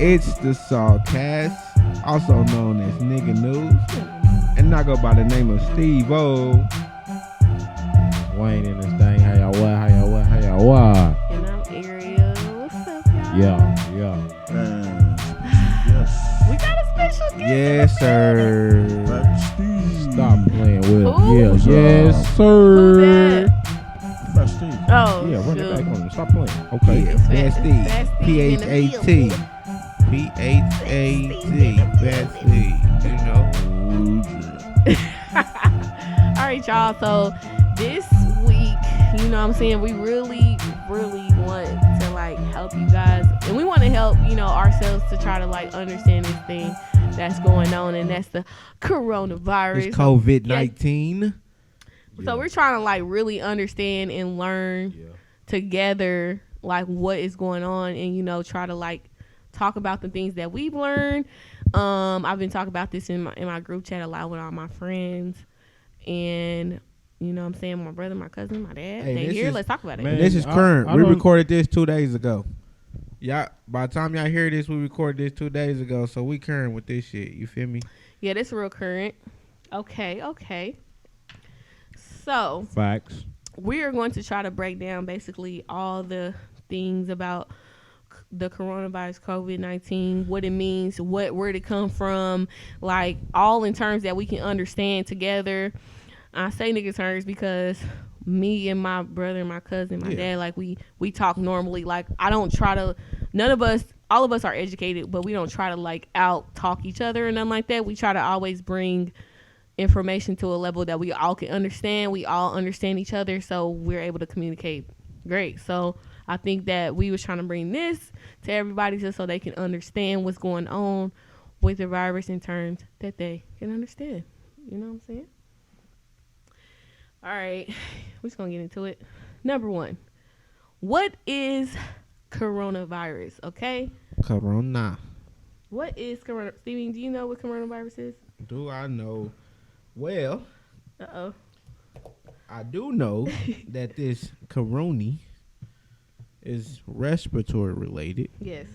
It's the SawCast, also known as Nigga News, and I go by the name of Steve-O. Wayne in this thing. How y'all what? And I'm Ariel. What's up, y'all? Yeah. Yes. We got a special guest. Yes, sir. Stop playing with Who? Yeah, What's yes, up? sir. Who that? Fat Steve. Oh, Yeah, run it shoot. back on him. Stop playing. Okay. Yeah, Fat Fat Steve. Steve in the P-H-A-T. P-H-A-T. Fat Steve. You know? All right, y'all. So this week, you know what I'm saying, we really want to like help you guys, and we want to help, you know, ourselves to try to like understand this thing that's going on, and that's the coronavirus. It's COVID-19. So we're trying to like really understand and learn together like what is going on, and you know, try to like talk about the things that we've learned. I've been talking about this in my group chat a lot with all my friends, and you know what I'm saying, my brother, my cousin, my dad, Hey, they this here. is- Let's talk about it. Man, This is current. I We don't- recorded this 2 days ago. Y'all, by the time y'all hear this, we recorded this 2 days ago, so we current with this shit. You feel me? Yeah, this real current. Okay. So Facts. we are going to try to break down basically all the things about the coronavirus, COVID-19, what it means, where it come from, like all in terms that we can understand together. I say nigga terms because me and my brother and my cousin, my dad, like we talk normally. Like I don't try to, all of us are educated, but we don't try to like out talk each other and nothing like that. We try to always bring information to a level that we all can understand. We all understand each other, so we're able to communicate great. So I think that we was trying to bring this to everybody just so they can understand what's going on with the virus in terms that they can understand. You know what I'm saying? All right, we're just gonna get into it. Number one, what is coronavirus? Okay, Corona. what is corona? Stevie, do you know what coronavirus is? Do I know? Well, I do know that this corona is respiratory related. Yes.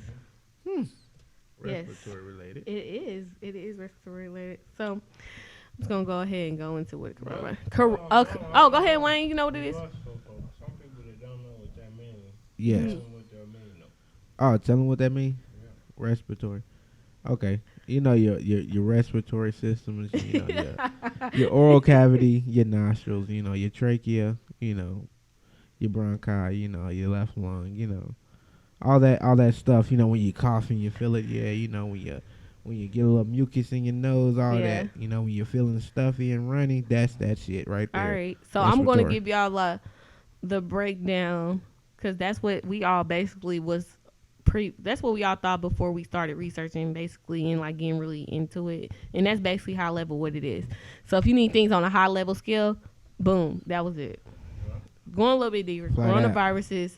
Respiratory related. It is respiratory related. So I'm just gonna go ahead and go into what coronavirus. Go ahead, Wayne. You know what it is? Some people that don't know what that means. Yes. Tell them what that means. Oh, tell them what that means. Yeah. Respiratory. Okay. You know your respiratory system is your oral cavity, your nostrils, your trachea, your bronchi, your left lung, all that stuff. When you coughing, you feel it. Yeah, when you get a little mucus in your nose, all that. When you're feeling stuffy and runny, that's that shit right there. All right. So I'm going to give y'all the breakdown because that's what we all basically that's what we all thought before we started researching basically and like getting really into it. And that's basically high level what it is. So if you need things on a high level scale, boom, that was it. Going a little bit deeper. Coronaviruses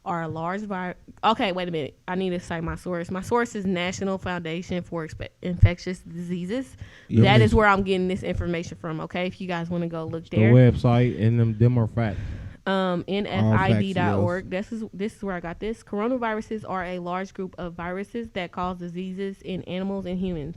are a large virus. Okay, wait a minute. I need to cite my source. My source is National Foundation for Infectious Diseases. Yeah, that is where I'm getting this information from. Okay, if you guys want to go look The there. website and them are facts. NFID.org. This is where I got this. Coronaviruses are a large group of viruses that cause diseases in animals and humans.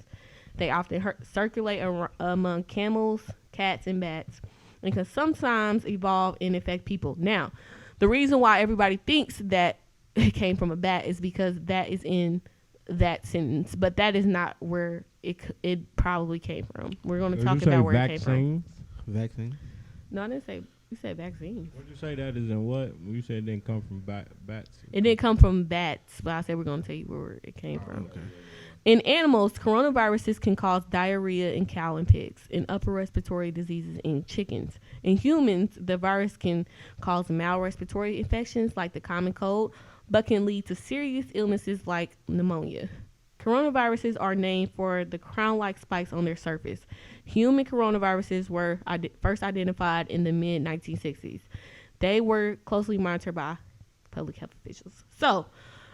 They often circulate among camels, cats, and bats, and can sometimes evolve and infect people. Now, the reason why everybody thinks that it came from a bat is because that is in that sentence, but that is not where it probably came from. We're going to talk about where it came from. Vaccine. No, I didn't say. You said vaccine. What did you say that is in what? You said it didn't come from bats. It didn't come from bats, but I said we're going to tell you where it came from. Okay. In animals, coronaviruses can cause diarrhea in cow and pigs, and upper respiratory diseases in chickens. In humans, the virus can cause mild respiratory infections like the common cold, but can lead to serious illnesses like pneumonia. Coronaviruses are named for the crown-like spikes on their surface. Human coronaviruses were first identified in the mid-1960s. They were closely monitored by public health officials. So,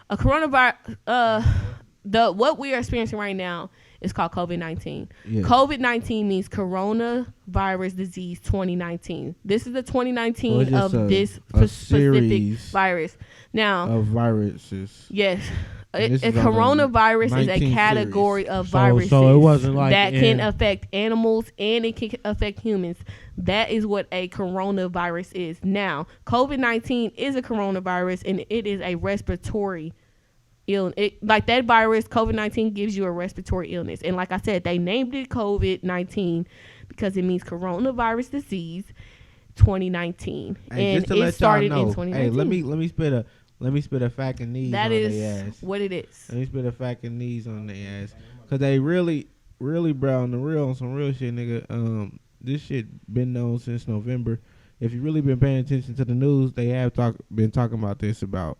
a coronavirus, what we are experiencing right now is called COVID-19. Yes. COVID-19 means coronavirus disease 2019. This is the 2019 of this specific virus. Now, of viruses. Yes. And this A is on the coronavirus is a 19 category series. of So viruses it wasn't like that can in- affect animals and it can affect humans. That is what a coronavirus is. Now, COVID-19 is a coronavirus and it is a respiratory illness. Like that virus, COVID-19 gives you a respiratory illness. And like I said, they named it COVID-19 because it means coronavirus disease 2019. Hey, And just to it let y'all started in know, 2019. hey, let me spit a fact and knees That on is their ass. what it is. Let me spit a fact and knees on their ass, cause they really, bro, on some real shit, nigga. This shit been known since November. If you really been paying attention to the news, they have been talking about this about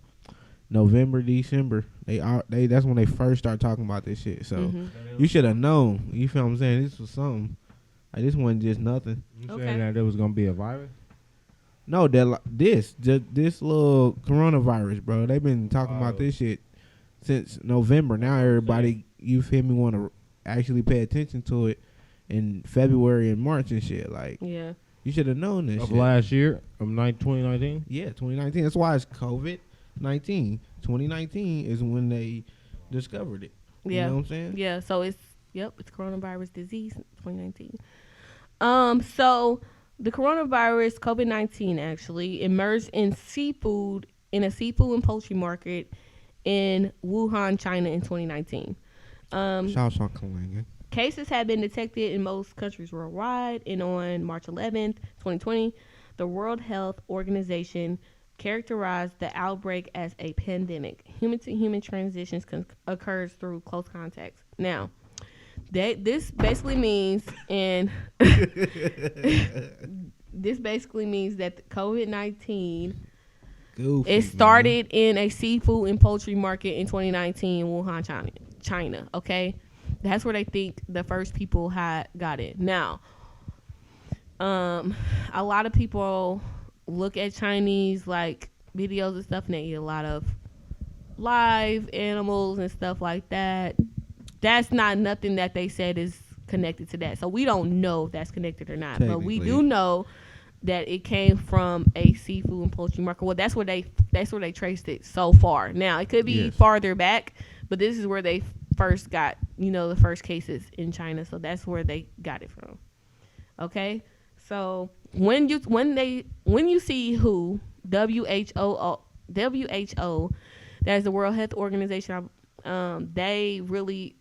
November, December. They that's when they first start talking about this shit. So you should have known. You feel what I'm saying? This was something. Like, this wasn't just nothing. You Okay. saying that there was gonna be a virus? No, this little coronavirus, bro. They've been talking about this shit since November. Now everybody, you feel me, want to actually pay attention to it in February and March and shit. Like, Yeah. you should have known this Of shit. last year, of 2019. Yeah, 2019. That's why it's COVID-19. 2019 is when they discovered it. Yeah. You know what I'm saying? Yeah, so it's coronavirus disease 2019. So the coronavirus COVID-19 actually emerged in a seafood and poultry market in Wuhan, China in 2019. Shout out Kalinga. Cases have been detected in most countries worldwide, and on March 11th, 2020, the World Health Organization characterized the outbreak as a pandemic. Human-to-human transitions occurs through close contacts. Now, this basically means, and this basically means that the COVID-19 it started in a seafood and poultry market in 2019 in Wuhan, China. Okay, that's where they think the first people got it. Now, a lot of people look at Chinese like videos and stuff, and they eat a lot of live animals and stuff like that. That's not nothing that they said is connected to that. So we don't know if that's connected or not. But we do know that it came from a seafood and poultry market. Well, that's where they traced it so far. Now it could be farther back, but this is where they first got, the first cases in China. So that's where they got it from. Okay, so when you see WHO, that's the World Health Organization, they really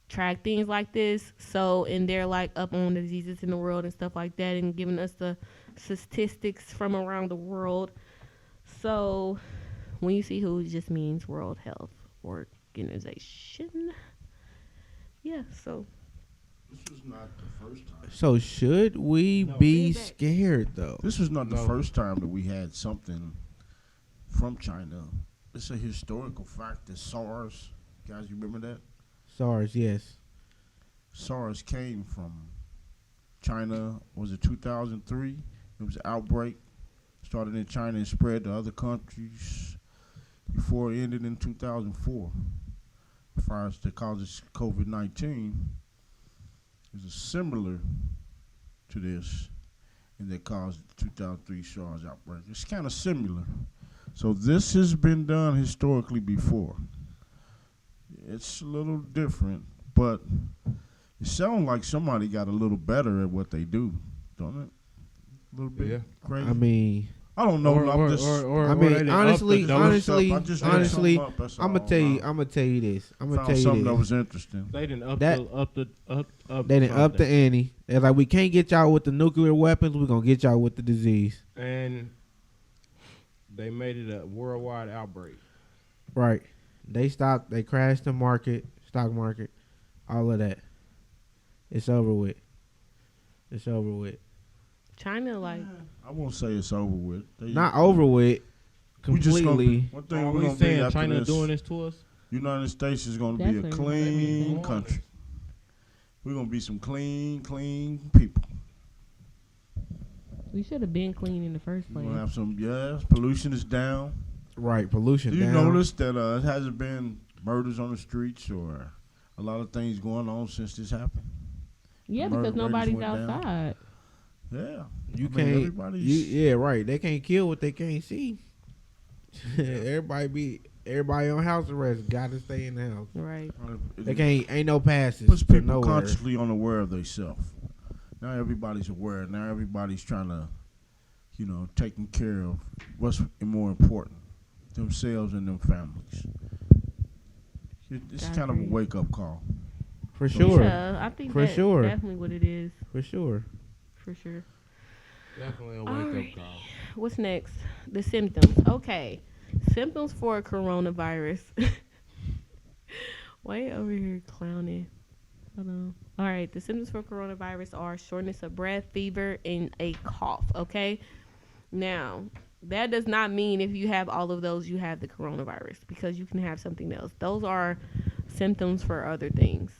track things like this. So, and they're like up on the diseases in the world and stuff like that, and giving us the statistics from around the world. So, when you see WHO, it just means World Health Organization. Yeah. So. This was not the first time. So should we be scared though? This was not the first time that we had something from China. It's a historical fact that SARS, guys, you remember that? SARS, yes. SARS came from China. Was it 2003? It was an outbreak. Started in China and spread to other countries before it ended in 2004. As far as the causes COVID-19, is similar to this, and that caused the 2003 SARS outbreak. It's kind of similar. So this has been done historically before. It's a little different, but it sounds like somebody got a little better at what they do, don't it? A little bit crazy. I mean, I don't know. Honestly, I'm gonna tell you this. Something that was interesting. They didn't up the ante. They're like, we can't get y'all with the nuclear weapons. We're gonna get y'all with the disease. And they made it a worldwide outbreak. Right. They crashed the stock market, all of that. It's over with. China, like, I won't say it's over with. Not over with completely. One thing we're going to saying be China doing this to us. United States is going to be a clean country. We're going to be some clean people. we should have been clean in the first place. We're going to have some, pollution is down. Right, pollution Do you down. notice that it hasn't been murders on the streets or a lot of things going on since this happened? Yeah, because nobody's outside. Yeah. You can't. Yeah, right. They can't kill what they can't see. Everybody be everybody on house arrest got to stay in the house. Right. They ain't no passes Puts to people nowhere. consciously unaware of themselves. Now everybody's aware. Now everybody's trying to, taking care of what's more important, themselves and them families. It's kind of a wake-up call. For sure. Yeah, I think For that's sure. definitely what it is. For sure. For sure. Definitely a Alrighty. wake up call. What's next? The symptoms. Okay. Symptoms for coronavirus. Wait over here clowning. Hold on. All right. The symptoms for coronavirus are shortness of breath, fever, and a cough. Okay. Now, that does not mean if you have all of those, you have the coronavirus, because you can have something else. Those are symptoms for other things.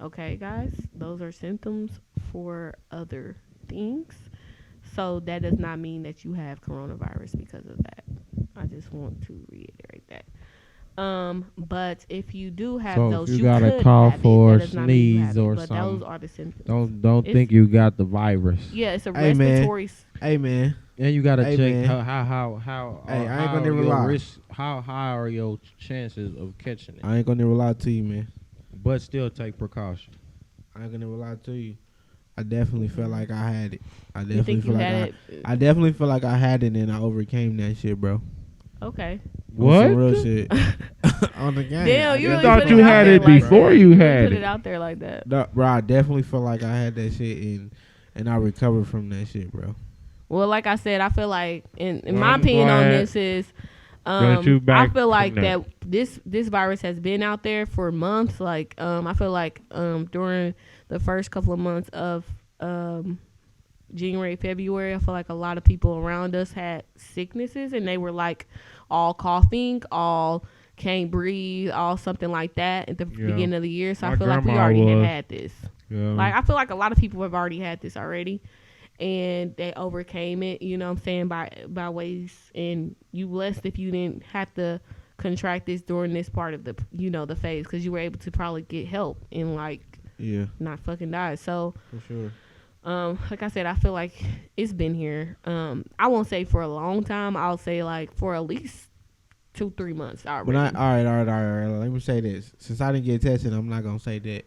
Okay, guys? Those are symptoms for other things. So that does not mean that you have coronavirus because of that. I just want to reiterate that. But if you do have So those, if you you got a could cough have it. or That does not mean you have sneeze it, or but something, those are the symptoms. Don't It's- think you got the virus. Yeah, it's a Hey, man. respiratory. Hey, man. And you gotta Hey, check man. how Hey, I ain't how gonna never your lie. how high are your chances of catching it. I ain't gonna never lie to you, man. But still take precaution. I ain't gonna never lie to you. I definitely felt like I had it. I You definitely think you feel like had it? I definitely feel like I had it, and I overcame that shit, bro. Okay. On some What? real shit. On the game. Damn, I you You really definitely thought put you it out had there it like before that. you really had put it. it out there like that. No, bro, I definitely feel like I had that shit, and I recovered from that shit, bro. Well, like I said, I feel like, in Well, my I'm opinion on glad this is, that you I back feel like from that that. this virus has been out there for months. Like, I feel like during the first couple of months of January, February, I feel like a lot of people around us had sicknesses, and they were like all coughing, all can't breathe, all something like that at the Yeah. beginning of the year. So My I feel like we grandma already was. had this. Yeah. Like, I feel like a lot of people have already had this already, and they overcame it, you know what I'm saying, by ways, and you blessed if you didn't have to contract this during this part of the, the phase, because you were able to probably get help and, like, Yeah, not fucking die. So, for sure. like I said, I feel like it's been here. I won't say for a long time. I'll say, like, for at least 2-3 months already. But all right. Let me say this. Since I didn't get tested, I'm not gonna say that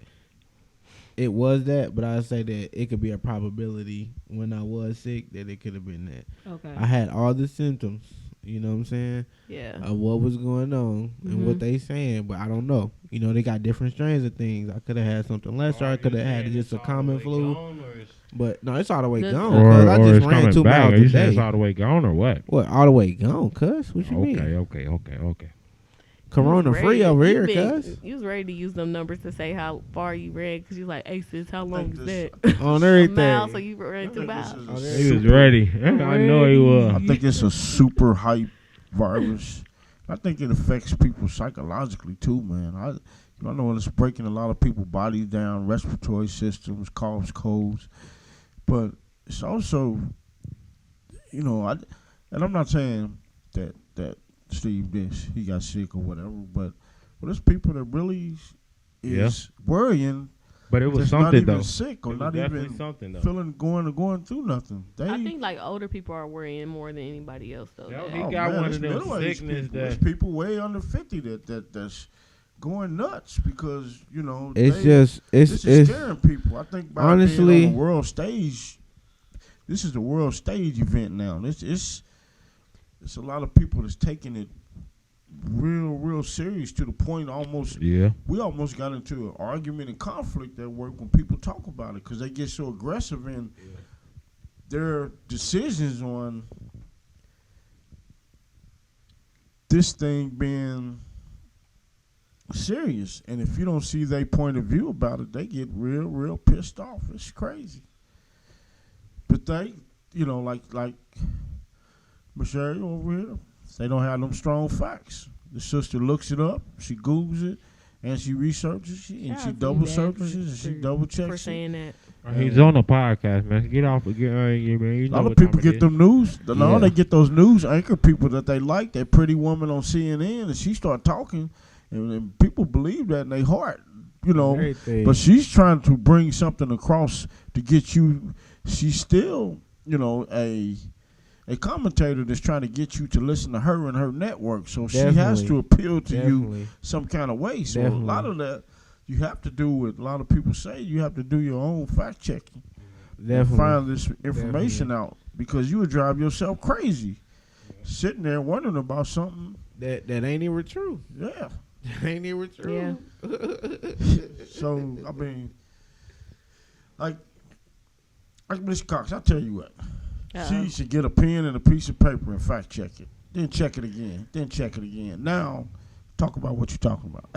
it was that, but I'll say that it could be a probability when I was sick that it could have been that. Okay. I had all the symptoms, you know what I'm saying, Yeah. of what was going on and what they saying, but I don't know. You know, they got different strains of things. I could have had something lesser. I could have had just a common flu. But no, it's all the way This- gone. Or, Cause I or just it's ran coming 2 back. miles Are you a saying it's day. all the way gone or what? What, all the way gone, cuz? What you mean? Okay. Corona free over here, You cuz. You was ready to use them numbers to say how far you ran, because you like, hey sis, how long think is this- that? On A everything. mile, so you ran I 2 think this miles. is Oh, a there He was super- ready. I know he was. I think it's a super hype virus. I think it affects people psychologically too, man. I know it's breaking a lot of people's bodies down, respiratory systems, coughs, colds, but it's also, and I'm not saying that Steve he got sick or whatever, but there's people that really is worrying. But it was That's not something even though. sick or It was not definitely even something though. going through nothing. I think like older people are worrying more than anybody else though. Yeah, that- he got one it's of them middle-aged sickness people. that- There's people way under 50 that's going nuts because It's this is it's scaring people. I think by honestly- being on the world stage, this is the world stage event now. It's a lot of people that's taking it real serious to the point we almost got into an argument and conflict at work when people talk about it because they get so aggressive in their decisions on this thing being serious. And if you don't see their point of view about it, they get real pissed off. It's crazy. But they, like Michelle over here, they don't have them strong facts. The sister looks it up, she Googles it, and she researches it, and Shout she out to double you, Dad, searches and she for- double for checks it. saying that. He's on a podcast, man. Get off. You A know lot what of people time it get is. them news. Now Yeah. they get those news anchor people that they like. That pretty woman on CNN, and she start talking, and people believe that in their heart, everything. But she's trying to bring something across to get you. She's still, a a commentator that's trying to get you to listen to her and her network. So she Definitely. has to appeal to you Definitely. some kind of way. So Definitely. a lot of that you have to do what a lot of people say. You have to do your own fact checking. And Definitely. find this information out, because you would drive yourself crazy sitting there wondering about something. That ain't even true. Yeah. That ain't even true. So I mean, like Miss Cox, I tell you what, she should get a pen and a piece of paper and fact check it, then check it again, then check it again. Now, talk about what you're talking about.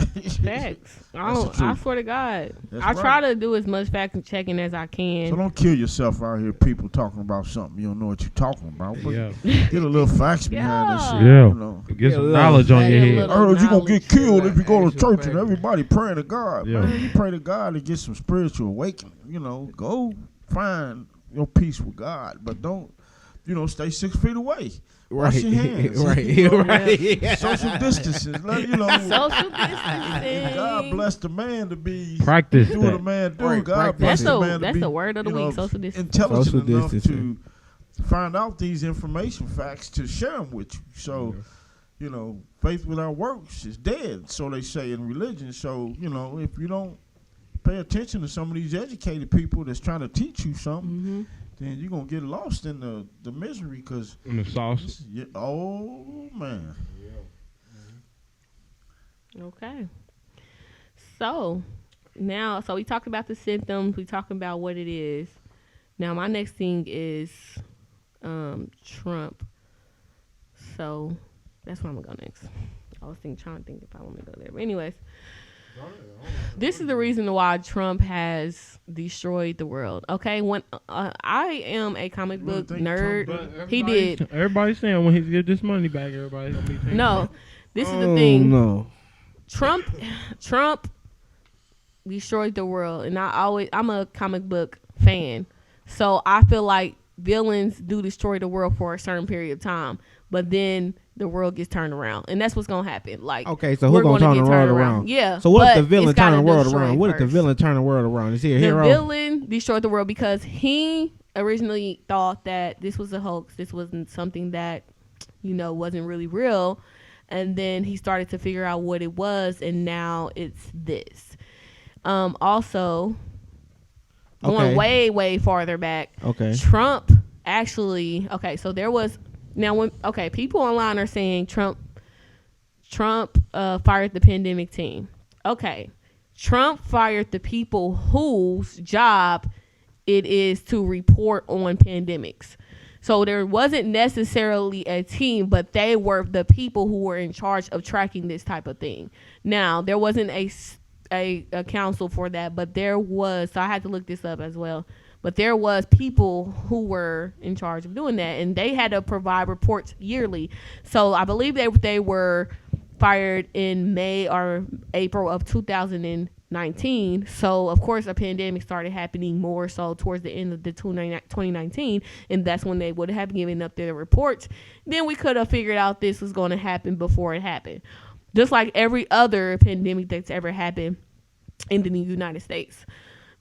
Facts. I swear to God. That's I try right. to do as much fact checking as I can. So don't kill yourself out here, people talking about something you don't know what you're talking about. But Yeah. get a little facts behind this shit. Yeah. You know. Get some Yeah, knowledge on your yeah, head. look. I heard you gonna get Knowledge. killed if you go to Actual church fact. and everybody praying to God. Yeah. Man, you pray to God to get some spiritual awakening. You know, go find your peace with God, but don't, stay 6 feet away. Wash Right. your hands. Right. You know, Right. Social distancing. Social distancing. God bless the man to be Practice do what a that. man do. Right, God practice bless That's the man to that's be the word of the week. Social distancing. intelligent Social enough distancing. to find out these information facts to share them with you. So, faith without works is dead, so they say in religion. So, if you don't pay attention to some of these educated people that's trying to teach you something, then you're going to get lost in the misery, because, In the sauce. oh, man. Okay. So we talked about the symptoms. We talked about what it is. Now my next thing is Trump. So that's where I'm gonna go next. I was trying to think if I want to go there. But anyways, this is the reason why Trump has destroyed the world. Okay, when I am a comic You really book think nerd, Trump he did. Everybody's saying when he get this money back, everybody's gonna be thinking. No, this is the thing. No. Trump destroyed the world, and I'm a comic book fan, so I feel like villains do destroy the world for a certain period of time, but then the world gets turned around, and that's what's gonna happen. Like, Okay, so we're who's gonna get turn the world turned around? Yeah. So what if but the villain it's gotta turn the world destroy around? What if the first. villain turn the world around? Is he a The hero? villain destroyed the world because he originally thought that this was a hoax. This wasn't something that, wasn't really real. And then he started to figure out what it was, and now it's this. Also, going way, way farther back, Okay. Trump actually, so there was, people online are saying Trump fired the pandemic team. Okay. Trump fired the people whose job it is to report on pandemics. So there wasn't necessarily a team, but they were the people who were in charge of tracking this type of thing. Now, there wasn't a council for that, but there was, so I had to look this up as well. But there was people who were in charge of doing that, and they had to provide reports yearly. So I believe they were fired in May or April of 2019. So of course a pandemic started happening more so towards the end of the 2019, and that's when they would have given up their reports. Then we could have figured out this was going to happen before it happened, just like every other pandemic that's ever happened in the United States.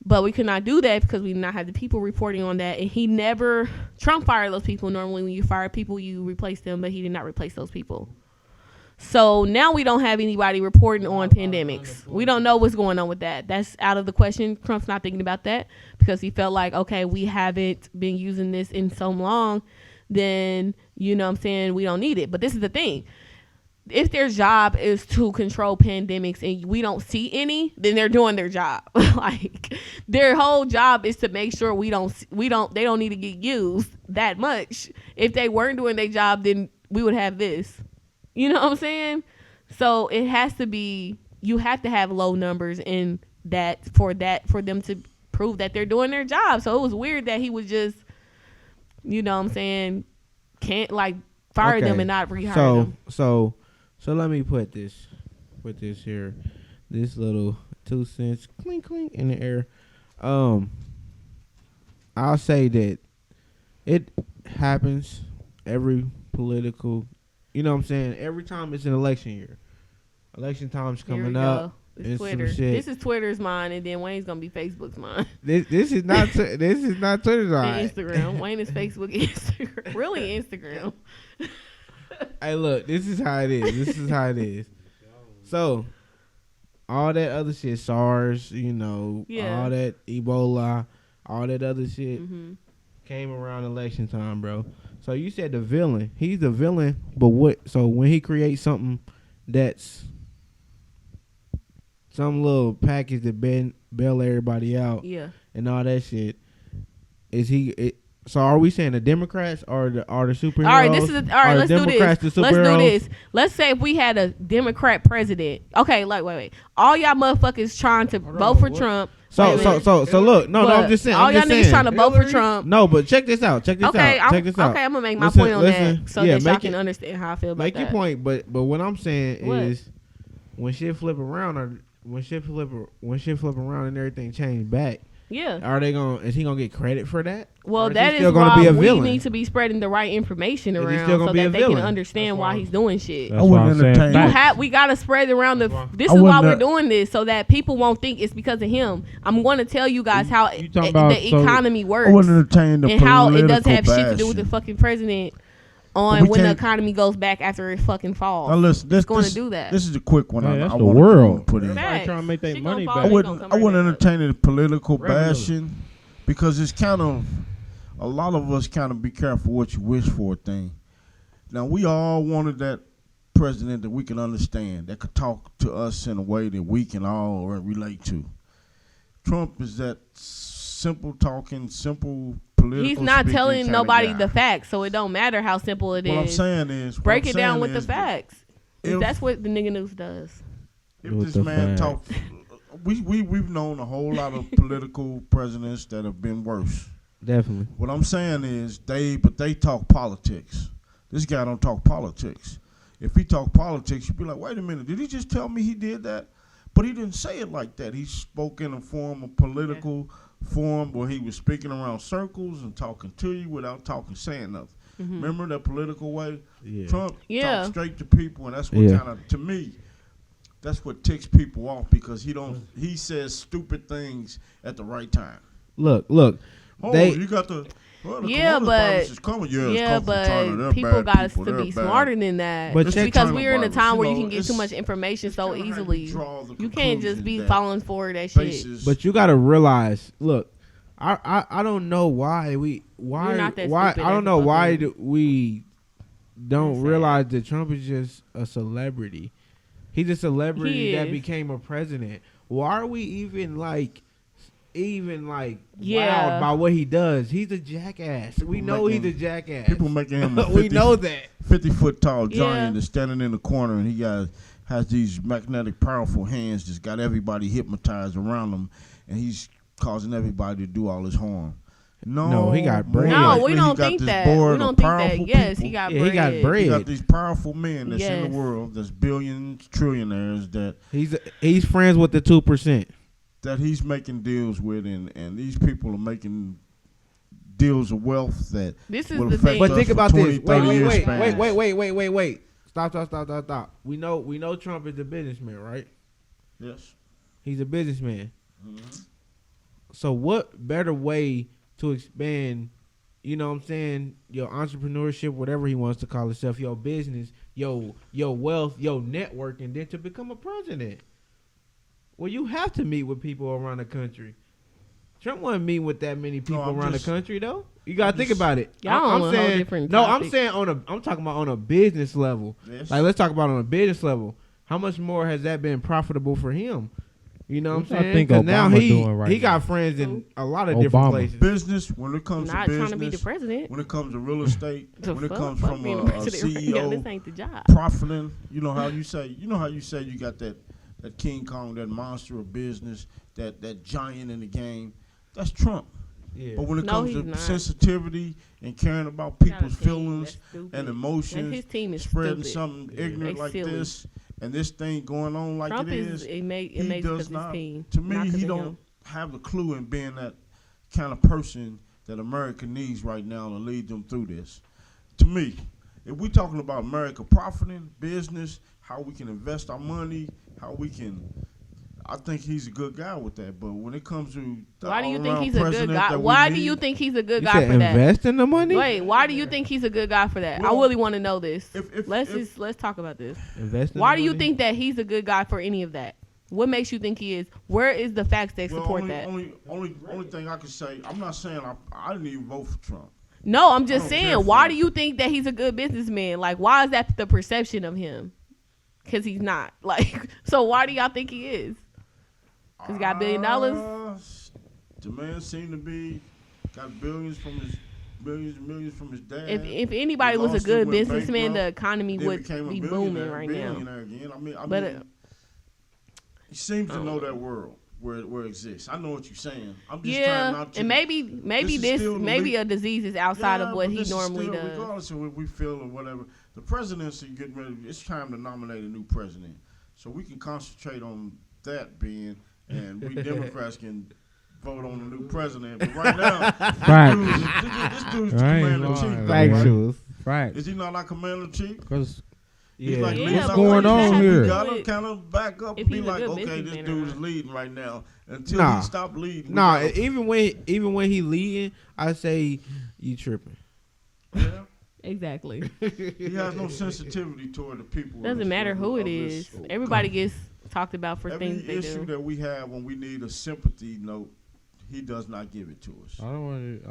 But we could not do that because we did not have the people reporting on that. And Trump fired those people. Normally when you fire people, you replace them, but he did not replace those people. So now we don't have anybody reporting on pandemics. We don't know what's going on with that. That's out of the question. Trump's not thinking about that because he felt like, okay, we haven't been using this in so long, then, we don't need it. But this is the thing. If their job is to control pandemics and we don't see any, then they're doing their job. Like, their whole job is to make sure they don't need to get used that much. If they weren't doing their job, then we would have this. You know what I'm saying? So it has to be, you have to have low numbers in for them to prove that they're doing their job. So it was weird that he was just, can't fire them and not rehire them. So let me put this here, this little 2 cents clink clink in the air. I'll say that it happens every political, every time it's an election year. Election time's coming up. It's and some Twitter. shit. This is Twitter's mine, and then Wayne's gonna be Facebook's mine. This is not this is not Twitter's And eye. Instagram. Wayne is Facebook, Instagram. Really Instagram. Hey, look, this is how it is. This is how it is. So, all that other shit, SARS, Yeah. all that Ebola, all that other shit Mm-hmm. came around election time, bro. So you said the villain. He's the villain, but what? So when he creates something that's some little package that bail everybody out Yeah. and all that shit, is he? So are we saying the Democrats are the superheroes? All right, let's do this. Democrats the Let's do superheroes? this. Let's say if we had a Democrat president. Okay, like wait. All y'all motherfuckers trying to vote for what? Trump. So Wait a minute. look, no, But I'm just saying. all I'm y'all just niggas saying. trying to vote for Hillary? Trump. No, but check this out. Check this Okay, out. Check this out. okay, I'm gonna make my Listen, point on listen. that so Yeah, that y'all make can it- understand how I feel about Make that. your point, but what I'm saying What? is when shit flip around or when shit flip around and everything change back, Yeah. is he gonna get credit for that? Well, Or that he is still gonna why be a we villain? need to be spreading the right information Is he around still gonna so be a that they can villain? understand That's why why- he's doing shit. That's I why wouldn't I'm saying entertain facts. We gotta spread around the. That's why- This I is why wouldn't we're let- doing this so that people won't think it's because of him. I'm going to tell you guys how You talking about- the economy I works wouldn't entertain the and how it doesn't have political shit to do with the bashing. fucking president But on we when the can't- economy goes back after it fucking falls. Now listen, it's going to do that. This is a quick one. Man, I that's the wanna world. put in. Everybody Facts. trying to make their Shit money gonna back. fall, I they wouldn't. gonna I come wouldn't right back. entertain the political Regularly. bashing because it's kind of a lot of us kind of be careful what you wish for thing. Now we all wanted that president that we can understand, that could talk to us in a way that we can all relate to. Trump is that simple talking, simple political. He's not speaking telling kinda nobody guy. the facts, so it don't matter how simple it is. What I'm saying is, Break it down with the facts. if- That's what the nigga news does. If With this the man facts. talks, we've known a whole lot of political presidents that have been worse. Definitely. What I'm saying is they talk politics. This guy don't talk politics. If he talk politics, you'd be like, wait a minute, did he just tell me he did that? But he didn't say it like that. He spoke in a form of political form where he was speaking around circles and talking to you without saying nothing. Mm-hmm. Remember that political way? Yeah. Trump Yeah. talks straight to people, and that's what Yeah. kind of, to me, that's what ticks people off because he says stupid things at the right time. Look. Oh, They- you got the Yeah, but is coming. Yeah, it's yeah, come from China. but They're people bad got people. to They're be bad. smarter than that. But Just check because China we're in a virus, time you where know, you can get too it's- much information it's so kinda how you easily, draw the you can't just be conclusion falling for that shit. basis- But you gotta realize, look, I don't know why You're not that why stupid I as don't a know why fucking- we don't That's sad. realize that Trump is just a celebrity. He's a celebrity He that is. became a president. Why are we even Yeah. wowed by what he does? He's a jackass. We People know he's making- a jackass. People making him a we 50, know that. 50-foot tall Yeah. giant that's standing in the corner, and he has these magnetic, powerful hands that's got everybody hypnotized around him, and he's causing everybody to do all his harm. No, he got more bread. No, likely we he don't got think this that. board We of don't think that. powerful Yes, people. he got Yeah, bread. he got bread. He got these powerful men that's in Yes. the world, that's billions, trillionaires He's friends with the 2%. that he's making deals with, and these people are making deals of wealth that This is will the affect thing. But us think for about 20, this. 30 years span. Wait. Stop. We know Trump is a businessman, right? Yes. He's a businessman. So what better way to expand, you know what I'm saying, your entrepreneurship, whatever he wants to call himself, your business, your wealth, your networking, than to become a president? Well, you have to meet with people around the country. Trump wasn't meeting with that many people I'm around just- the country, though. You gotta I'm think just- about it. Y'all on a whole saying different no. topic. I'm talking about on a business level. Yes. Like, let's talk about on a business level. How much more has that been profitable for him? You know what What I'm y'all saying? think 'Cause now Obama he doing right he now? got friends in a lot of Obama. different places. Business, when it comes Not to trying to be the business, president. when it comes to real estate, The when it fuck? comes Fuck from being a the president right now. CEO This ain't the job. profiting, you know how you say you got that King Kong, that monster of business, that giant in the game. That's Trump. Yeah. But when it No, comes he's to not. sensitivity and caring about Got a people's team feelings that's stupid. and And emotions, his team is spreading stupid. something Yeah. ignorant They like silly. this, and this thing going on like Trump it is is, it makes he because does his not. team. To me, not 'cause he of don't him. have the clue in being that kind of person that America needs right now to lead them through this. To me, if we're talking about America profiting, business, how we can invest our money, how we can I think he's a good guy with that. But when it comes to the Why do you think all-around he's a good president guy? that we Why do need, you think he's a good You guy said for that? invest in the money. Wait, why do you think he's a good guy for that? I Well, really want to know this. if Let's talk about this. Invest in Why the do you money? think that he's a good guy for any of that? What makes you think he is? Where is the facts that support that? Only thing I can say, I'm not saying I didn't even vote for Trump. No, I'm I just don't care saying. for Why him. do you think that he's a good businessman? Like, why is that the perception of him? Because he's not. Like, so why do y'all think he is? Because he got $1 billion? The man seemed to be got billions and millions from his dad. If anybody was a Lost it, good went businessman, the bankrupt, economy then would became a be booming billionaire, right now. billionaire again. I mean, But he seems to know that world where it exists. I know what you're saying. I'm just trying yeah, not to. and maybe This is still the maybe lead- a disease is outside Yeah, of what but he this is normally still, does. Regardless of what we feel or whatever, the presidency getting ready. It's time to nominate a new president, so we can concentrate on that being, and we Democrats can vote on a new president. But right now, this dude's the Right. commander in chief. Right. though, right? Factuals. Right. Is he not like commander in chief? Because He's yeah, like, Yeah, leading but our what's going what on does that here? have We to gotta do with kind of back up if and be he's a like, good okay, this businessman or dude is not? leading right now. Until Nah. he stop leading. we Nah, gotta- even when he leading, I say you tripping. yeah, Exactly. he has no sensitivity toward the people. of Doesn't this- matter who of it this- is. Everybody gets talked about for Every things they issue do. that we have when we need a sympathy note, he does not give it to us. I don't want to.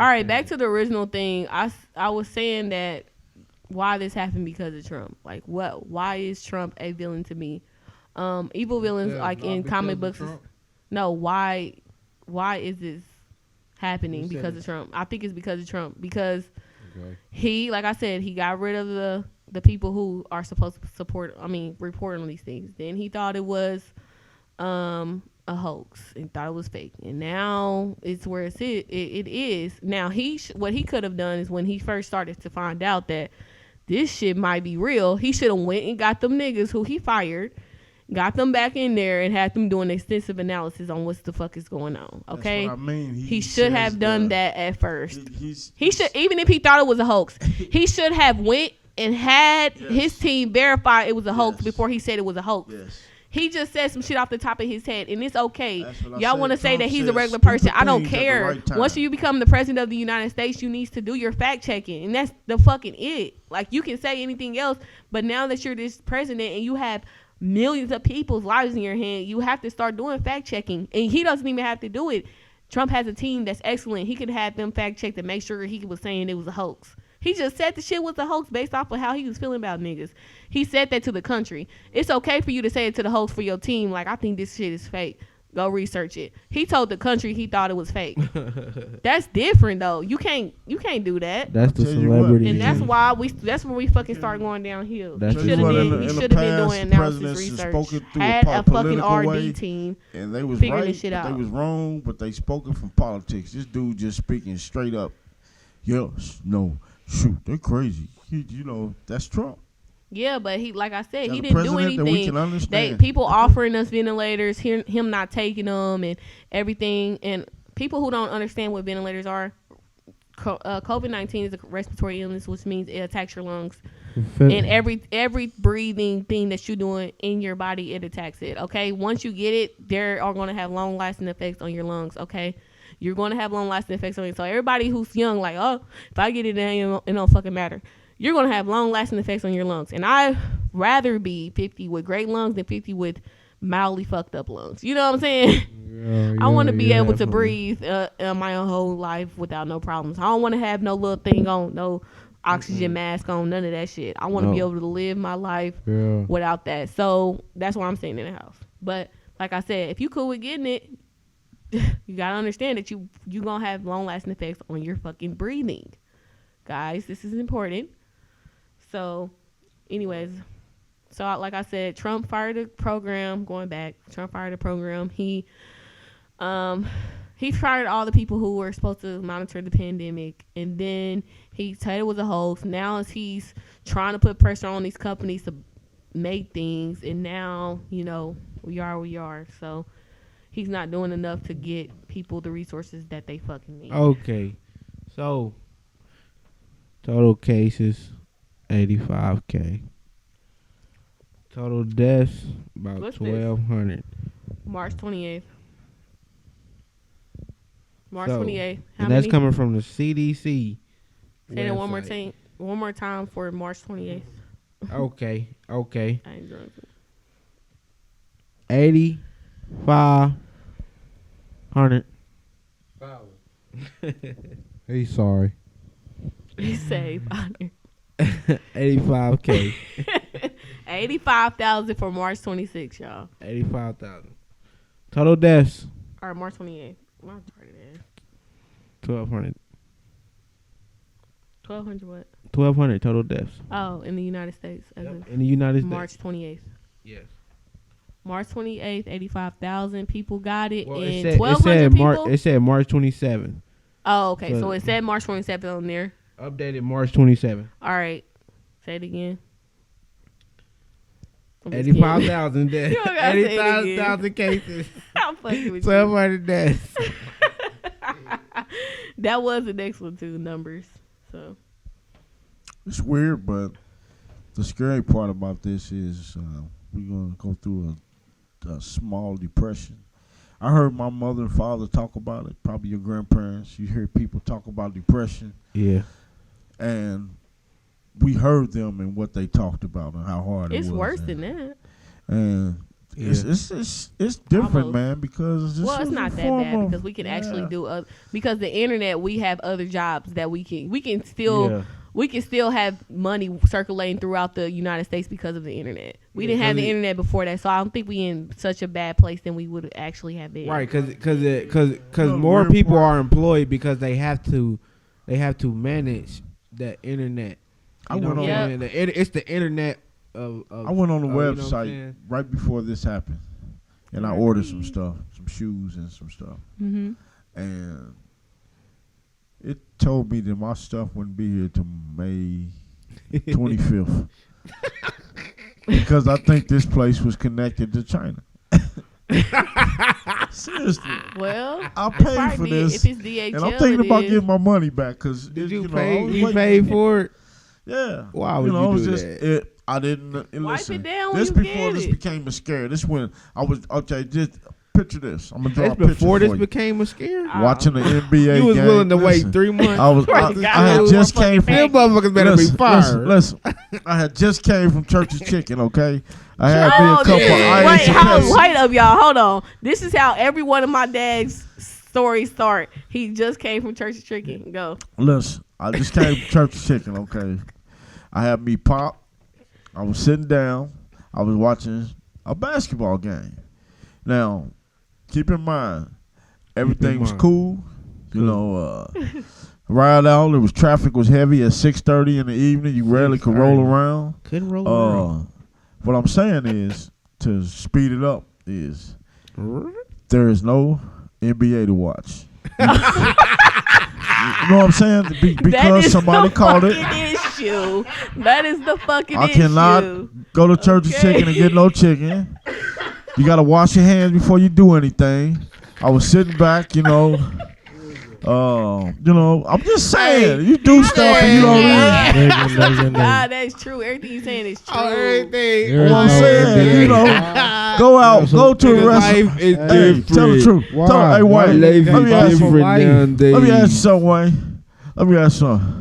All right, back to the original thing. I was saying that why this happened because of Trump. Like, why is Trump a villain to me? Evil villains, like in comic books. No, why is this happening Who said because it? of Trump? I think it's because of Trump. Because Okay. he, like I said, he got rid of the people who are supposed to report on these things. Then he thought it was a hoax and thought it was fake. And now it's where it is. Now what he could have done is when he first started to find out that this shit might be real, he should have went and got them niggas who he fired, got them back in there and had them doing extensive analysis on what the fuck is going on. Okay. That's what I mean. He should have done that at first. He's He should, even if he thought it was a hoax, he should have went and had Yes. his team verify it was a hoax Yes. before he said it was a hoax. Yes. He just said some shit off the top of his head, and it's okay. That's what I Y'all said. want to say Trump that he's a said regular stupid person. I don't things at the care. right time. Once you become the president of the United States, you need to do your fact checking, and that's the fucking it. Like, you can say anything else, but now that you're this president and you have millions of people's lives in your hand, you have to start doing fact checking, and he doesn't even have to do it. Trump has a team that's excellent. He could have them fact checked and make sure he was saying it was a hoax. He just said the shit was a hoax based off of how he was feeling about niggas. He said that to the country. It's okay for you to say it to the host for your team. Like, I think this shit is fake. Go research it. He told the country he thought it was fake. That's different though. You can't do that. That's the Tell you what. celebrity. And that's shit. why that's when we fucking start going downhill. That's He the should have what, been. in He the should have been past, doing analysis presidents have research. spoken through Had a a fucking political R&D way. team. And they was figuring right, this shit but they out. was wrong, but they spoken from politics. This dude just speaking straight up. Yes, no, shoot, they're crazy. That's Trump. Yeah, but he, like I said, Got he a didn't do president that we anything. can understand. They people offering us ventilators, him not taking them, and everything. And people who don't understand what ventilators are, COVID-19 is a respiratory illness, which means it attacks your lungs. And every breathing thing that you're doing in your body, it attacks it. Okay, once you get it, they are going to have long lasting effects on your lungs. Okay, you're going to have long lasting effects on you. So everybody who's young, like, oh, if I get it, it don't fucking matter. You're going to have long lasting effects on your lungs. And I'd rather be 50 with great lungs than 50 with mildly fucked up lungs. You know what I'm saying? I want to be able to breathe my whole life without no problems. I don't want to have no little thing on, no oxygen mask on, none of that shit. I want to be able to live my life without that. So that's why I'm staying in the house. But like I said, if you cool with getting it, you got to understand that you going to have long lasting effects on your fucking breathing. Guys, this is important. So anyways, so like I said, Trump fired the program. Going back, Trump fired the program. He fired all the people who were supposed to monitor the pandemic, and then he said it was a hoax. Now he's trying to put pressure on these companies to make things, and now we are where we are. So he's not doing enough to get people the resources that they fucking need. Okay, so total cases 85K. Total deaths about What's 1,200. March 28th. March So, 28th. How and that's many? coming from the CDC. Say that one more website. time. One more time for March 28th. Okay. I ain't drunk. 8,500. He's sorry. He said 85K. 85,000 for March 26th, y'all. 85,000. Total deaths. Or March 28th. My retarded ass. 1,200. 1,200 what? 1,200 total deaths Oh, in the United States as of in the United States. March 28th. Yes. March 28th, 85,000 people got it, Well, and it said 1,200 people. It said March 27. Oh, okay. So- So it said March 27th on there. Updated March 27. All right. Say it again. I'm just kidding. 85,000 deaths. You don't gotta say it again. 85,000 cases. I'm fucking with you. 1,200 deaths. That was the next one too. Numbers. So It's weird, but the scary part about this is we're going to go through a small depression. I heard my mother and father talk about it, probably your grandparents. You hear people talk about depression, Yeah. and we heard them and what they talked about and how hard it was. it's worse and, than that. And Yeah. it's different, Almost. man, because Well, it's not that bad because we can yeah. actually do because the internet. We have other jobs that we can still. Yeah. We can still have money circulating throughout the United States because of the internet. We Yeah, didn't have 'cause the internet before that, so I don't think we in such a bad place than we would actually have been. Right, because No, more we're people part- are employed because they have to manage the internet. I You know went what on- I'm saying? It's the internet of I went on the you know what I'm website saying? right before this happened, and I ordered some stuff, some shoes and some stuff, Mm-hmm. and it told me that my stuff wouldn't be here till May 25th because I think this place was connected to China. Seriously, Well, I it's paid probably for D- this, if it's DHL, and I'm thinking it about is. getting my money back because Did you I pay? was You waiting- paid for it? Yeah. Why would know, you it was do just, that? I didn't. Wipe listen, it down when this you before get this it. became a scare. This when I was okay. Just picture this. I'm gonna draw That's a picture before this for you. became a scare. Oh. Watching the NBA You was game. willing to Listen, wait 3 months. I was. I, God, I had you just motherfucking came from. Them motherfuckers better listen, be fired. Listen, I had just came from Church's Chicken. Okay, I had me a Oh, couple this- of ice wait, and Pepsi. wait up, y'all. Hold on. This is how every one of my dad's stories start. He just came from Church's Chicken. Go. Listen, I just came from Church's Chicken. Okay, I had me pop. I was sitting down. I was watching a basketball game. Now, keep in mind, everything was mind. cool. You know, ride out. It was traffic was heavy at 6:30 in the evening. You rarely could roll 6:30. around. Couldn't roll around. What I'm saying is, to speed it up, is there is no NBA to watch. You know what I'm saying? That Because is somebody the called it. fucking issue. That is the fucking I issue. cannot go to Church's Okay. Chicken and get no chicken. You got to wash your hands before you do anything. I was sitting back, I'm just saying, you do stuff and you don't need. God, that's true. Everything you're saying is true. Everything. There is What I'm no saying, NBA. go out, go to a Nigga, restaurant. life is Hey, different. tell the truth. Why? Tell, hey, Why Wayne, Life let me ask is you. different nowadays. Let me ask you something, Wayne. Let me ask you something.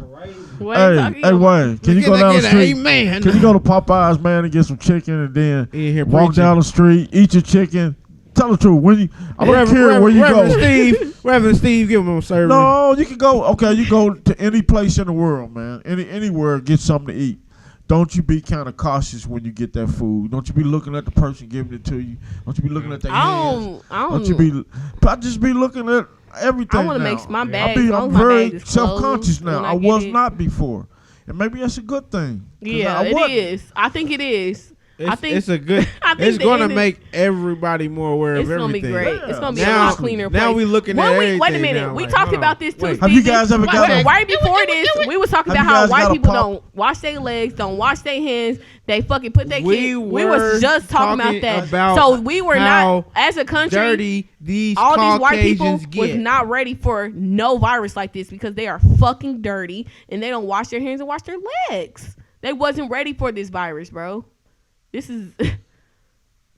What Hey, talking hey, about? Wayne, can you go Look down at the that, street? amen. Can you go to Popeyes, man, and get some chicken and then In here walk preaching. down the street, eat your chicken? Tell the truth. When you, I don't care where you Reverend go. Reverend Steve, give him a service. No, you can go. Okay, you go to any place in the world, man. Anywhere, get something to eat. Don't you be kind of cautious when you get that food. Don't you be looking at the person giving it to you. Don't you be looking at their hands. Don't you be? I just be looking at everything. I want to now. make my I bag. be, as long I'm as my very bag is self-conscious closed now. when I get was it. not before, and maybe that's a good thing. 'Cause Yeah, I it wasn't. is. I think it is. I think it's a good. I think It's the going to end is- make everybody more aware It's of gonna be everything. great. Yeah. It's gonna be Now- a lot cleaner. now place. we looking When at Wait a everything minute. now, We like, talked hold on. about this too. Wait. Have you guys ever got a- right before this? We was talking Have about you how guys white got a people pop- don't wash their legs, don't wash their hands. They fucking put their We kids. We were was just talking about that. about So we were how not as a country. Dirty these All these white people Caucasians was get. not ready for no virus like this because they are fucking dirty and they don't wash their hands and wash their legs. They wasn't ready for this virus, bro. This is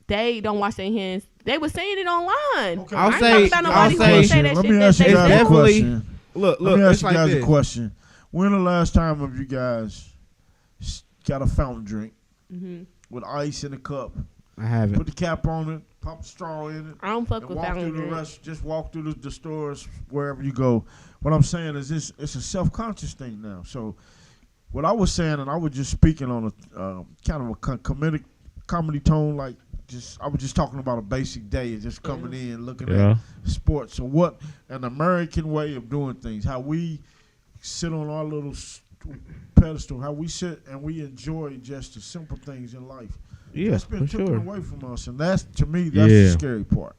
they don't wash their hands. They were saying it online. Okay. I ain't talking about nobody I'll who say- say that Let shit me that ask you they guys say. a definitely- question. Look, Let me ask it's you like guys this. a question. When the last time have you guys got a fountain drink Mm-hmm. with ice in a cup, I haven't. put the cap on it, pop a straw in it, I don't fuck and with walk fountain through the drink. rest? Just walk through the stores wherever you go. What I'm saying is, it's a self-conscious thing now. So, what I was saying, and I was just speaking on a kind of a comedy tone, like I was just talking about a basic day, just coming in, looking at sports. So, what an American way of doing things? How we sit on our little pedestal, how we sit and we enjoy just the simple things in life. Yeah, That's been for taken sure. away from us, and that's, to me, that's the scary part.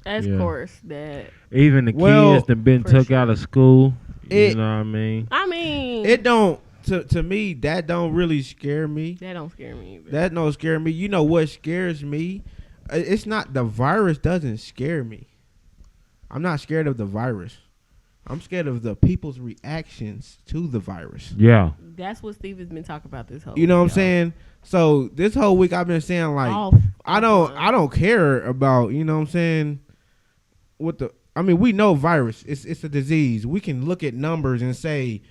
Of Yeah. course, that. Even the Well, kids that been for took sure. out of school. You It- know what I mean? I mean, It don't to me. That don't really scare me. that don't scare me either. That don't scare me. You know what scares me? It's not the virus. Doesn't scare me. I'm not scared of the virus. I'm scared of the people's reactions to the virus. Yeah. That's what Steve has been talking about this whole. You know what I'm week, saying? So this whole week I've been saying like y'all. I don't care about, you know what I'm saying, we know virus. It's a disease. We can look at numbers and say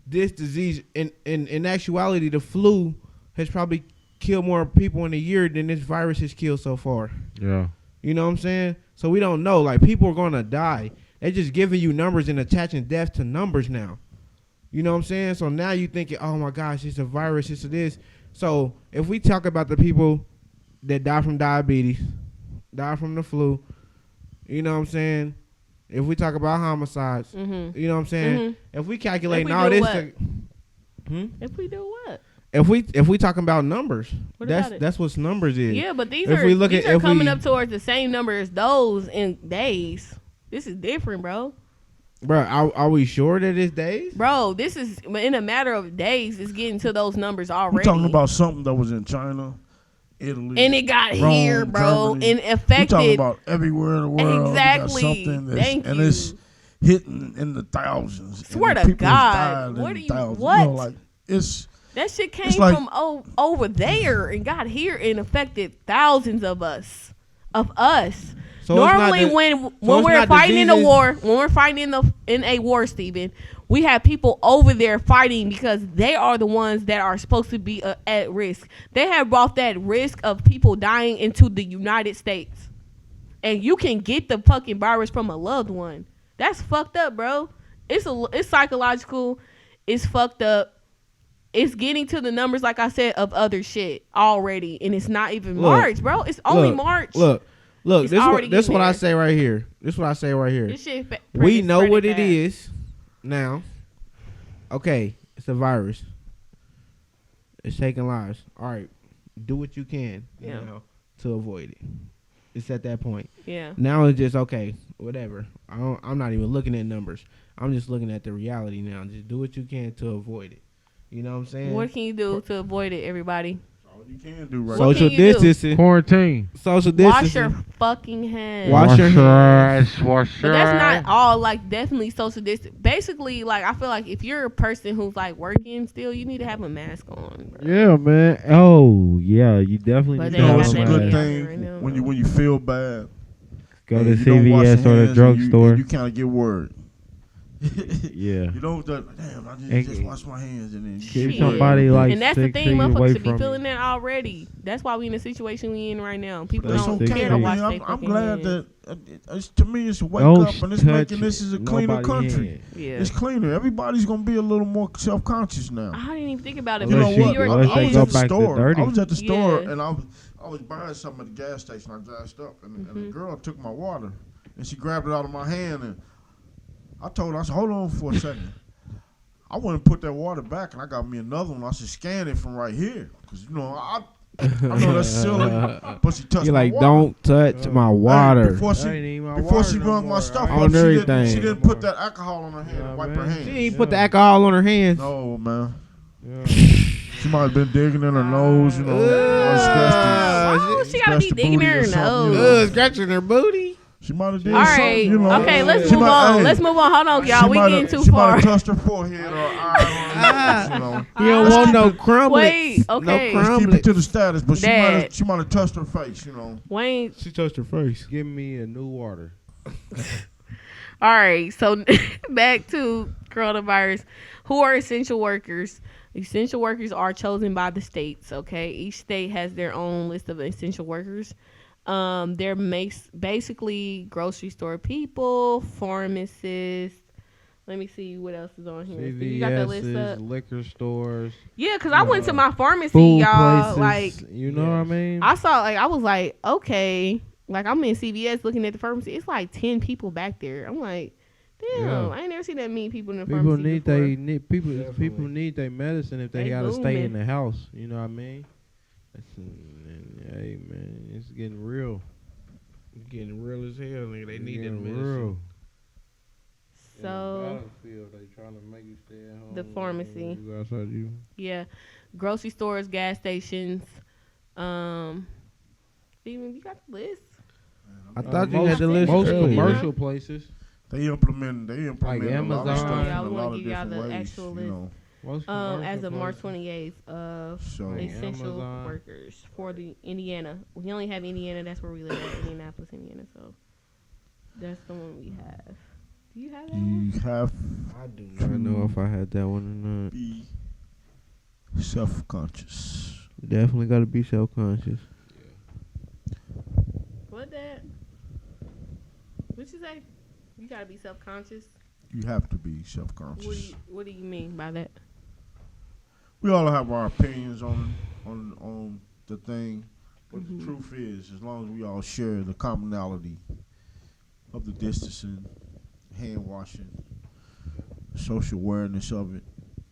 this disease in actuality the flu has probably killed more people in a year than this virus has killed so far. Yeah. You know what I'm saying? So we don't know. Like, people are gonna die. They're just giving you numbers and attaching death to numbers now. You know what I'm saying? So now you thinking, oh my gosh, it's a virus, it's a this. So if we talk about the people that die from diabetes, die from the flu, you know what I'm saying? If we talk about homicides, Mm-hmm. you know what I'm saying? Mm-hmm. If we calculate If we all do this, what? If we do what? if we talking about numbers, What about it? that's what numbers is. Yeah, but these If are we look these at- are if coming we- up towards the same number as those in days. This is different, bro. Bro, are we sure that it's days? Bro, this is in a matter of days. It's getting to those numbers already. We're talking about something that was in China, Italy, and it got Rome, here, bro, Germany. and We're affected. talking about everywhere in the world. Exactly. You got something that's, Thank and you. it's hitting in the thousands. Swear and to people has God. died in What the do you- thousands. what? You know, like, it's That shit came It's like- from over there and got here and affected thousands of us. So it's not Normally, the- when it's we're not fighting in a diseases- war, when we're fighting in a war, Steven, we have people over there fighting because they are the ones that are supposed to be at risk. They have brought that risk of people dying into the United States, and you can get the fucking virus from a loved one. That's fucked up, bro. It's psychological. It's fucked up. It's getting to the numbers, like I said, of other shit already, and it's not even Look, March, bro. It's only Look, March. Look. It's already This getting what I there. say right here. This what I say right here. This shit We know what it spreading is now. Okay, it's a virus. It's taking lives. All right, do what you can, Yeah. you know, to avoid it. It's at that point. fast. Yeah. Now it's just okay, whatever. I'm not even looking at numbers. I'm just looking at the reality now. Just do what you can to avoid it. You know what I'm saying? What can you do to avoid it, everybody? all you can do right What Social can you do? distancing. Quarantine. Social Wash distancing. your fucking hands. Wash your hands. Wash But your that's hands. not all. Like, definitely social distance. Basically, like, I feel like if you're a person who's like working still, you need to have a mask on. Bro. Yeah, man. Oh, yeah. You definitely But need they to You know, ain't have it's got a a that good many mask. out there right thing now. when you feel bad. Go and to you don't wash your CVS or the hands and drugstore. You kind of get worried. Yeah. You don't. Damn, I And- just wash my hands and then Give Shit. somebody like And that's the 6 thing, feet away motherfuckers should be from feeling you. that already. That's why we in the situation we in right now. People That's don't Six okay. care feet. to I wash mean, their I'm fucking glad hands. that to me it's a wake Don't up and it's touch making this is a cleaner nobody country. hand. Yeah. It's cleaner. Everybody's gonna be a little more self conscious now. I didn't even think about it. You know Unless you- what? You're unless a they I was go at the back to store. dirty. I was at the store Yeah. and I was buying something at the gas station. I gassed up and the girl took my water and she grabbed it out of my hand and I told her, I said, hold on for a second. I went and put that water back and I got me another one. I said, scan it from right here. Because, you know, I know that's silly, but she touched You're my like, water. don't touch my Hey, water. before That ain't even my before water she no rung more. my stuff I On up, she everything. didn't put that alcohol on her hand and wipe her man. hands. She ain't put the alcohol on her hands. No, man. Yeah. She might have been digging in her nose, you know. Ugh. Why would she gotta be Scratch the digging booty her or something, you nose? know. Scratching her booty. She might have did All something, right. you know. Okay, let's She move might- on. hey, Let's move on. Hold on, y'all. she We might getting have- too She might far. have touched her forehead or eye on you know. You don't want no crumblets. Wait, okay. No Let's keep it to the status, but Dad. she might have touched her face, you know. Wayne. She touched her face. Give me a new water. All right. So back to coronavirus. Who are essential workers? Essential workers are chosen by the states. Okay, each state has their own list of essential workers. They're basically grocery store people, pharmacists. Let me see what else is on here. You got that list up? CVS's, liquor stores. Yeah, because I went to my pharmacy, Food y'all. places. Like, You know what I mean? I saw, like, I was like, okay. Like, I'm in CVS looking at the pharmacy. It's like 10 people back there. I'm like, damn, Yeah. I ain't never seen that many people in the People pharmacy need before. people Definitely. need their medicine if they They gotta stay in booming. the house. You know what I mean? Hey man, it's getting real. It's getting real as hell, nigga. They It's need that getting medicine. real. So, Battlefield, they trying to make you stay at home. The pharmacy. You outside you. yeah. Grocery stores, gas stations. Steven, you got the list? I thought you had the list Most earlier. commercial places. They implement a lot of Amazon. stuff in Y'all, a we wanna lot of give y'all different the ways, actual you list. know. Most As commercial of March places. 28th of So essential Amazon. workers for the Indiana. We only have Indiana. That's where we live at, Indianapolis, Indiana. So that's the one we have. Do you have that one? you have I do I don't know if I had that one or not. to be self-conscious. Definitely got to be self-conscious. What that? What you say? You gotta be self-conscious. You have to be self-conscious. What do you mean by that? We all have our opinions on the thing, but Mhm. the truth is, as long as we all share the commonality of the distancing, hand washing, social awareness of it,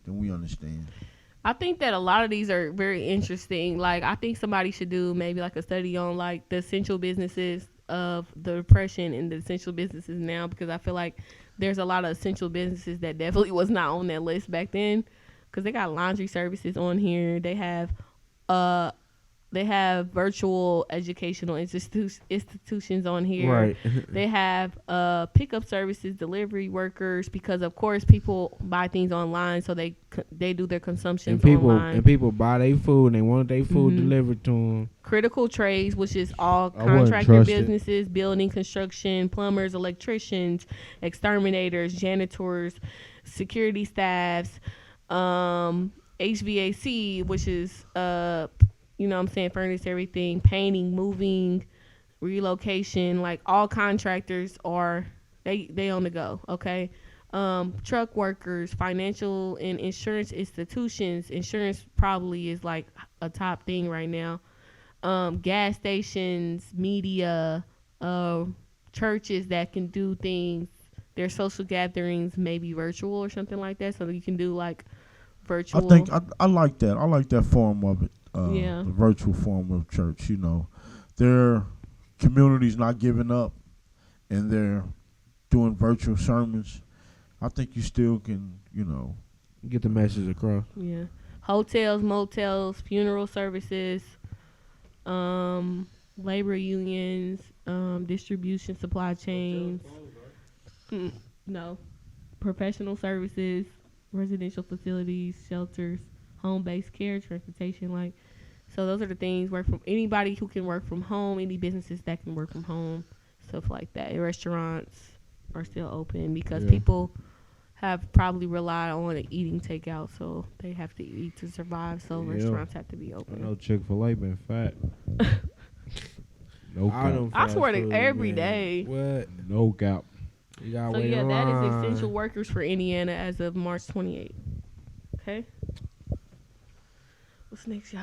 then we understand. I think that a lot of these are very interesting. Like, I think somebody should do maybe like a study on like the essential businesses of the depression and the essential businesses now, because I feel like there's a lot of essential businesses that definitely was not on that list back then, because they got laundry services on here. They have virtual educational institutions on here. Right. They have pickup services, delivery workers, because of course people buy things online, so they do their consumptions online. And people buy their food and they want their food Mhm. delivered to them. Critical trades, which is all I wouldn't contractor trust it. businesses, building, construction, plumbers, electricians, exterminators, janitors, security staffs, HVAC, which is you know what I'm saying, furnace, everything, painting, moving, relocation, like all contractors are they on the go, okay? Truck workers, financial and insurance institutions. Insurance probably is like a top thing right now. Gas stations, media, churches that can do things, their social gatherings, maybe virtual or something like that, so that you can do like virtual. I think I like that. I like that form of it. Yeah. The virtual form of church. You know, their community's not giving up, and they're doing virtual sermons. I think you still can, you know. Get the message across. Yeah. Hotels, motels, funeral services, labor unions, distribution, supply chains. No. Professional services, residential facilities, shelters, home-based care, transportation. Like, so those are the things. Work from anybody who can work from home, any businesses that can work from home, stuff like that. And restaurants are still open because Yeah. people have probably relied on eating takeout, so they have to eat to survive. So Yeah. restaurants have to be I open. know Chick-fil-A been fat. No All cap. them I fast swear to food, every man. day. What? No cap. You gotta So wait yeah, in that is line. essential workers for Indiana as of March 28th. Okay. What's next, y'all?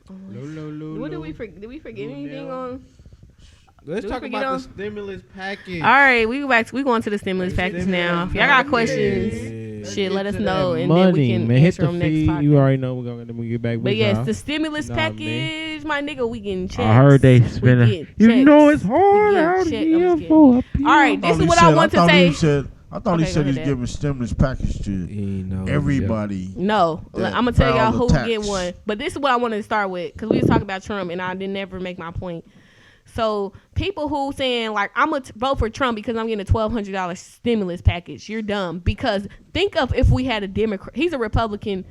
on the list? What did we forget? Did we forget anything Luenell. on? Let's Did we talk forget about on- the stimulus package. All right, we going to the stimulus package now. If y'all got package. questions, shit, let us To know, that and then we money, can man. Hit answer the them next feed. podcast. You already know we're gonna get back with But yes, y'all. the stimulus Nah, man. package, my nigga, we getting checks. I heard they We spending. getting You checks. know it's We hard getting out check- I'm here just kidding. for a All right, this is what I want to say. I thought Okay, he said go he's ahead, giving stimulus package to You know, everybody. No, that I'm gonna tell y'all filed who a get tax. one. But this is what I wanted to start with, because we was talking about Trump, and I didn't ever make my point. So people who saying like I'm gonna vote for Trump because I'm getting a $1,200 stimulus package, you're dumb. Because think of if we had a Democrat, he's a Republican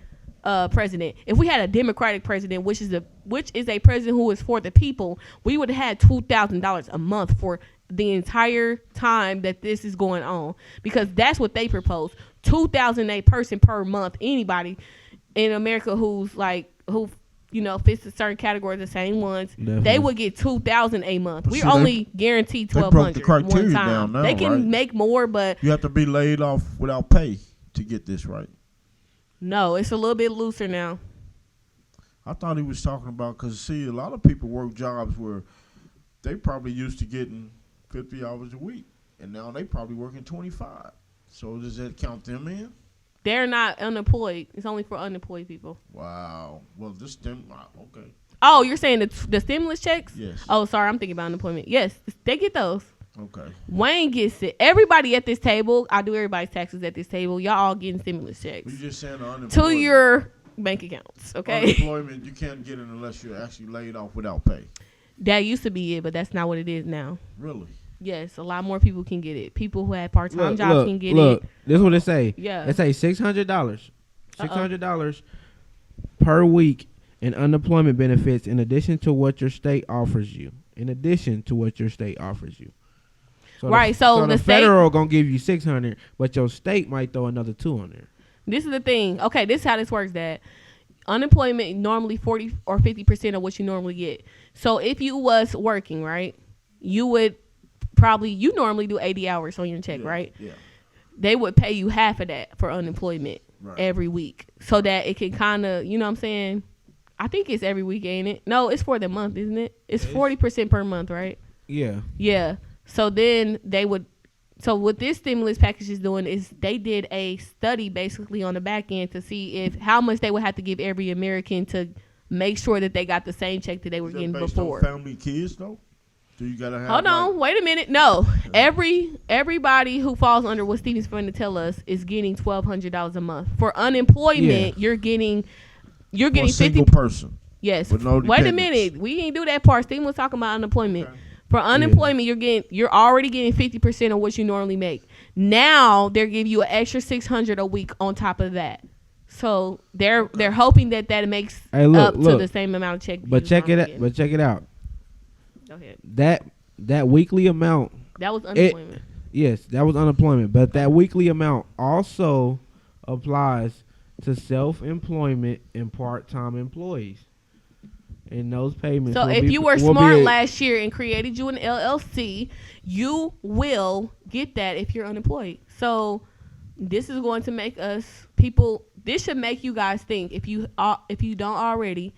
president. If we had a Democratic president, which is a president who is for the people, we would have had $2,000 a month for the entire time that this is going on, because that's what they propose. $2,000 a person per month. Anybody in America who's like who fits a certain category, the same ones, Definitely. they would get $2,000 a month. But We're see, only guaranteed they broke $1,200 the criteria one time. down now, they can right? make more, but You have to be laid off without pay to get this right. no, it's a little bit looser now. I thought he was talking about, because see, a lot of people work jobs where they probably used to getting 50 hours a week, and now they probably working 25. So does that count them in? They're not unemployed. It's only for unemployed people. Wow. Well, okay. Oh, you're saying the stimulus checks? Yes. Oh, sorry, I'm thinking about unemployment. Yes, they get those. Okay. Wayne gets it. Everybody at this table, I do everybody's taxes at this table. Y'all all getting stimulus checks You just saying unemployment. to your bank accounts, okay? Unemployment, you can't get it unless you're actually laid off without pay. That used to be it, but that's not what it is now. Really? Yes, a lot more people can get it. People who have part-time jobs can get look, it. this is what it say. Yeah. It say $600. $600 per week in unemployment benefits in addition to what your state offers you. So Right, so the state- federal gonna give you $600, but your state might throw another $200. This is the thing. Okay, this is how this works, Dad. Unemployment normally 40 or 50% of what you normally get. So if you was working, right, you would you normally do 80 hours on your check, right? Yeah. They would pay you half of that for unemployment Right. every week, so that it can kind of, you know what I'm saying? I think it's every week, ain't it? No, it's for the month, isn't it? It's 40% per month, right? Yeah. Yeah. So then so what this stimulus package is doing is they did a study basically on the back end to see how much they would have to give every American to make sure that they got the same check that they were Is that getting based before. on family kids though? Do you gotta have? Hold on, wait a minute. No, everybody who falls under what Stephen's going to tell us is getting $1,200 a month. For unemployment, you're getting For a 50. single person. Yes. with no Wait a dependents. minute. We ain't do that part. Stephen was talking about unemployment. Okay. For unemployment, you're already getting 50% of what you normally make. Now they're giving you an extra $600 a week on top of that. So they're hoping that makes up to the same amount of check. But check it out. Go ahead. That weekly amount. That was unemployment. Yes, that was unemployment. But that weekly amount also applies to self-employment and part-time employees. And those payments. So if you were smart last year and created you an LLC, you will get that if you're unemployed. So this is going to make people. This should make you guys think, if you don't already,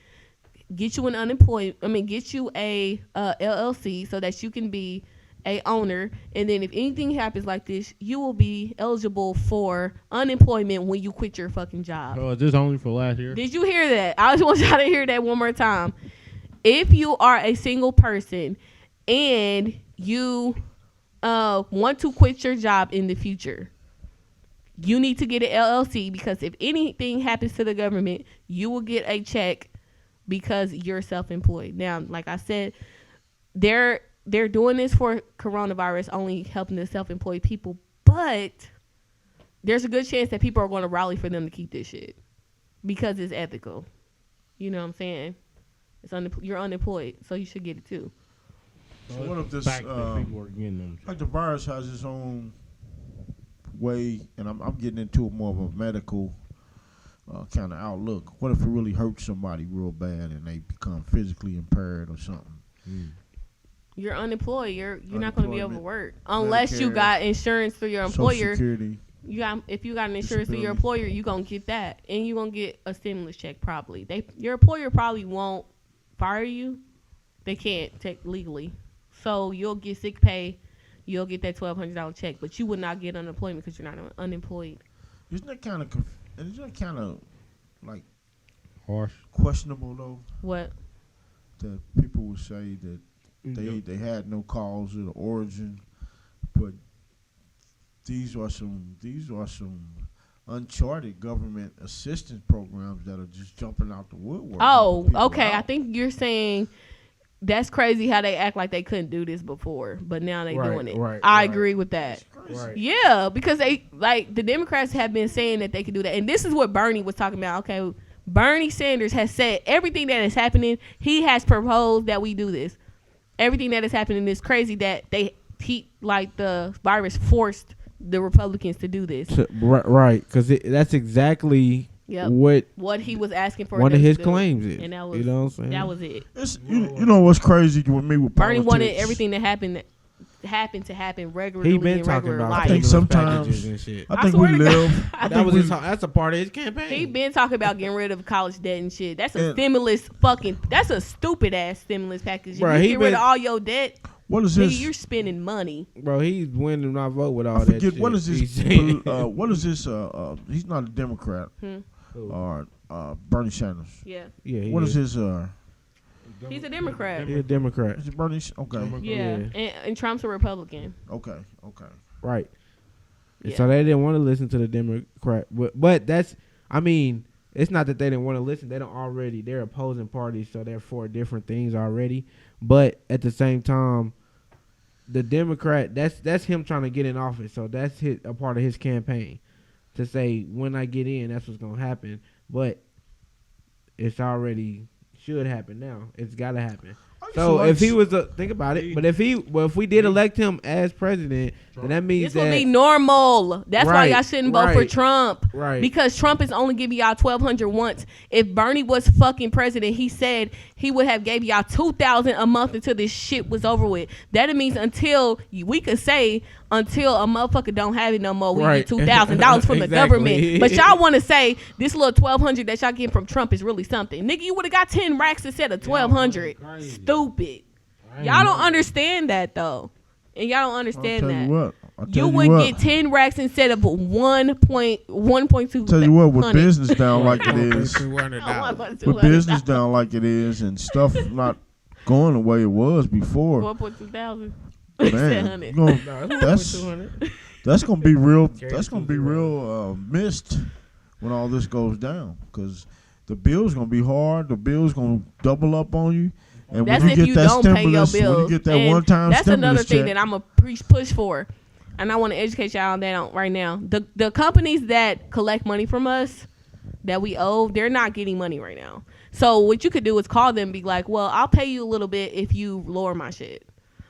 get you get you a LLC so that you can be a owner, and then if anything happens like this, you will be eligible for unemployment when you quit your fucking job. So is this only for last year? Did you hear that? I just want y'all to hear that one more time. If you are a single person and you want to quit your job in the future, you need to get an LLC, because if anything happens to the government, you will get a check because you're self-employed. Now, like I said, they're doing this for coronavirus, only helping the self-employed people, but there's a good chance that people are going to rally for them to keep this shit because it's ethical. You know what I'm saying? You're unemployed, so you should get it too. So what if this Fact that people are getting them. like the virus has its own way, and I'm getting into more of a medical kind of outlook. What if it really hurts somebody real bad and they become physically impaired or something? You're unemployed. You're not going to be able to work unless you Medicare, got insurance through your Social employer. Security. If you got an insurance through your Disability. employer, you gonna get that, and you gonna get a stimulus check probably. Your employer probably won't fire you. They can't take legally, so you'll get sick pay. You'll get that $1,200 check, but you would not get unemployment because you're not unemployed. Isn't that kind of like Harsh. questionable though? What? That people would say that they had no cause or origin, but these are some uncharted government assistance programs that are just jumping out the woodwork. Oh, helping people okay. out. I think you're saying that's crazy how they act like they couldn't do this before, but now they Right, doing it. right, I right. agree with that. Right. Yeah, because they like the Democrats have been saying that they could do that, and this is what Bernie was talking about. Okay, Bernie Sanders has said everything that is happening. He has proposed that we do this. Everything that is happening is crazy. That like the virus forced the Republicans to do this. Right, because that's exactly Yep. what he was asking for. one of them his to do. claims is. And that was, you know what I'm saying? that was it. You know what's crazy with me with Bernie politics? wanted everything to happen regularly He been in talking regular about life. I think stimulus sometimes- packages and shit. I think swear we to God. live. That was that's a part of his campaign. He been talking about getting rid of college debt and shit. That's a And- stimulus that's a stupid ass stimulus package. If Bruh, you he get rid been- of all your debt, What is nigga, this? you're spending money. Bro, he's winning my vote with all I that forget shit. what is He's this? saying. What is this? He's not a Democrat. Or Bernie Sanders. Yeah. Yeah, he What is his? He's a Democrat. He a Democrat. Is it Bernie? Okay, Yeah. And Trump's a Republican. okay. Right. And Yeah. so they didn't want to listen to the Democrat. But that's, I mean, it's not that they didn't want to listen. They're opposing parties, so they're for different things already. But at the same time, the Democrat, that's him trying to get in office. So that's a part of his campaign to say, when I get in, that's what's going to happen. But it's already should happen now. It's got to happen. So if he was think about it, but if we did elect him as president, then that means This will be normal. That's why Right, y'all shouldn't vote for right, Trump. right. Because Trump is only giving y'all $1,200 once. If Bernie was fucking president, he said he would have gave y'all $2,000 a month until this shit was over with. That means until a motherfucker don't have it no more, we Right. get $2,000 from the Exactly. government. But y'all want to say this little $1,200 that y'all getting from Trump is really something. Nigga, you would have got 10 racks instead of $1,200. Stupid. Y'all don't understand that though. And y'all don't understand I'll tell that. you what. You would get 10 racks instead of 1.2. Tell you what, with hundred. business down like it is, $200. with business down like it is, and stuff not going the way it was before, 1.2 thousand. man, you gonna- that's gonna be real. That's gonna be real missed when all this goes down, because the bill's gonna be hard. The bill's gonna double up on you. And That's when if you you get that don't pay your stimulus, when you bills. get that And one-time that's another stimulus thing check, that I'm a push for, and I want to educate y'all on that right now. The companies that collect money from us that we owe, they're not getting money right now. So what you could do is call them and be like, well, I'll pay you a little bit if you lower my shit.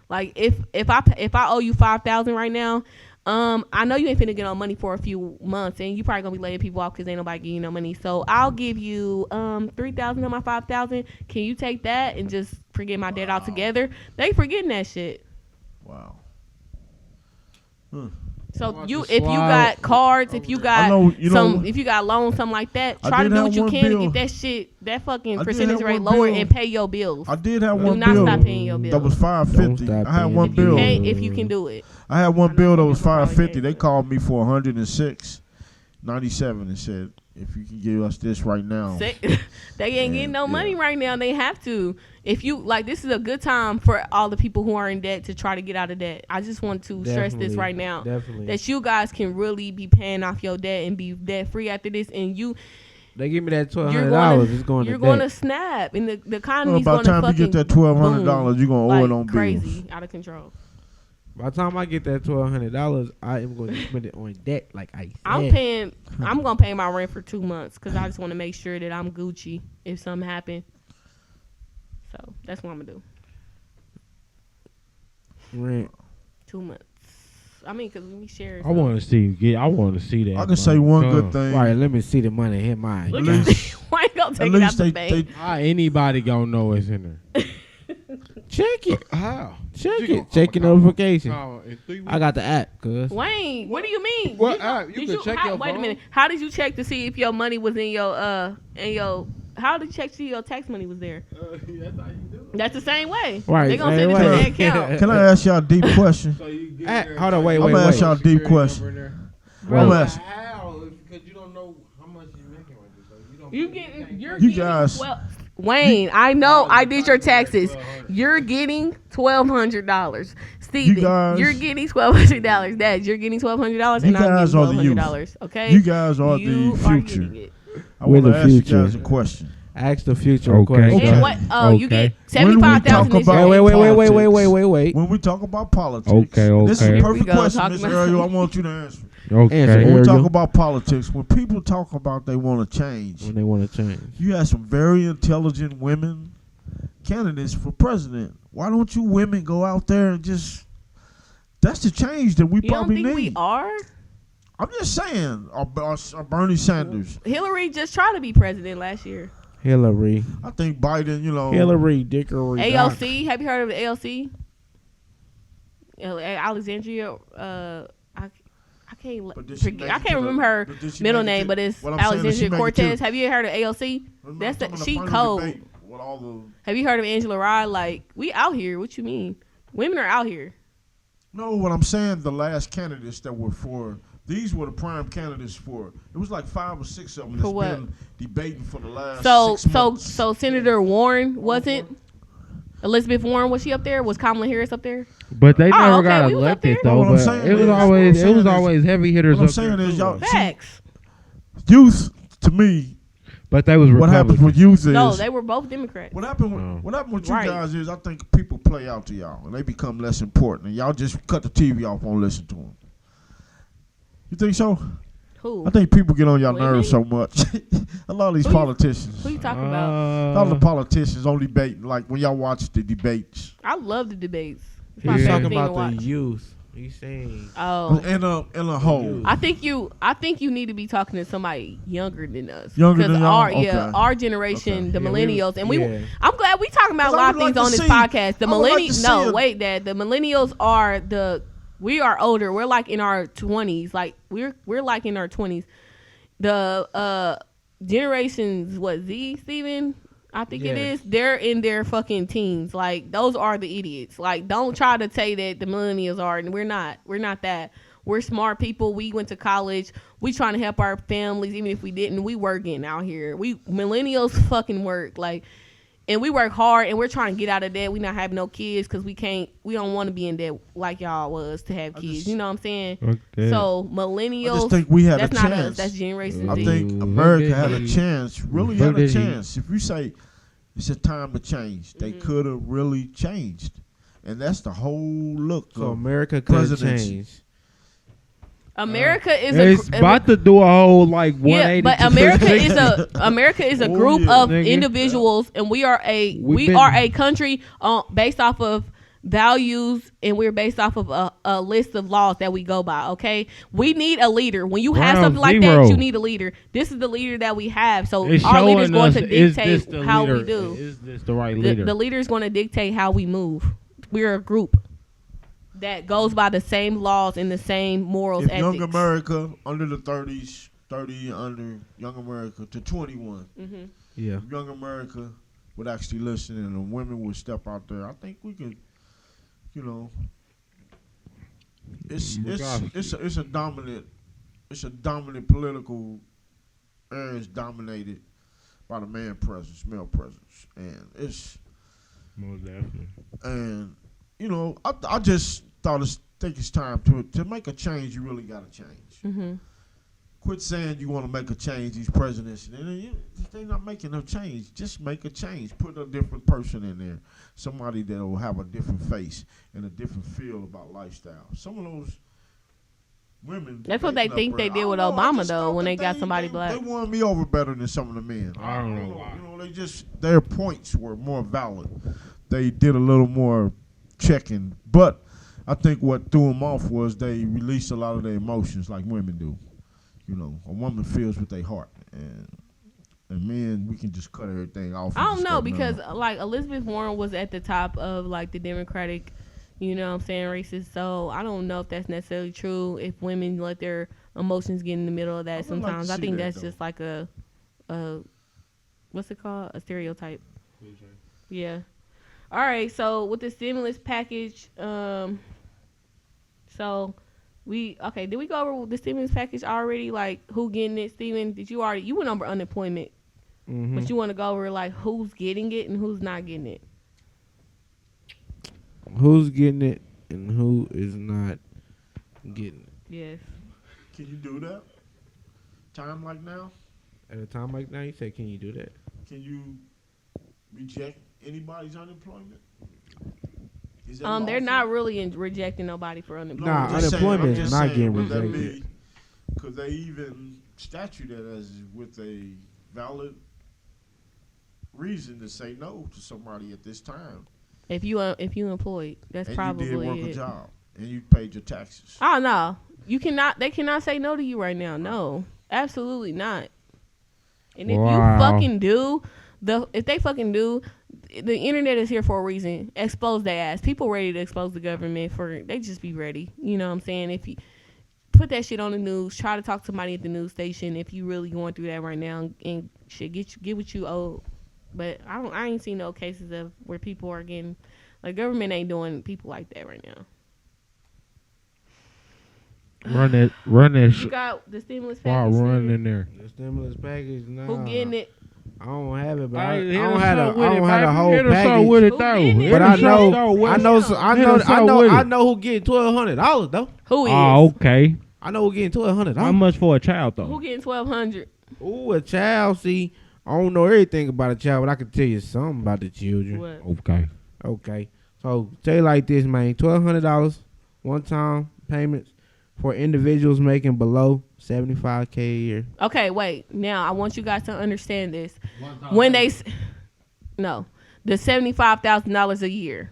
Like if I owe you $5,000 right now, I know you ain't finna get no money for a few months, and you probably gonna be laying people off because ain't nobody giving you no money. So I'll give you $3,000 of my $5,000. Can you take that and just forget my debt altogether? They forgetting that shit. wow. So if you got cards, if you got if you got loans, something like that, try to did do have what you one can to bill. get that shit, that fucking I did percentage have rate one lower bill. and pay your bills. I did have Do one not bill stop paying your bills. that was $550. Don't I had stop one paying bill. your If you can do it. I had one I know bill that some was people probably $550. can't They do it. called me for $106.97 and said, if you can give us this right now. They ain't getting no Yeah. money right now. They have to. If you like, this is a good time for all the people who are in debt to try to get out of debt. I just want to stress this right now. Definitely. That you guys can really be paying off your debt and be debt free after this, and They give me that you're $1,200. It's going you're to going debt. to snap, and the Well, economy's by going the to time you fucking get that $1,200, boom. you're going to owe it on crazy, bills. out of control. By the time I get that $1,200, I am going to spend it on debt, like I said. I'm gonna pay my rent for 2 months because I just want to make sure that I'm Gucci if something happen. So that's what I'm gonna do. Rent. 2 months. I mean, because we share. I want to see you get. I want to see that. I can say one good thing. Right, let me see the money hit mine. Look At at least- why you gonna At take it out least the they, bank? How anybody gonna know it's in there? Check it. How? Check it. Check your notification. In 3 weeks? I got the app, cuz. Wayne, what do you mean? What app? You did can check your Wait a phone. minute. How did you check to see if your money was in your How did you check to see your tax money was there? That's how you do it. That's the same way. Right, They gonna same send it to way. their account. Can I ask y'all a deep question? So you get Ah, there hold on, and wait, type wait, your wait. social I'ma ask y'all a deep security question. number in there. Bro, I'm But asking. how? Because you don't know how much you're making right there. So you don't. You're You getting guys- Wayne, I know I did your taxes. You're getting $1,200. Stevie, guys- you're getting $1,200. Dad, you're getting $1,200, and You guys I'm are the getting youth. $1,200. Okay, You guys are You the are future. getting it. I We're want to the ask you future. guys a question. Ask the future Okay. question. And what? Oh, you Okay. get 75,000 this When we year. talk about- Wait. When we talk about politics, Okay, this is okay. a Here we perfect go, question, talking Mr. about- Ariel. I want you to answer. Okay. Answer, When we Ariel. talk about politics, when people talk about they want to change, When they want to change. you have some very intelligent women candidates for president. Why don't you women go out there and just? That's the change that we You don't probably think we need. are? I'm just saying, or Bernie Sanders. Hillary just tried to be president last year. Hillary. I think Biden, Hillary Dickory. ALC, have you heard of the ALC? Alexandria. I can't. But did she make I it can't to the- remember her but did she middle make it name, to- but it's what I'm saying is she Alexandria make it to- Cortez. Have you heard of ALC? That's the she cold. With all the, Have you heard of Angela Rye? Like, we out here. What you mean? Women are out here. no, what I'm saying, the last candidates that were for, these were the prime candidates for. It was like 5 or 6 of them that's For what? been debating for the last So 6 months. Senator Warren wasn't. Elizabeth Warren, was she up there? Was Kamala Harris up there? But they never okay, got we was up elected there. though. What I'm But saying it was is- always what I'm saying is- heavy hitters. what I'm up there, saying is, too. y'all, see, Facts. youth, to me, But they was what happens Republicans. with youth is, No, they were both Democrats. what happened with, Oh. what happened with you Right. guys is, I think people play out to y'all, and they become less important, and y'all just cut the TV off and listen to them. You think so? Who? I think people get on y'all Women? nerves so much. A lot of these Who you- politicians. Who you talking about? A lot of the politicians on debate, like when y'all watch the debates. I love the debates. It's my He's favorite talking thing to about watch. the youth. He's saying. Oh, In a whole. I think you need to be talking to somebody younger than us. Younger Because than y'all? our Okay. our generation, Okay. the millennials, and yeah. I'm glad we talking about a 'Cause I lot of would like things on to this see- podcast. The I would like to millennials, see no, it. wait, that the millennials are we are older. We're like in our 20s. Like we're like in our 20s. The generations, what, Z, Steven? I think it Yes. is. They're in their fucking teens. Like, those are the idiots. Like, don't try to say that the millennials are, and we're not. We're not that. We're smart people. We went to college. We trying to help our families, even if we didn't. We working out here. We millennials fucking work. Like, and we work hard, and we're trying to get out of debt. We not having no kids because we don't want to be in debt like y'all was to have kids. You know what I'm saying? Okay. So millennials. I just think we had that's a not chance. us. That's Generation I Z. think Ooh, America look had at a he. chance, really Look had a at he. chance. If you say it's a time to change, they Mm-hmm. could have really changed. And that's the whole look So of America could presidency. change. America is It's about to do a whole like 180. yeah, but America is a Oh, group yeah. of Nigga. individuals, and we are We've a country based off of values, and we're based off of a list of laws that we go by. Okay, we need a leader. When you have Round something like zero. that, you need a leader. This is the leader that we have. So It's our leader's showing going us, to is this dictate the how leader? we do. Is this the right The, leader? the leader is going to dictate how we move. We're a group that goes by the same laws and the same morals. if ethics. young America under the 30s, 30 under young America to 21, Mhm. Yeah. if young America would actually listen and the women would step out there, I think we could, it's a dominant political area is dominated by the male presence, and it's Most definitely. and I just think it's time to make a change. You really got to change. Mhm. Quit saying you want to make a change. These presidents, they're not making no change. Just make a change. Put a different person in there. Somebody that will have a different face and a different feel about lifestyle. Some of those women. That's what they getting think up they there. did with I don't know, I Obama, just though, thought when that they got somebody black. They won me over better than some of the men. I don't know why. Their points were more valid. They did a little more checking, but I think what threw them off was they released a lot of their emotions like women do. A woman feels with their heart, and men, we can just cut everything off. I and don't just know go, because no. like Elizabeth Warren was at the top of like the Democratic, you know what I'm saying, races. So I don't know if that's necessarily true. If women let their emotions get in the middle of that, I would like to sometimes I see think that, that's though. just like a what's it called? A stereotype. Yeah. All right. So with the stimulus package, so did we go over the stimulus package already? Like who getting it, Steven? You went over unemployment, Mm-hmm. but you want to go over like who's getting it and who's not getting it? Who's getting it and who is not getting it? Yes. Can you do that? Time like now? At a time like now, you say, can you do that? can you reject anybody's unemployment? Is that They're lawful? not really rejecting nobody for unemployment. No, Nah, I'm just saying- unemployment I'm is just not saying, getting would that rejected. be- Could they even statute that as with a valid reason to say no to somebody at this time? If you employed, that's And probably you did work a it. job and you paid your taxes. Oh no, you cannot. They cannot say no to you right now. No, absolutely not. And if you fucking do, if they fucking do, the internet is here for a reason. Expose their ass. People ready to expose the government they just be ready. You know what I'm saying? If you put that shit on the news, try to talk to somebody at the news station if you really going through that right now and shit, get what you owe. But I ain't seen no cases of where people are getting, like, government ain't doing people like that right now. Run that. You got the stimulus Wow, package. run there? in there. The stimulus package, nah. Who getting it? I don't have it, but Hey, I hit don't us have up with it, a baby. whole Hit us up package. with it Who though. getting it? Hit But us I up, know, though. I What- know, Hit I us up with it. know who getting $1,200 though. Who is? Oh, okay. I know who getting $1,200. How much for a child though? Who getting 1,200? Ooh, a child. See, I don't know everything about a child, but I can tell you something about the children. What? Okay. Okay, so say like this, man. $1,200 one-time payments for individuals making below $75K a year. Okay, wait. Now I want you guys to understand this. When they no, the $75,000 a year.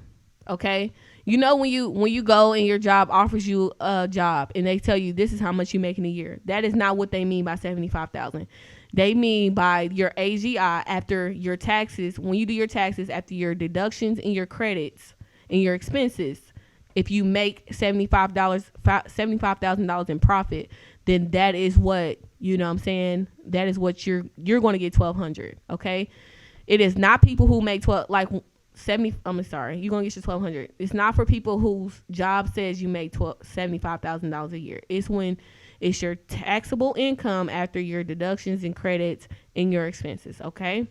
Okay, you know when you go and your job offers you a job and they tell you this is how much you make in a year. That is not what they mean by 75,000. They mean by your AGI after your taxes. When you do your taxes after your deductions and your credits and your expenses, if you make $75,000 in profit, then that is what, you know what I'm saying, that is what you're going to get $1,200. Okay, it is not people who make 12 like 70. I'm sorry, you're gonna get your $1,200. It's not for people whose job says you make $75,000 a year. It's when it's your taxable income after your deductions and credits and your expenses. Okay,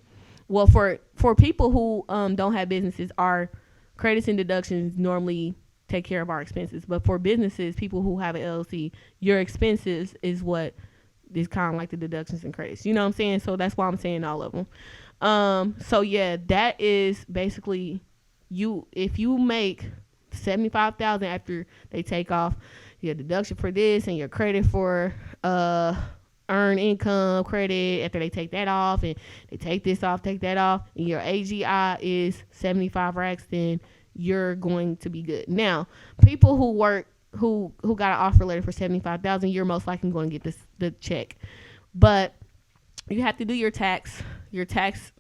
well for people who don't have businesses, our credits and deductions normally take care of our expenses. But for businesses, people who have an LLC, your expenses is what is kind of like the deductions and credits. You know what I'm saying? So that's why I'm saying all of them. So yeah, that is basically if you make 75,000 after they take off your deduction for this and your credit for earned income credit, after they take that off and they take this off, take that off, and your AGI is 75 racks, then you're going to be good. Now, people who work who got an offer letter for 75,000, you're most likely going to get the check. But you have to do your tax,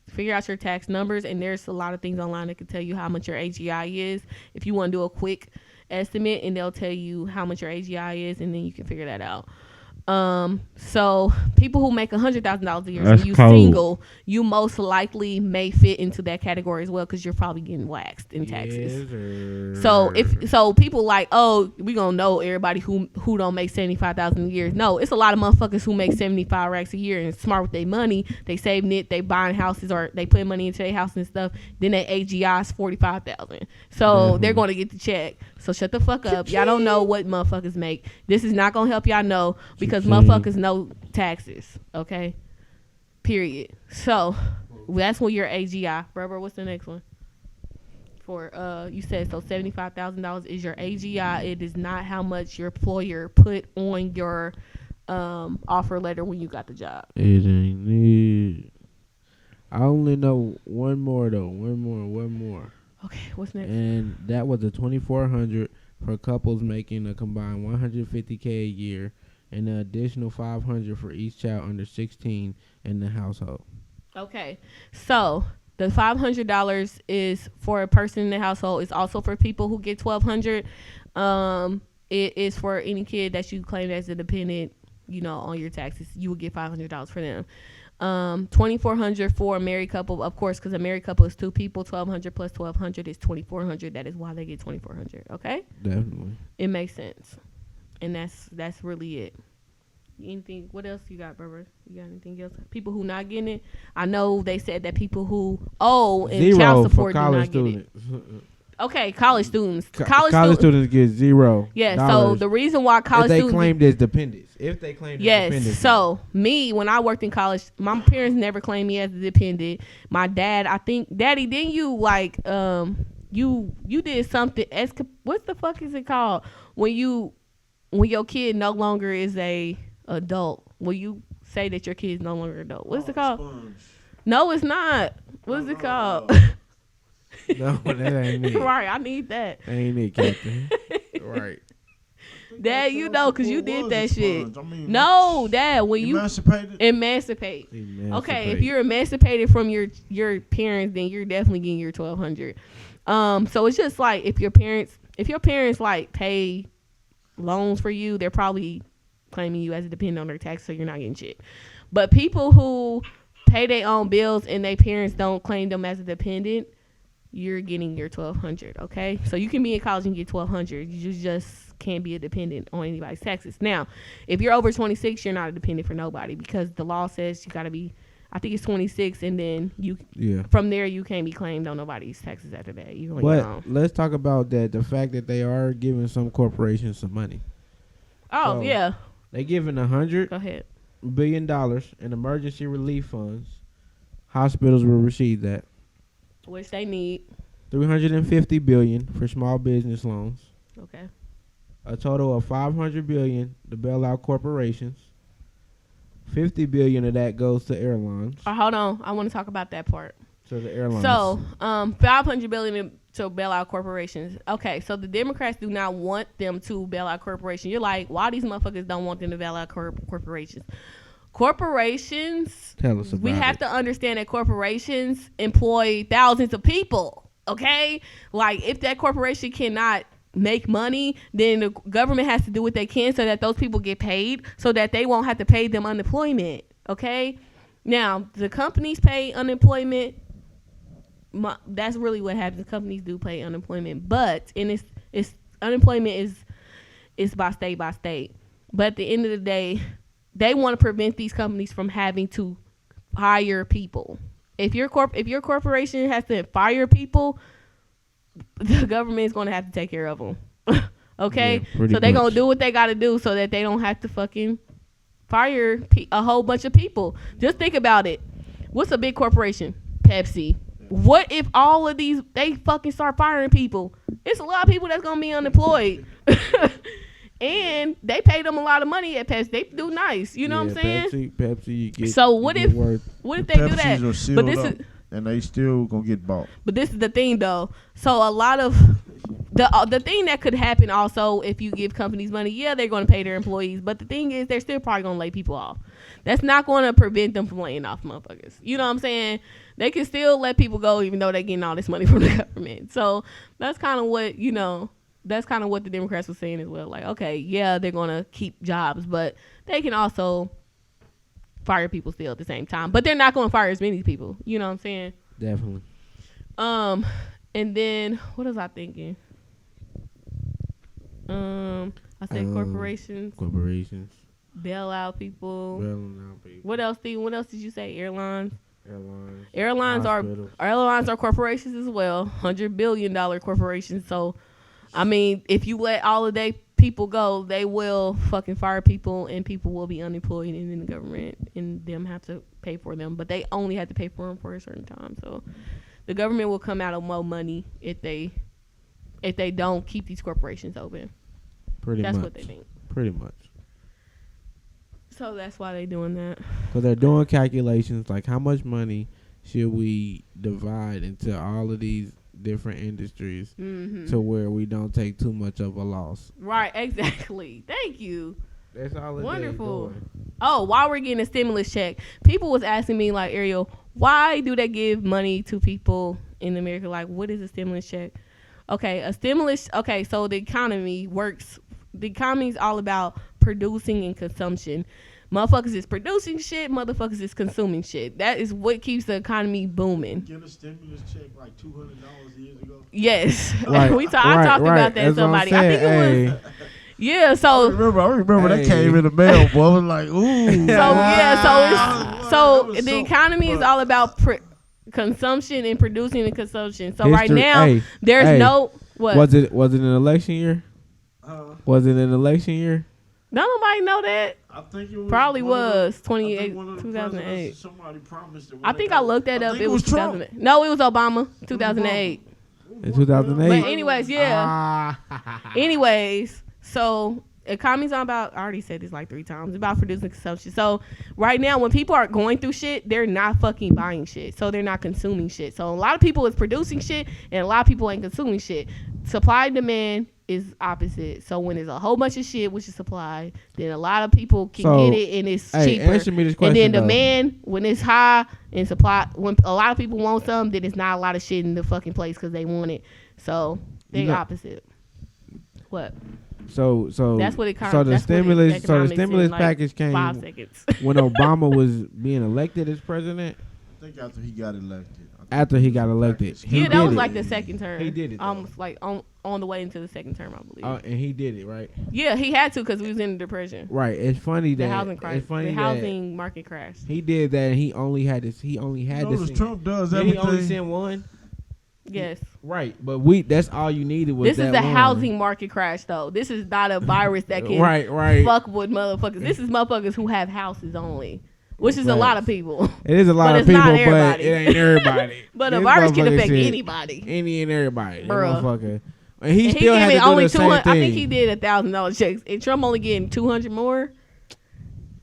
figure out your tax numbers, and there's a lot of things online that can tell you how much your AGI is. If you want to do a quick estimate, and they'll tell you how much your AGI is, and then you can figure that out. So people who make $100,000 a year, That's so you cold. single, you most likely may fit into that category as well, because you're probably getting waxed in taxes. Yes, So people like, oh, we gonna know everybody who don't make 75,000 a year. No, it's a lot of motherfuckers who make 75 racks a year and smart with their money. They saving it, they buying houses, or they putting money into their house and stuff. Then their AGI is 45,000. So they're gonna get the check. So shut the fuck up. Y'all don't know what motherfuckers make. This is not gonna help y'all know, because motherfuckers know taxes. Okay. Period. So that's when your AGI. Bro, what's the next one? For you said so $75,000 is your AGI. It is not how much your employer put on your offer letter when you got the job. It ain't it. I only know one more though. One more. Okay, what's next? And that was a $2,400 for couples making a combined $150K a year, and an additional $500 for each child under 16 in the household. Okay, so the $500 is for a person in the household. It's also for people who get $1,200. It is for any kid that you claim as a dependent, you know, on your taxes. You would get $500 for them. $2,400 for a married couple, of course, because a married couple is two people. $1,200 plus $1,200 is $2,400. That is why they get $2,400. Okay, Definitely. it makes sense, and that's really it. Anything? What else you got, Barbara? You got anything else? People who not getting it. I know they said that people who owe and Zero child for support do college not get it. students. Okay, college students. College students get $0. Yeah, so the reason why college if they students claimed as dependents. If they claimed as dependents. Yes. So me, when I worked in college, my parents never claimed me as a dependent. My dad, I think, Daddy, didn't you like you did something what the fuck is it called? When your kid no longer is a adult. When you say that your kid is no longer an adult. What's it called? Sponge. No, it's not. What's it called? No, that ain't it. Right, I need that. Ain't it, Captain? Right. Dad, you know, because you did that shit. I mean, No, Dad, when you emancipate. Okay, if you're emancipated from your parents, then you're definitely getting your $1,200. So it's just like if your parents like pay loans for you, they're probably claiming you as a dependent on their tax, so you're not getting shit. But people who pay their own bills and their parents don't claim them as a dependent, you're getting your $1,200. Okay, so you can be in college and get $1,200. You just can't be a dependent on anybody's taxes. Now, if you're over 26, you're not a dependent for nobody because the law says you got to be. I think it's 26, and then from there you can't be claimed on nobody's taxes after that. But let's talk about that. The fact that they are giving some corporations some money. Oh so yeah, they giving $100 billion in emergency relief funds. Hospitals will receive that. Which they need. $350 billion for small business loans. Okay. A total of $500 billion to bail out corporations. $50 billion of that goes to airlines. Hold on, I want to talk about that part. So the airlines. So, $500 billion to bail out corporations. Okay, so the Democrats do not want them to bail out corporations. You're like, why these motherfuckers don't want them to bail out corporations? Corporations. Tell us about we have to understand that corporations employ thousands of people. Okay, like if that corporation cannot make money, then the government has to do what they can so that those people get paid, so that they won't have to pay them unemployment. Okay, now the companies pay unemployment. That's really what happens. The companies do pay unemployment, but it's unemployment is by state. But at the end of the day, they want to prevent these companies from having to hire people. If your corporation has to fire people, the government is going to have to take care of them. Okay? Yeah, so they're going to do what they got to do so that they don't have to fucking fire a whole bunch of people. Just think about it. What's a big corporation? Pepsi. What if all of these, they fucking start firing people? It's a lot of people that's going to be unemployed. And they pay them a lot of money at Pepsi. They do nice. You know what I'm saying? Pepsi, you get. So what if they do that? But this is, and they still gonna get bought. But this is the thing, though. So a lot of the thing that could happen also if you give companies money, yeah, they're going to pay their employees. But the thing is, they're still probably going to lay people off. That's not going to prevent them from laying off motherfuckers. You know what I'm saying? They can still let people go even though they're getting all this money from the government. So that's kind of what, that's kind of what the Democrats were saying as well. Like, okay, yeah, they're going to keep jobs, but they can also fire people still at the same time. But they're not going to fire as many people. You know what I'm saying? Definitely. And then, what was I thinking? I said corporations. Corporations. Bail out people. Bailing out people. What else, Steve? What else did you say? Airlines. Airlines are corporations as well. $100 billion corporations. So, I mean, if you let all of their people go, they will fucking fire people, and people will be unemployed, and then the government and them have to pay for them. But they only have to pay for them for a certain time. So, the government will come out of more money if they don't keep these corporations open. That's what they think. Pretty much. So that's why they're doing that. Because they're doing calculations like how much money should we divide into all of these different industries to where we don't take too much of a loss. Right, exactly. Thank you. That's all it is. Wonderful. Oh, while we're getting a stimulus check, people was asking me, like, Ariel, why do they give money to people in America? Like, what is a stimulus check? Okay, so the economy works. The economy is all about producing and consumption. Motherfuckers is producing shit. Motherfuckers is consuming shit. That is what keeps the economy booming. Get a stimulus check like $200 years ago. Yes, right, I talked about that to somebody. I think it was. Yeah, so I remember that came in the mail, boy. I was like, ooh. So the economy is all about consumption and producing and consumption. So History- right now, hey, there's hey, no what. Was it an election year? Was it an election year? Don't nobody know that. I think it was Probably one of the- was I 28, think one of the 2008. presidents, somebody promised it when I they think got- I looked that I up. think It was Trump. 2008. No, it was Obama, 2008. In 2008. But anyways, yeah. Ah. Anyways, so economy's all about. I already said this like 3 times about producing consumption. So right now, when people are going through shit, they're not fucking buying shit. So they're not consuming shit. So a lot of people is producing shit, and a lot of people ain't consuming shit. Supply and demand is opposite. So when there's a whole bunch of shit which is supply, then a lot of people can So, get it and it's hey, cheaper. answer me this And question, then though. demand, when it's high and supply, when a lot of people want something, then it's not a lot of shit in the fucking place because they want it. So they You know- opposite. What? So That's what it so the stimulus like package came 5 seconds. when Obama was being elected as president. I think after he got elected. After he got elected, he Yeah, that did was it. like the second term. He did it, though. Almost like on the way into the second term, I believe. And he did it right. Yeah, he had to because we was in the depression. Right. It's funny The that housing crisis. it's funny The that housing market crashed. he did that, and he only had this. He only had Notice this. Trump does Did he only everything. send one? Yes. Right, but that's all you needed was This that is the one. housing market crash, though. This is not a virus that can Right. fuck with motherfuckers. This is motherfuckers who have houses only, which is a lot of people. It is a lot But of it's not people, but everybody. it ain't everybody. But a This virus can motherfucker affect shit, anybody. Any and everybody. That Bruh. motherfucker. And he And still had to giving do only the same 200. thing. I think he did $1,000 checks, and Trump only getting 200 more.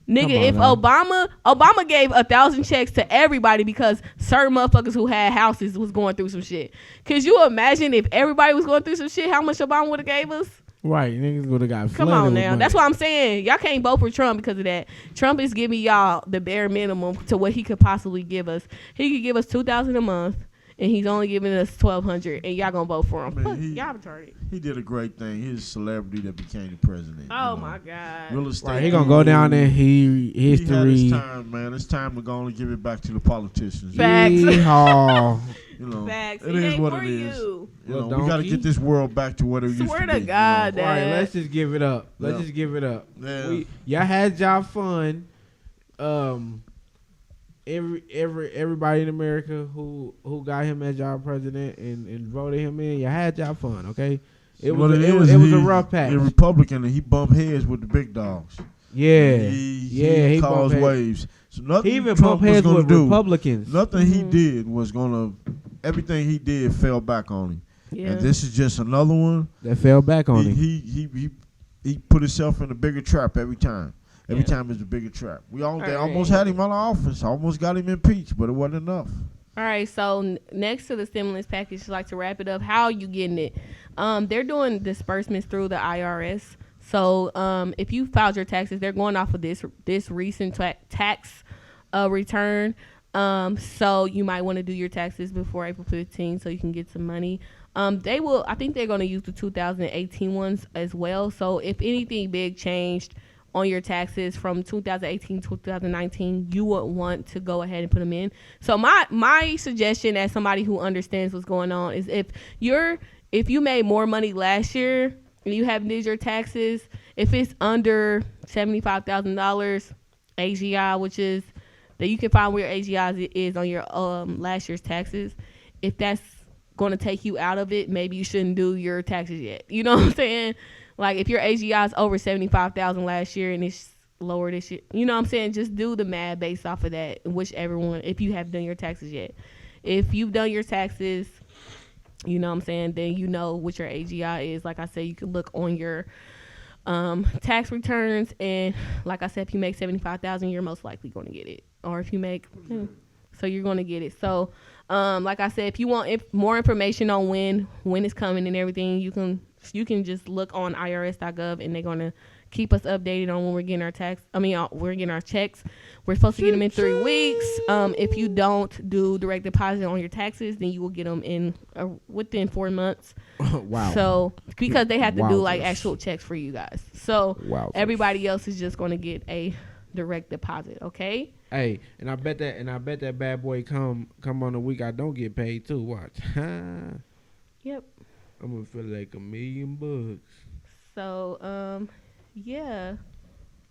Nigga, Come on if now. Obama gave 1,000 checks to everybody because certain motherfuckers who had houses was going through some shit. Could you imagine if everybody was going through some shit, how much Obama would have gave us? Right, niggas would have got Come flooded on with now. money. That's what I'm saying. Y'all can't vote for Trump because of that. Trump is giving y'all the bare minimum to what he could possibly give us. He could give us $2,000 a month, and he's only giving us $1,200, and y'all gonna vote for him. Man, Fuck, he- y'all retarded. He did a great thing. He's a celebrity that became the president. Oh my God. Real estate. Right, he gonna go down in He had history. his time, man. It's time to go and give it back to the politicians. Facts. Yeehaw. You know, Facts. it It is ain't what for it is. you. You know, Little we got to donkey. get this world back to what it used to be. Swear to you God, know. Right, Dad. let's just give it up. Let's Yeah. just give it up. Yeah. Y'all had y'all fun. Everybody in America who got him as y'all president and voted him in, y'all had y'all fun, okay? It What was is, it was a he- rough patch. A Republican, and he bumped heads with the big dogs. Yeah, He bumped caused heads. waves. So nothing He even Trump bumped was heads gonna with do. Republicans. Nothing he did was gonna. Everything he did fell back on him. Yeah. And this is just another one. That fell back on him. He put himself in a bigger trap every time. Every Yeah. time it's a bigger trap. They Alright. almost had him out of office. Almost got him impeached, but it wasn't enough. All right, so next to the stimulus package, like to wrap it up, how are you getting it? They're doing disbursements through the IRS. So if you filed your taxes, they're going off of this recent tax return. So you might want to do your taxes before April 15th so you can get some money. I think they're going to use the 2018 ones as well. So if anything big changed on your taxes from 2018 to 2019, you would want to go ahead and put them in. So my suggestion as somebody who understands what's going on is if you made more money last year and you haven't did your taxes, if it's under $75,000 AGI, which is that you can find where your AGI is on your last year's taxes, if that's going to take you out of it, maybe you shouldn't do your taxes yet. You know what I'm saying? Like if your AGI is over 75,000 last year and it's lower this year, you know what I'm saying? Just do the math based off of that. If you have done your taxes yet, if you've done your taxes, you know what I'm saying, then you know what your AGI is. Like I said, you can look on your tax returns, and like I said, if you make 75,000, you're most likely going to get it. Or if you make, so you're going to get it. So, like I said, if you want more information on when it's coming and everything, you can just look on irs.gov, and they're going to keep us updated on when we're getting we're getting our checks. We're supposed to get them in 3 weeks. If you don't do direct deposit on your taxes, then you will get them in within 4 months. Wow. So because they have to do like Wowzers. actual checks for you guys. So Wowzers. everybody else is just going to get a direct deposit. Okay. Hey, and I bet that bad boy come on the week I don't get paid too. Watch. Yep. I'm gonna feel like $1 million. So yeah.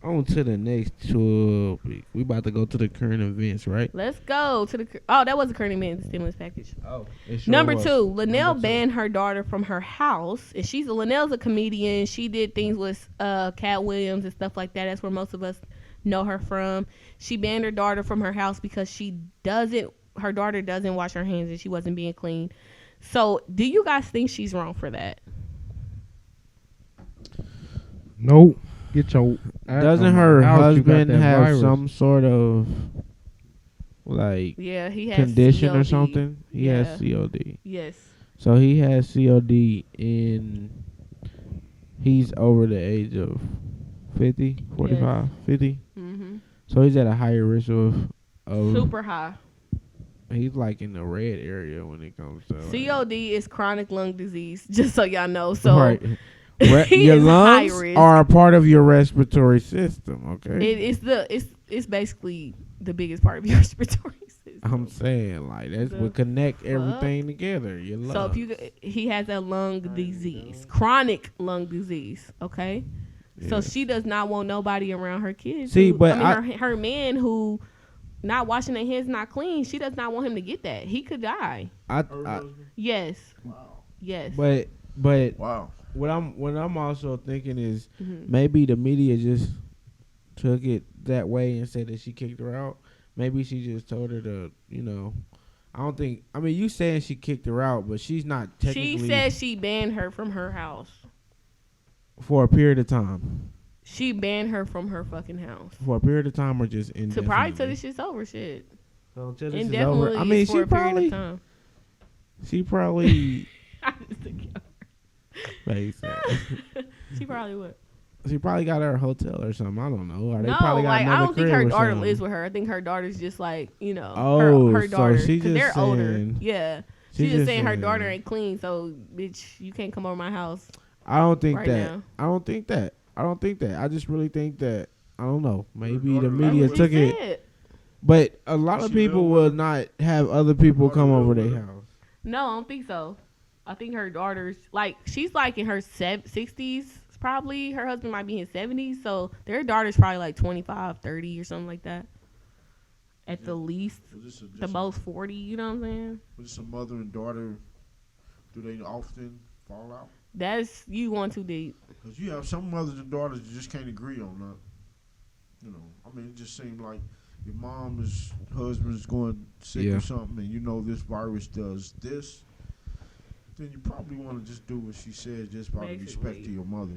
On to the next topic. We about to go to the current events, right? Let's go to the. Oh, that was a current event stimulus package. Oh, Number two, Luenell banned her daughter from her house. And Luenell's a comedian. She did things with Cat Williams and stuff like that. That's where most of us know her from. She banned her daughter from her house because her daughter doesn't wash her hands and she wasn't being clean. So, do you guys think she's wrong for that? Nope. Get your. Doesn't her husband have some sort of like Yeah, he has condition COD. or something? He Yeah. has COD. Yes. So he has COD and he's over the age of 50, 45, 50. Mm-hmm. So he's at a higher risk of Super high. He's like in the red area when it comes to COD is chronic lung disease, just so y'all know. So right. he Your is lungs high risk. are a part of your respiratory system, okay? It's basically the biggest part of your respiratory system. I'm saying like that's what connect everything together. Your lungs. So if he has a lung disease, chronic lung disease, okay? Yeah. So she does not want nobody around her kids. See, but her man who not washing their hands, not clean, she does not want him to get that. He could die. Yes. Wow. Yes. But Wow. what I'm also thinking is Mhm. maybe the media just took it that way and said that she kicked her out. Maybe she just told her to, I don't think. I mean, you saying she kicked her out, but she's not technically. She said she banned her from her house. For a period of time. She banned her from her fucking house. For a period of time, or just indefinitely. To probably till this shit's over, shit. So until this is Indefinitely. over. I mean, for a period of time. She probably. I just think she probably would. She probably got her a hotel or something. I don't know. Or they No, probably got like I another don't think crib her or daughter something. lives with her. I think her daughter's just like Oh, her so daughter. she 'cause just they're older. saying- Yeah, She she's just saying her daughter saying- ain't clean. So bitch, you can't come over my house. I don't think right that. now. I don't think that. I just really think that. I don't know. Maybe daughter the live media with took She it. said. But a lot of She people live will with- not have other people daughter come live over with their her. house. No, I don't think so. I think her daughter's like she's like in her 60s probably. Her husband might be in his 70s, so their daughter's probably like 25, 30 or something like that. At the least, the most 40. You know what I'm saying? Was this a mother and daughter? Do they often fall out? That's you going too deep. Because you have some mothers and daughters that just can't agree on that. I mean, it just seemed like your mom's husband's going sick Yeah. or something, and this virus does this, then you probably want to just do what she says just by the respect Basically. to your mother,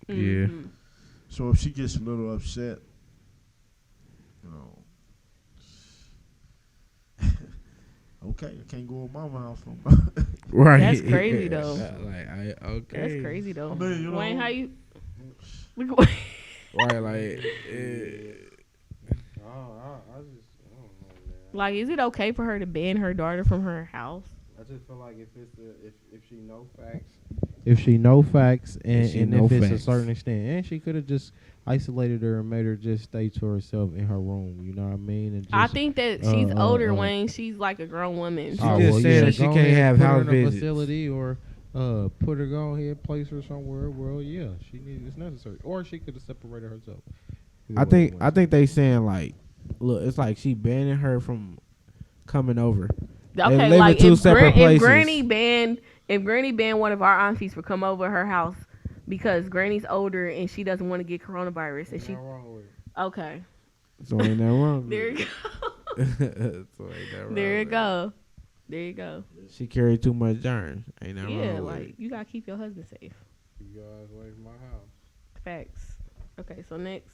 Yeah. Mhm. So if she gets a little upset, okay, I can't go to mama's house no more. Right. That's crazy, though. Okay. That's crazy though. I mean, Wayne, how you? Right, like. I don't know, man. Like, is it okay for her to ban her daughter from her house? I just feel like if she know facts, and If she if know it's a facts. certain extent, and she could have just isolated her and made her just stay to herself in her room. You know what I mean? And just, I think that she's older, uh, Wayne. She's like a grown woman. She just said that she go can't ahead, have put her house in a visits. facility or put her go ahead, place her somewhere. Well, yeah, she needs it's necessary, or she could have separated herself. I think they saying like, look, it's like she banning her from coming over. Okay, live in like two if, separate places. if Granny banned one of our aunties from come over her house because Granny's older and she doesn't want to get coronavirus, and she wrong with it. okay, So ain't that wrong. there you go, So ain't that wrong. there you with it. go, there you go. She carried too much germs. Ain't that Yeah, wrong. with like it. you gotta keep your husband safe. Keep your eyes away from my house. Facts. Okay, so next.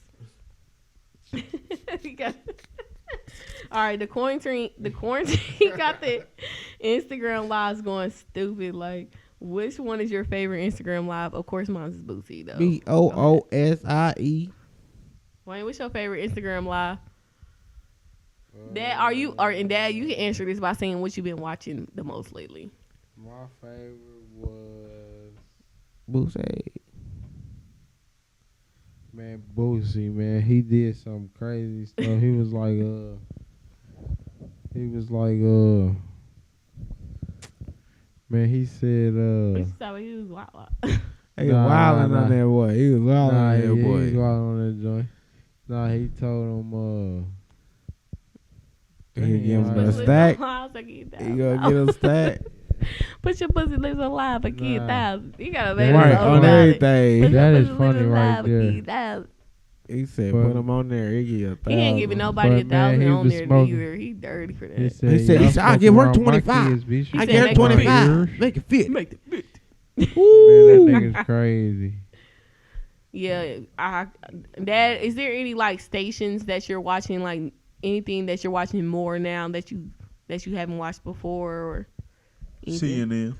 You got- All right, the quarantine got the Instagram lives going stupid. Like, which one is your favorite Instagram live? Of course, mine's is Boosie though. BOOSIE. Wayne, what's your favorite Instagram live? Dad, and Dad, you can answer this by saying what you've been watching the most lately. My favorite was Boosie. man Boosie. Man, he did some crazy stuff. He was like man, he said What you saw when he was wild? He was Nah, wilding nah. on that boy. He was wilding nah, on that he was boy. wild on that joint. Nah, he told him. He give him Damn, a like- stack. I was like, You gonna get a stack? put your pussy lips alive for kid Nah. 1,000. You gotta make Right, it on about it. everything. Put your That is pussy funny lips right alive for there. kid 1,000. He said, But- put him on there. He give you He ain't giving 1,000. nobody But, man, 1,000 he on was there smoking. either. He dirty for that. He said, He said, "Y'all I give her smoking around my 25. kids, bitch. He I said, get her make it 25. fit. Make it fit. Make the bitch. Man, that nigga's crazy. Yeah, that is there any like stations that you're watching, like anything that you're watching more now that you haven't watched before or anything? CNN.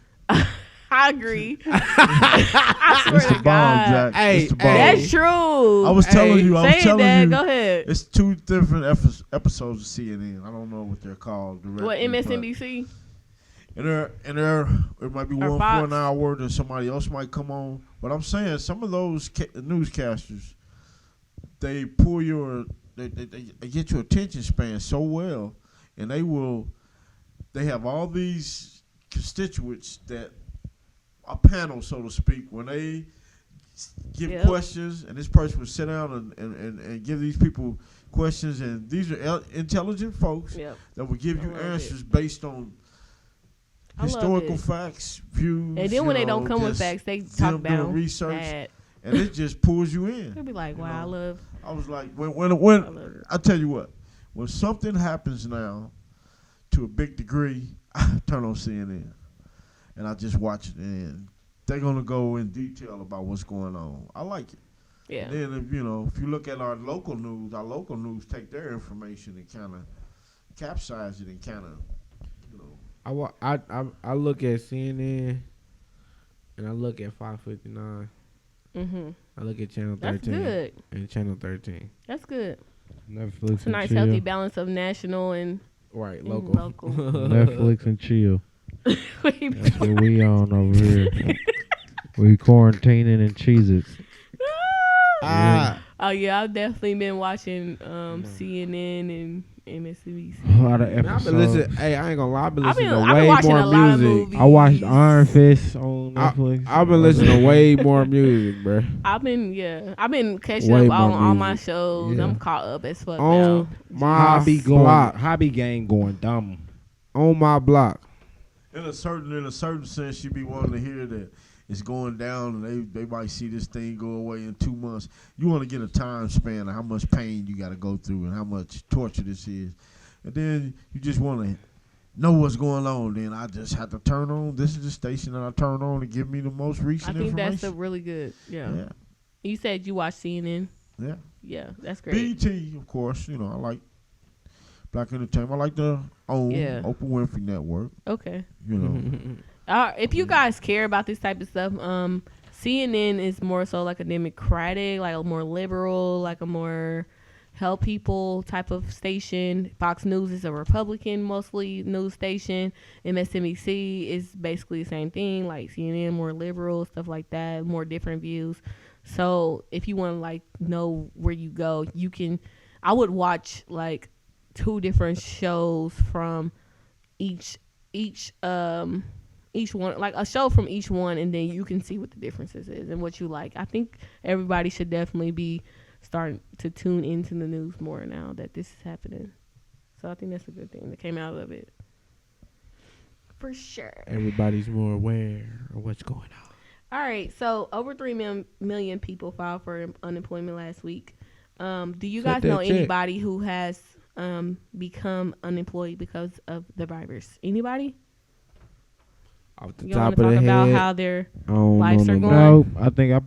I agree. I swear It's the to bomb, God. Jack. Hey, It's the bomb. hey. That's true. I was telling you. I was Say it, telling Dad. you. Go ahead. It's two different episodes of CNN. I don't know what they're called directly. What, but- MSNBC? And there, it might be Or one Fox. for an hour, then somebody else might come on. But I'm saying some of those newscasters, they pull they get your attention span so well, and they have all these constituents that a panel, so to speak, when they give Yep. questions, and this person will sit down and give these people questions, and these are intelligent folks Yep. that will give I you love answers based on I love historical it. facts, views. And then when they don't come with just facts, they them talk doing about research, that. and it just pulls you They'll in. be like, You wow, I know? love I was like, when I love it. I tell you what, when something happens now to a big degree, I turn on CNN and I just watch it, and they're gonna go in detail about what's going on. I like it. Yeah. And then if you look at our local news take their information and kind of capsize it and kind of, I look at CNN and I look at 559. Mm-hmm. I look at Channel 13 That's good. and Channel 13. That's good. Netflix It's a and nice chill. healthy balance of national and Right, and local. Netflix and chill. We That's what we on over here. We quarantining and Cheez-Its. Ah, Oh yeah, I've definitely been watching CNN and MSNBC. A lot of man, I've been episodes. listening. Hey, I ain't gonna lie. I've been I've listening been to way watching more a lot of music. movies. I watched Iron Fist on Netflix. I've been listening to way more music, bro. I've been catching Way up on more all my music. shows. Yeah. I'm caught up as fuck On now. my Hobby block. Hobby game going dumb. On my block. in a certain sense, you be wanting to hear that it's going down, and they might see this thing go away in 2 months. You want to get a time span of how much pain you got to go through and how much torture this is, and then you just want to know what's going on. Then I just have to turn on. This is the station that I turn on to give me the most I recent think that's information. a really good. Yeah. Yeah, You said you watch CNN. yeah. Yeah, that's great. BET, of course. I like Black Entertainment. I like the Yeah. Oprah Winfrey Network. Okay. If you guys care about this type of stuff, CNN is more so like a democratic, like a more liberal, like a more help people type of station. Fox News is a Republican mostly news station. MSNBC is basically the same thing, like CNN, more liberal, stuff like that, more different views. So if you want to like know where you go, you can. I would watch like 2 different shows from each one, like a show from each one, and then you can see what the differences is and what you like. I think everybody should definitely be starting to tune into the news more now that this is happening. So I think that's a good thing that came out of it. For sure. Everybody's more aware of what's going on. All right, so over 3 million people filed for unemployment last week. Do you Cut guys that know check. anybody who has become unemployed because of the virus? Anybody? Off the You top want of to the talk about head, how they're I don't lives know are no going? more. No, I think I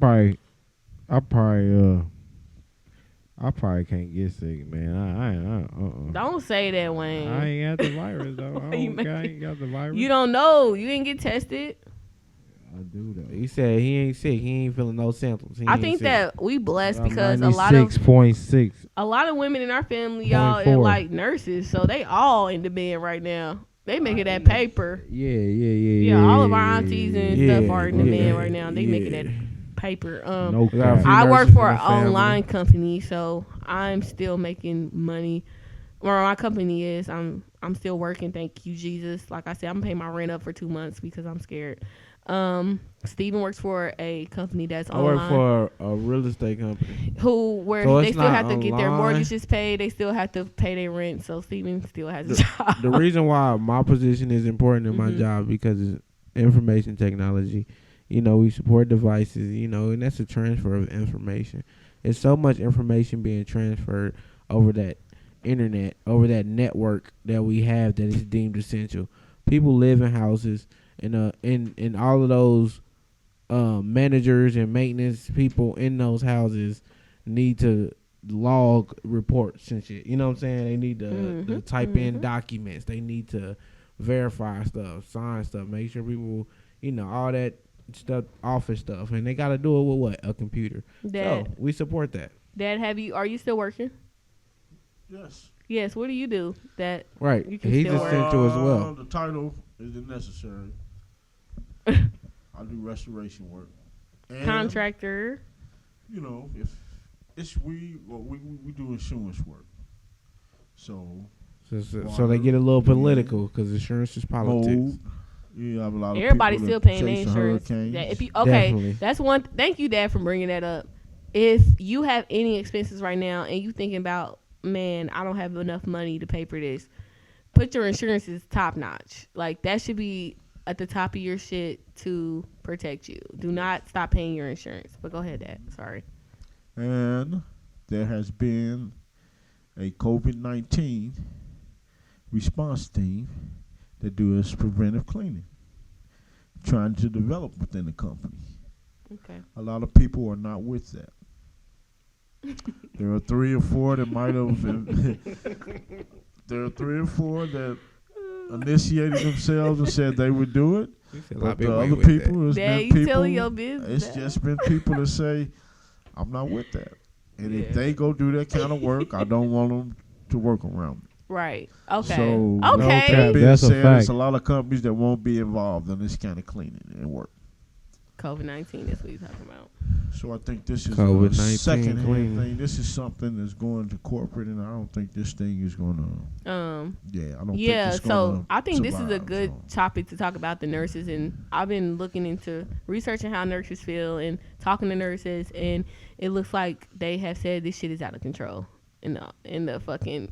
probably can't get sick, man. Don't say that, Wayne. I ain't got the virus though. Why you I ain't got the virus. You don't know. You didn't get tested. I do though. He said he ain't sick. He ain't feeling no symptoms. He I ain't think sick. that we blessed I'm because a lot of 96.6. women in our family, y'all, are 0.4. like nurses, so they all in demand right now. They making that paper. Yeah. Yeah, all of our aunties and Yeah, stuff are in demand yeah, right now. They making yeah. that paper. No We got a cap. few I work nurses for in an the family. online company, so I'm still making money. Where my company is, I'm still working. Thank you, Jesus. Like I said, I'm paying my rent up for 2 months because I'm scared. Steven works for a company that's I work online. for a real estate company. Where So they it's still not have to get their online. mortgages paid. They still have to pay their rent. So Steven still has a job. The reason why my position is important in my Mhm. job because it's information technology. You know, we support devices, you know, and that's a transfer of information. It's so much information being transferred over that internet, over that network that we have that is deemed essential. People live in houses and in all of those managers and maintenance people in those houses need to log reports and shit. You know what I'm saying? They need to type in documents. They need to verify stuff, sign stuff, make sure people, you know, all that stuff, office stuff, and they got to do it with what? A computer. Dad, So we support that. Dad, are you still working? Yes. Yes. What do you do? That Right. You can He's still work. essential as well. The title isn't necessary. I do restoration work. And, contractor. You know, if it's we do insurance work. So So they get a little political because insurance is politics. mold. You have a lot of Everybody's people still that paying their chase the insurance. hurricanes. That if you Definitely. that's one. Thank you, Dad, for bringing that up. If you have any expenses right now and you thinking about, man, I don't have enough money to pay for this, put your insurances top notch. Like that should be at the top of your shit to protect you. Do not stop paying your insurance. But go ahead, Dad. Sorry. And there has been a COVID-19 response team that does preventive cleaning, trying to develop within the company. Okay. A lot of people are not with that. There are 3 or 4 that might have been. There are 3 or 4 that initiated themselves and said they would do it. But the other people, it's Dad, been you people. telling your business. It's just been people that say, "I'm not with that," and if Yeah. they go do that kind of work, I don't want them to work around me. Right. Okay. So, Okay. cap. being That's a said, there's fact. a lot of companies that won't be involved in this kind of cleaning and work. COVID-19 is what you're talking about. So I think this is a COVID-19 second-hand cleaning. thing. This is something that's going to corporate, and I don't think this thing is going to. Yeah, I don't. Yeah, think it's so gonna I think this is a survive, good so. topic to talk about the nurses, and I've been looking into researching how nurses feel and talking to nurses, and it looks like they have said this shit is out of control in the fucking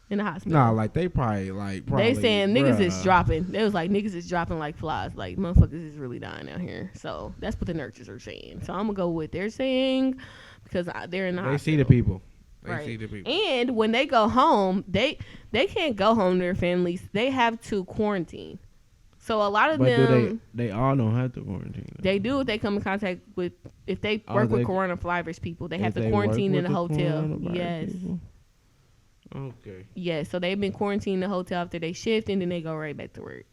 in the hospital. Nah, like they probably they saying niggas is bruh. dropping. They was like niggas is dropping like flies. Like motherfuckers is really dying out here. So that's what the nurses are saying. So I'm gonna go with they're saying because they're in the They hospital. see the people. They Right. see the people. And when they go home, they can't go home to their families. They have to quarantine. So a lot of But them do they all don't have to quarantine. they do if they come in contact with if they Oh, work with they- coronavirus people. They have If to they quarantine work in a with the hotel. coronavirus Yes. people? Okay. Yes. So they've been quarantined in the hotel after they shift and then they go right back to work.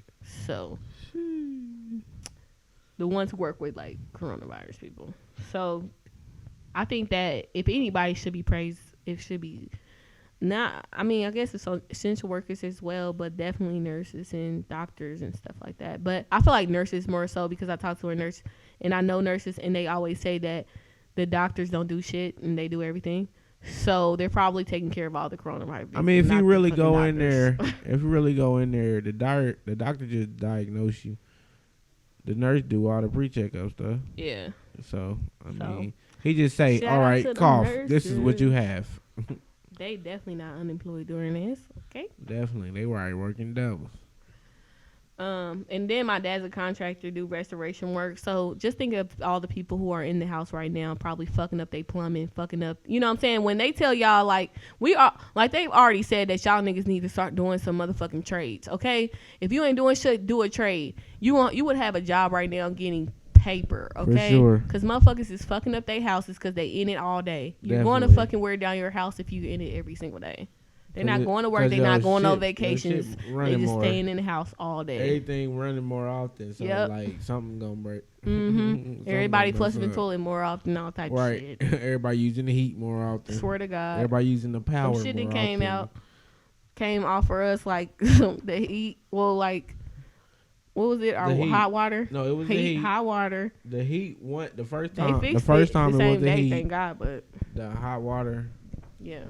So the ones who work with like coronavirus people. So I think that if anybody should be praised, it should be not. I mean, I guess it's essential workers as well, but definitely nurses and doctors and stuff like that. But I feel like nurses more so because I talked to a nurse and I know nurses and they always say that the doctors don't do shit and they do everything. So they're probably taking care of all the coronavirus. I mean, if not you the really fucking go in doctors. there, if you really go in there, the doctor just diagnose you. The nurse do all the pre-checkup stuff. Yeah. So I So, mean, he just say, shout "All out right, to the cough. This is what you nurses. have." They definitely not unemployed during this. Okay. Definitely, they were already working doubles. And then my dad's a contractor, do restoration work. So just think of all the people who are in the house right now, probably fucking up their plumbing, fucking up. You know what I'm saying? When they tell y'all like we are, like they've already said that y'all niggas need to start doing some motherfucking trades. Okay, if you ain't doing shit, do a trade. You would have a job right now getting paper. Okay, sure. Because motherfuckers is fucking up their houses because they in it all day. You're going to Definitely. fucking wear down your house if you in it every single day. They're 'Cause not it- going to work. 'cause They're your not going on shit- your vacations. shit They running just more. staying in the house all day. Everything running more often, so Yep. like something gonna break. Mm-hmm. Something Everybody gonna flushing the mess up. toilet more often, all type of Right. shit. Everybody using the heat more often. Swear to God. Everybody using the power. Some shit more that came often. out, came off for us like the heat. Well, like, what was it? Our The heat. hot water? No, it was the heat. Hot water. The heat went the first They time. fixed The first it time the it same was the day, heat. thank God, but The hot water. yeah.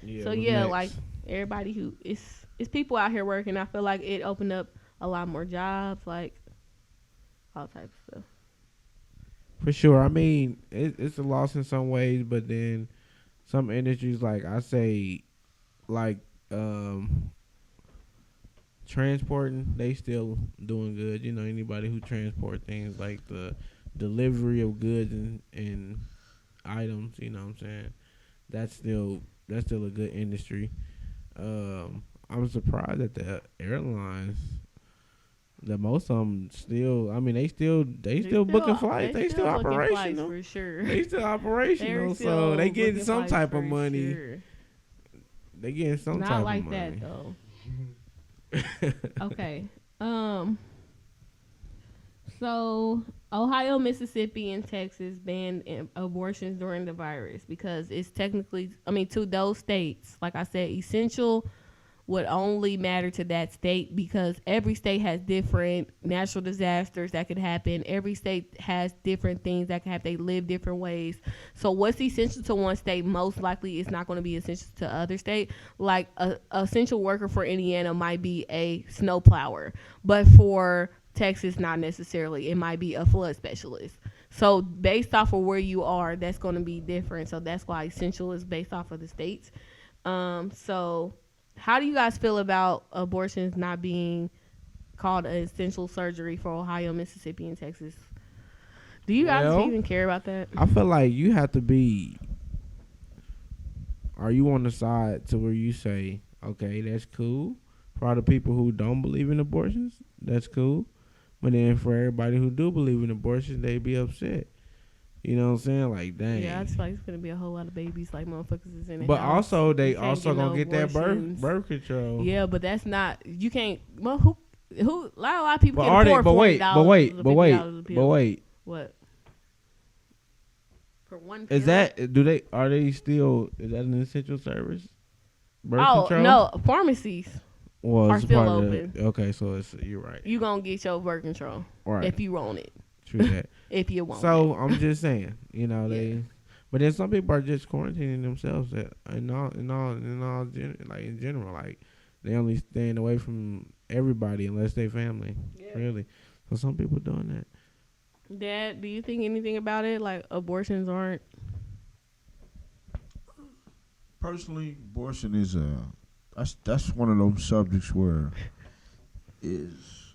Yeah. So was yeah, next. like everybody who it's people out here working. I feel like it opened up a lot more jobs, like all types of stuff. For sure. I mean, it's a loss in some ways, but then some industries, like I say, like um, transporting, they still doing good. You know, anybody who transport things like the delivery of goods and items. You know what I'm saying? That's still a good industry. I'm surprised that the airlines, that most of them still. I mean, they still booking flights. They still booking flights operational. for sure. They still They're operational. still So they getting booking some flights type of for money. sure. They getting some Not type like of that money. though. Okay. So Ohio, Mississippi, and Texas banned abortions during the virus because it's technically, I mean, to those states, like I said, essential would only matter to that state because every state has different natural disasters that could happen. Every state has different things that can happen. They live different ways. So what's essential to one state most likely is not going to be essential to other state. Like a essential worker for Indiana might be a snowplower, but for Texas, not necessarily. It might be a flood specialist. So based off of where you are, that's going to be different. So that's why essential is based off of the states. So how do you guys feel about abortions not being called an essential surgery for Ohio, Mississippi, and Texas? Do you guys Well, even care about that? I feel like you have to be. Are you on the side to where you say, okay, that's cool for all the people who don't believe in abortions? That's cool. But then for everybody who do believe in abortions, they be upset. You know what I'm saying? Like, dang. Yeah, it's like it's gonna be a whole lot of babies like motherfuckers is in the But house. also, they You can't also get gonna no get that abortions. birth control. Yeah, but that's not. You can't. Well, who? A lot of people But can are they? afford But wait. $40 But wait. or But wait. $50 a But pill. wait. What? For one. Is parent? that? Do they? Are they still? Is that an essential service? Birth Oh control? no, pharmacies Well, are it's still part of open. okay, so it's you're right. You gonna get your birth control Right. if you want it. True that. If you want So it. I'm just saying, Yeah. they. But then some people are just quarantining themselves like in general, like they only staying away from everybody unless they family, Yeah. really. So some people doing that. Dad, do you think anything about it? Like abortions aren't. Personally, abortion is that's one of those subjects where is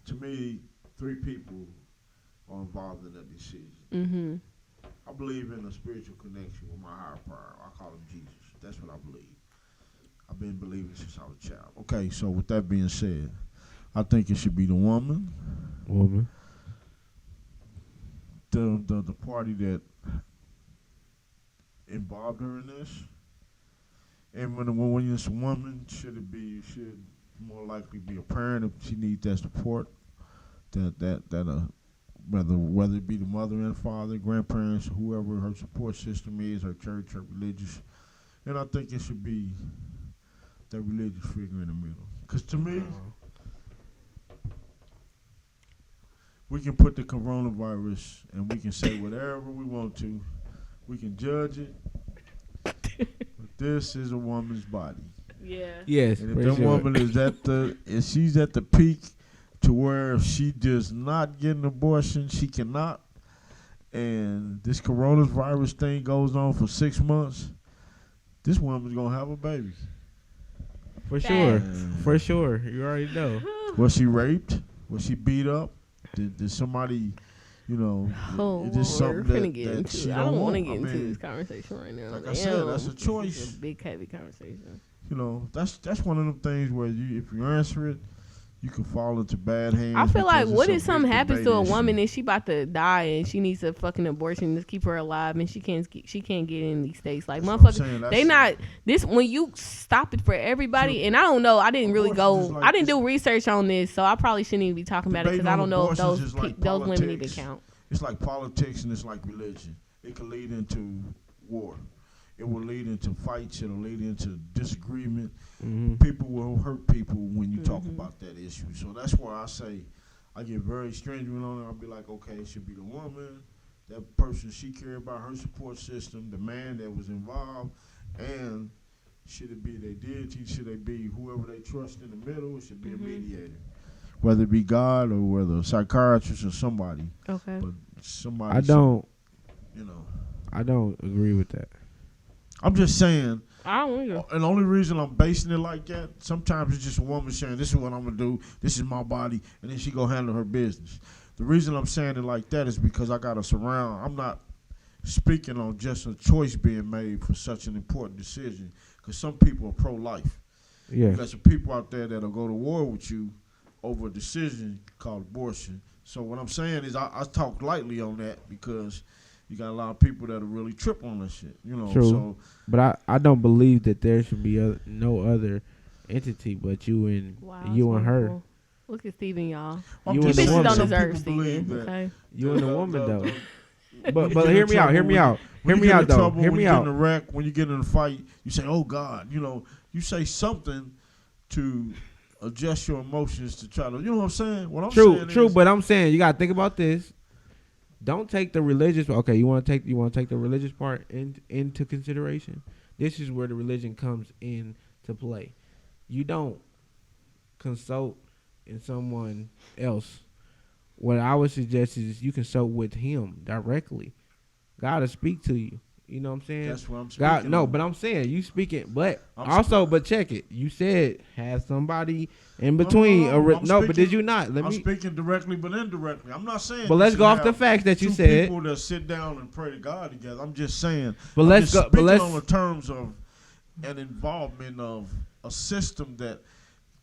to me 3 people are involved in that decision. Mm-hmm. I believe in a spiritual connection with my higher power. I call him Jesus. That's what I believe. I've been believing since I was a child. Okay, so with that being said, I think it should be the woman, the party that involved her in this. And when it's a woman, should more likely be a parent if she needs that support. Whether it be the mother and father, grandparents, whoever her support system is, her church, her religious, and I think it should be that religious figure in the middle. Because to me, we can put the coronavirus and we can say whatever we want to. We can judge it. But this is a woman's body. Yeah. Yes, And if that woman is if she's at the peak to where if she does not get an abortion, she cannot, and this coronavirus thing goes on for 6 months, this woman's going to have a baby. For sure. For sure. You already know. Was she raped? Was she beat up? Did somebody, is this something that she I don't want to want? get into this conversation right now. Like I said, that's a This choice. is a big, heavy conversation. That's one of them things where if you answer it, you can fall into bad hands. I feel like, because what it's if a something big happens debate to a issue. woman and she about to die and she needs a fucking abortion to keep her alive and she can't get in these states? Like That's what I'm motherfuckers, saying. they not this when you stop it for everybody. And I don't know. I didn't really Abortion is go. like I didn't this- do research on this, so I probably shouldn't even be talking about it because Debating I don't on know if abortions those is like those women even politics. count. It's like politics and it's like religion. It can lead into war. It will lead into fights. It'll lead into disagreement. Mm-hmm. People will hurt people when you talk Mhm. about that issue. So that's why I say I get very stringent on it. I'll be like, okay, it should be the woman, that person she cared about, her support system, the man that was involved, and should it be their deity? Should they be whoever they trust in the middle? It should be Mhm. a mediator. whether it be God or whether a psychiatrist or somebody. Okay. But somebody. I don't. You know. I don't agree with that. I'm just saying. I don't either. And the only reason I'm basing it like that, sometimes it's just a woman saying, "This is what I'm gonna do. This is my body," and then she go handle her business. The reason I'm saying it like that is because I got to surround. I'm not speaking on just a choice being made for such an important decision, because some people are pro-life. Yeah. You got some people out there that'll go to war with you over a decision called abortion. So what I'm saying is I talk lightly on that because you got a lot of people that'll really trip on that shit. You know. True. So, but I don't believe that there should be no other entity but you and Wow, you and her. wonderful. Look at Steven, y'all. I'm You You and just the bitches woman. don't some deserve people believe Steven. that Okay. You and the woman though. when But you but get hear in me out. Hear trouble, me out. Hear when me you get out in though. trouble, Hear when me you get in out. a wreck, when you get in a fight, you say, "Oh God," you know. You say something to adjust your emotions to try to, you know what I'm saying? What I'm saying True. is, But I'm saying you gotta think about this. Don't take the religious. Okay, you want to take the religious part into consideration. This is where the religion comes into play. You don't consult in someone else. What I would suggest is you consult with him directly. God will speak to you. You know what I'm saying? that's what I'm speaking God, no, on. but I'm saying you speaking, but I'm also, but check it. You said have somebody in between. No, I'm No, but speaking- did you not? Let I'm me. speaking directly but indirectly. I'm not saying. But you let's should go off the have facts that you two said. people that sit down and pray to God together. I'm just saying. But I'm let's just go. But speaking let's. on the terms of an involvement of a system that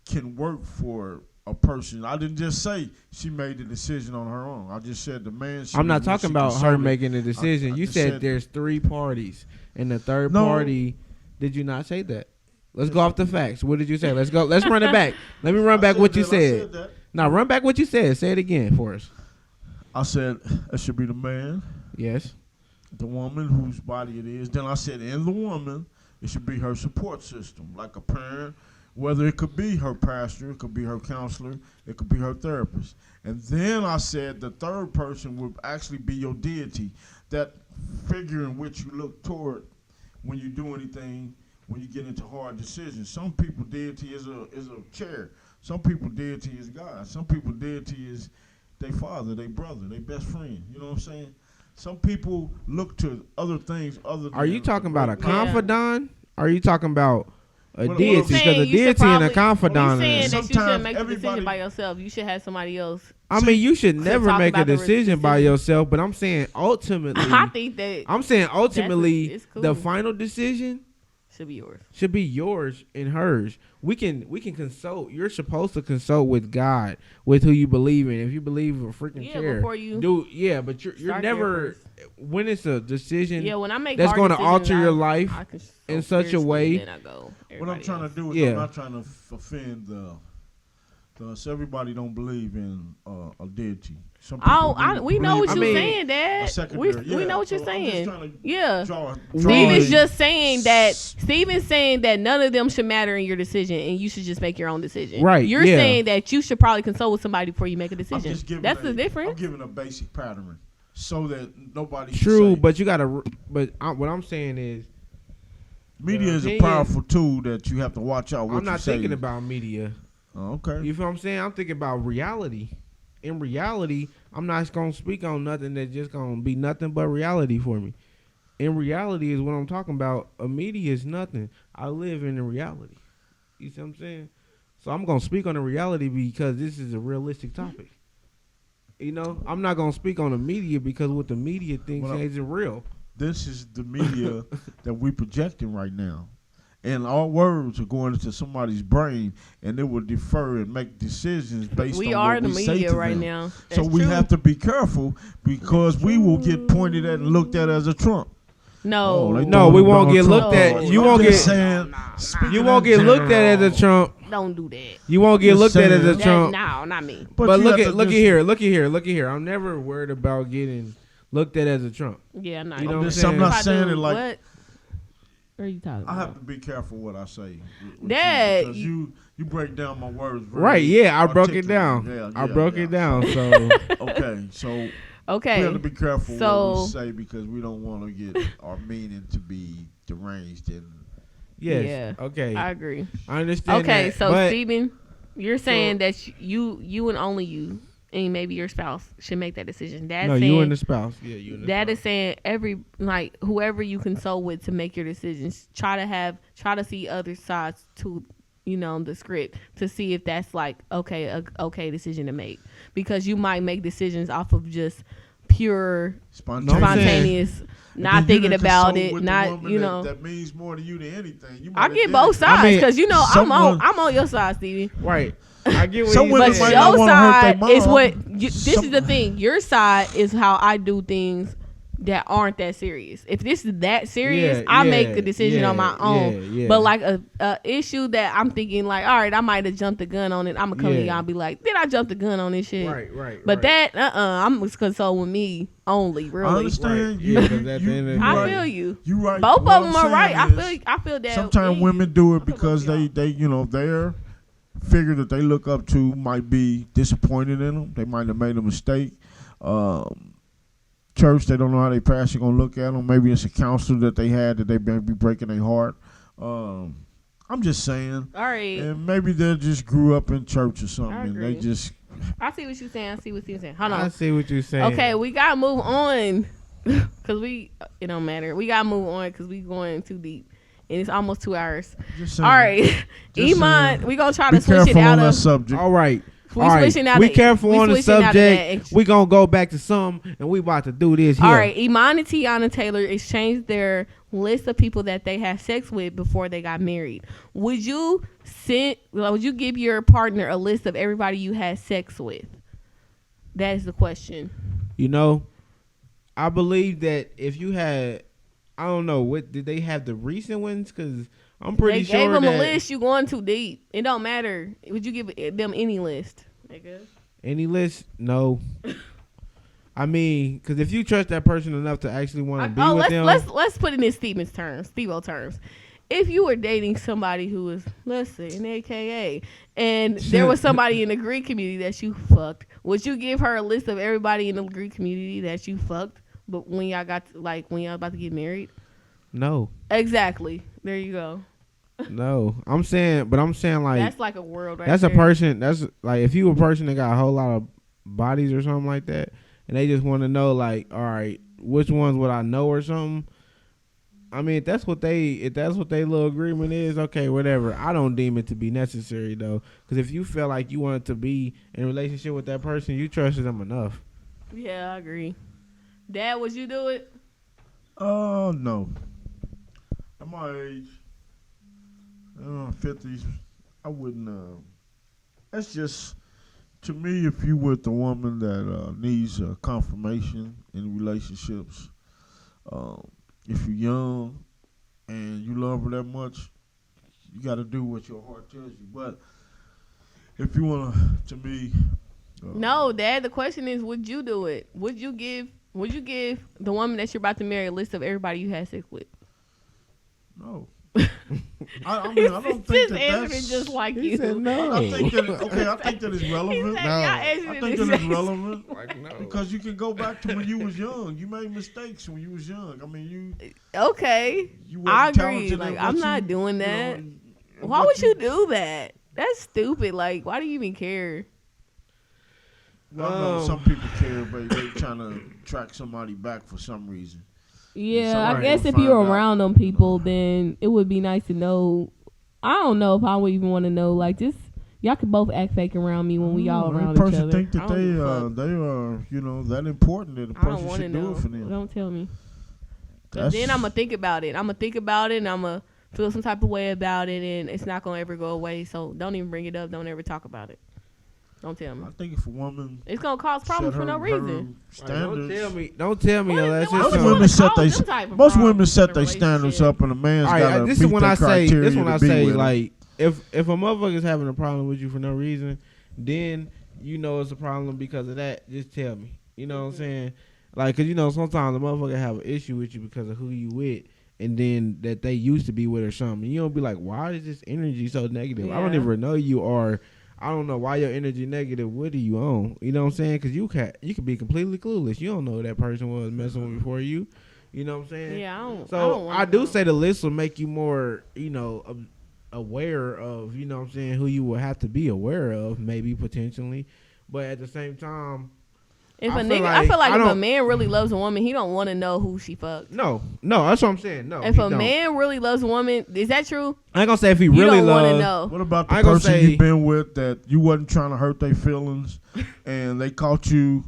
can work for a person. I didn't just say she made the decision on her own. I just said the man. I'm not talking about her consulted. making the decision. I You just said said- there's three parties, and the third No. party. Did you not say that? Let's go off the facts. What did you say? Let's go. Let's run it back. Let me run I back said what you that, I said. that. Now run back what you said. Say it again for us. I said it should be the man, Yes. the woman whose body it is. Then I said in the woman, it should be her support system, like a parent, whether it could be her pastor, it could be her counselor, it could be her therapist. And then I said the third person would actually be your deity, that figure in which you look toward when you do anything, when you get into hard decisions. Some people deity is a chair. Some people deity is God. Some people deity is their father, their brother, their best friend. You know what I'm saying? Some people look to other things other than. Are you talking about a Yeah. confidant? Are you talking about a Well, deity? I'm Because saying a you should deity and a probably- confidant. You saying is- that you Sometimes shouldn't make the decision everybody- by yourself. You should have somebody else. I mean, you should to never talk make a about the decision by decision. yourself. But I'm saying ultimately, I think that I'm saying ultimately, it's cool. the final decision should be yours. should be yours and hers. We can consult. You're supposed to consult with God, with who you believe in. If you believe a freaking Yeah, chair, before you but you're start there never first. when it's a decision Yeah, when I make that's hard going to decisions, alter your I life consult in such a spiritually, way. then I go, What I'm everybody trying else. to do is Yeah. I'm not trying to offend so everybody don't believe in a deity. Some Oh, people we know what I you're mean, saying, a Dad. We secondary. know what you're So I'm just saying. trying to Yeah. draw Steven's a- just saying that none of them should matter in your decision, and you should just make your own decision. Right, You're yeah. saying that you should probably consult with somebody before you make a I'm decision. just giving That's the I'm difference. giving a basic pattern so that nobody can True, say- but you gotta. But what I'm saying is, media is a opinion- powerful tool that you have to watch out what I'm not you say. thinking about media. Oh, okay. You feel what I'm saying? I'm thinking about reality. In reality, I'm not gonna speak on nothing that's just gonna be nothing but reality for me. In reality is what I'm talking about. A media is nothing. I live in the reality. You see what I'm saying? So I'm gonna speak on the reality because this is a realistic topic. You know, I'm not gonna speak on the media because what the media thinks Well, isn't real. This is the media that we projecting right now. And our words are going into somebody's brain, and they will defer and make decisions based We on are what the we say media to right them. now. So That's we true. have to be careful because we will get pointed at and looked at as a Trump. No, they No, throwing we it won't on get Trump looked at. cards. You I'm won't just get. saying, Nah. speaking You won't in get looked at as a general. Trump. Don't do that. You won't get Just looked at as a saying. Trump. No, not me. But you look have at to look at just- here, look at here, look at here. I'm never worried about getting looked at as a Trump. Yeah, not You know you. what I'm I'm saying? not saying it like What are you talking I have about? to be careful what I say. with Dad, because you break down my words. Very Right, yeah, I broke it articulately. down. Yeah, I yeah, broke yeah. it down. So Okay, so we Okay. have to be careful So- what we say because we don't want to get our meaning to be deranged and yes, Yeah, okay, I agree. I understand. Okay, that, so but Steven, You're saying that you and only you, and maybe your spouse should make that decision. That's No, saying, you and the spouse. Yeah, you and the that spouse. is saying whoever you consult with to make your decisions, try to see other sides to the script to see if that's like okay decision to make, because you might make decisions off of just pure spontaneous, not thinking about it, not that means more to you than anything. You I might get have both did it. sides because someone- I'm on your side, Stevie. Right. I get what Some you women But might saying. not your wanna hurt their side is mom. what this is the thing. Your side is how I do things that aren't that serious. If this is that serious, I make the decision on my own. Yeah. But like a issue that I'm thinking like, all right, I might have jumped the gun on it. I'm gonna come to y'all and be like, did I jump the gun on this shit? Right. But that I'm just concerned with me only. Really, I understand. Right. You, Yeah, 'cause at the end of the you day- I right. feel you. You right. Both What of them I'm are right. saying I feel that. sometimes women do it I feel because both they their figure that they look up to might be disappointed in them. They might have made a mistake. Church, they don't know how their pastor gonna look at them. Maybe it's a counselor that they had that they may be breaking their heart. I'm just saying. All right. And maybe they just grew up in church or something. I And they agree. just I see what you're saying. Hold on. I see what you're saying. Okay, we gotta move on because it don't matter. We gotta move on because we going too deep, and it's almost 2 hours. just saying. All right, Just Iman, saying. we gonna try Be to switch it careful out on that of. subject. All right. We All right. switching out We of- careful we on the switching out of subject. that. We gonna go back to some, and we about to do this here. All right, Iman and Tiana Taylor exchanged their list of people that they had sex with before they got married. Would you give your partner a list of everybody you had sex with? That is the question. I believe that if you had, I don't know, what did they have the recent ones? Because I'm pretty They sure gave them that a list. You going too deep. It don't matter. Would you give them any list? Nigga. any list, no. I mean, because if you trust that person enough to actually want to be with them, let's put it in Steve-O terms. If you were dating somebody who was, let's say, an AKA, and there was somebody in the Greek community that you fucked, would you give her a list of everybody in the Greek community that you fucked? But when y'all when y'all about to get married, no, exactly. There you go. no. I'm saying like That's like a world right that's there. a person. That's like if you a person that got a whole lot of bodies or something like that, and they just want to know like, all right, which ones would I know or something. I mean, if that's what they little agreement is, okay, whatever. I don't deem it to be necessary though, because if you feel like you wanted to be in a relationship with that person, you trusted them enough. Yeah, I agree. Dad, would you do it? No. At my age, 50s, I wouldn't. That's just, to me, if you with the woman that needs confirmation in relationships, if you're young and you love her that much, you got to do what your heart tells you. But if you want to me... No, Dad, the question is, would you do it? Would you give the woman that you're about to marry a list of everybody you had sex with? No. I mean, I don't think that answered that's... it just like He you. said no. I think that is relevant. He said, y'all answered I it think the that is same. relevant Like no. because you can go back to when you was young. You made mistakes when you was young. I mean, Okay, you I wasn't agree. talented Like, at I'm what not you- doing you that. know, Why what would you do that? That's stupid. Like, why do you even care? Well, I know some people care, but they trying to track somebody back for some reason. Yeah, I Somebody guess will if you're find out. around them people, then it would be nice to know. I don't know if I would even want to know. Like, just y'all could both act fake around me when we all Every around each person other. think I that don't give a fuck. they are that important that the I don't person want to should know. do it for them. Don't tell me. 'Cause That's- then I'm gonna think about it. and I'm gonna feel some type of way about it, and it's not gonna ever go away. So don't even bring it up. Don't ever talk about it. Don't tell me. I think if a woman It's gonna cause problems set for no her reason. standards. Don't tell me What is unless it- why it's Most would some- women set cause they them type of most women problems set in a their standards relationship? up, and a man's All right, got to this meet is when that I say. criteria This when to I be say with her. like if a motherfucker's having a problem with you for no reason, then you know it's a problem because of that. Just tell me. You know what I'm saying? Like, cause sometimes a motherfucker have an issue with you because of who you with, and then that they used to be with or something. You don't be like, why is this energy so negative? I don't Yeah. even know you, or I don't know why your energy negative. What are you on? You know what I'm saying? Because you could be completely clueless. You don't know who that person was messing with before you. You know what I'm saying? Yeah, I don't So wanna I do know. say the list will make you more, aware of, you know what I'm saying, who you will have to be aware of, maybe potentially. But at the same time, If I a feel nigga, like- I feel like I if a don't- man really loves a woman, he don't want to know who she fucked. no, that's what I'm saying. No, If he a don't. man really loves a woman, is that true? I ain't gonna say if he You really don't want to loves. know. What about I the ain't gonna person say- you've been with that you wasn't trying to hurt their feelings, and they caught you?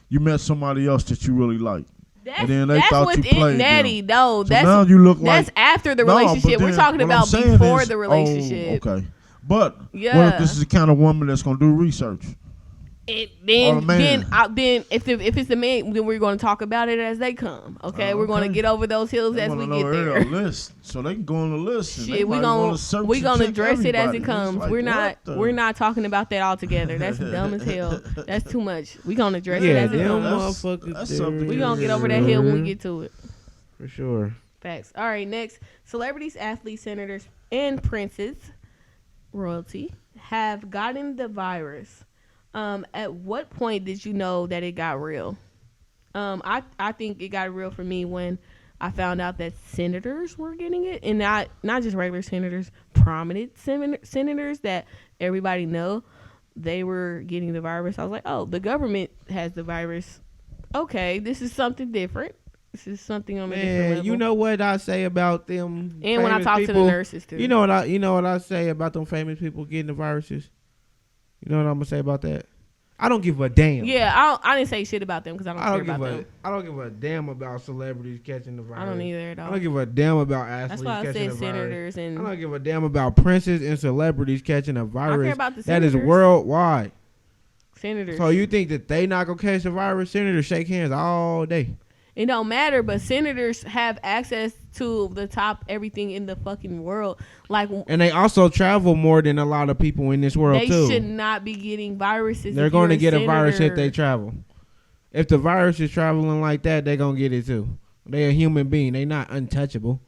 You met somebody else that you really like, That's, and then they that's thought you within played Natty. them. No, So now that's you look like that's after the No, but relationship. We're then talking what I'm about saying before is- the relationship. Oh, okay, but what Yeah. if this is the kind of woman that's gonna do research? Then Or a man. if it's the man, then we're going to talk about it as they come. Okay, we're going to Okay. get over those hills They as wanna we know get their there. list, so they can go on the list. And they Shit, might wanna search we and gonna check address it as everybody. it It's comes. like, We're what not talking about that all together. That's dumb as hell. That's too much. We gonna address Yeah, it as it them comes. motherfuckers. that's something We to gonna get over that hill when we get to it. For sure. Facts. All right, next. Celebrities, athletes, senators, and princes, royalty, have gotten the virus. At what point did you know that it got real? I think it got real for me when I found out that senators were getting it, and not just regular senators, prominent senators that everybody know they were getting the virus. I was like, oh, the government has the virus. Okay, this is something different. This is something on a different Man, level. you know what I say about them? and when I famous talk to people? the nurses too. You know what I say about them famous people getting the viruses? You know what I'm gonna say about that? I don't give a damn. Yeah, I didn't say shit about them because I don't care about them. I don't give a damn about celebrities catching the virus. I don't either at I all. don't give a damn about athletes That's why I catching said the virus. senators I and don't give a damn about princes and celebrities catching a I virus. care about the That is senators. worldwide. senators. So you think that they not gonna catch the virus? Senators shake hands all day. It don't matter, but senators have access to the top everything in the fucking world. Like And they also travel more than a lot of people in this world they too. should not be getting viruses. They're if going to you're get a virus if senator. they travel. If the virus is traveling like that, they're going to get it too. They're a human being. They're not untouchable.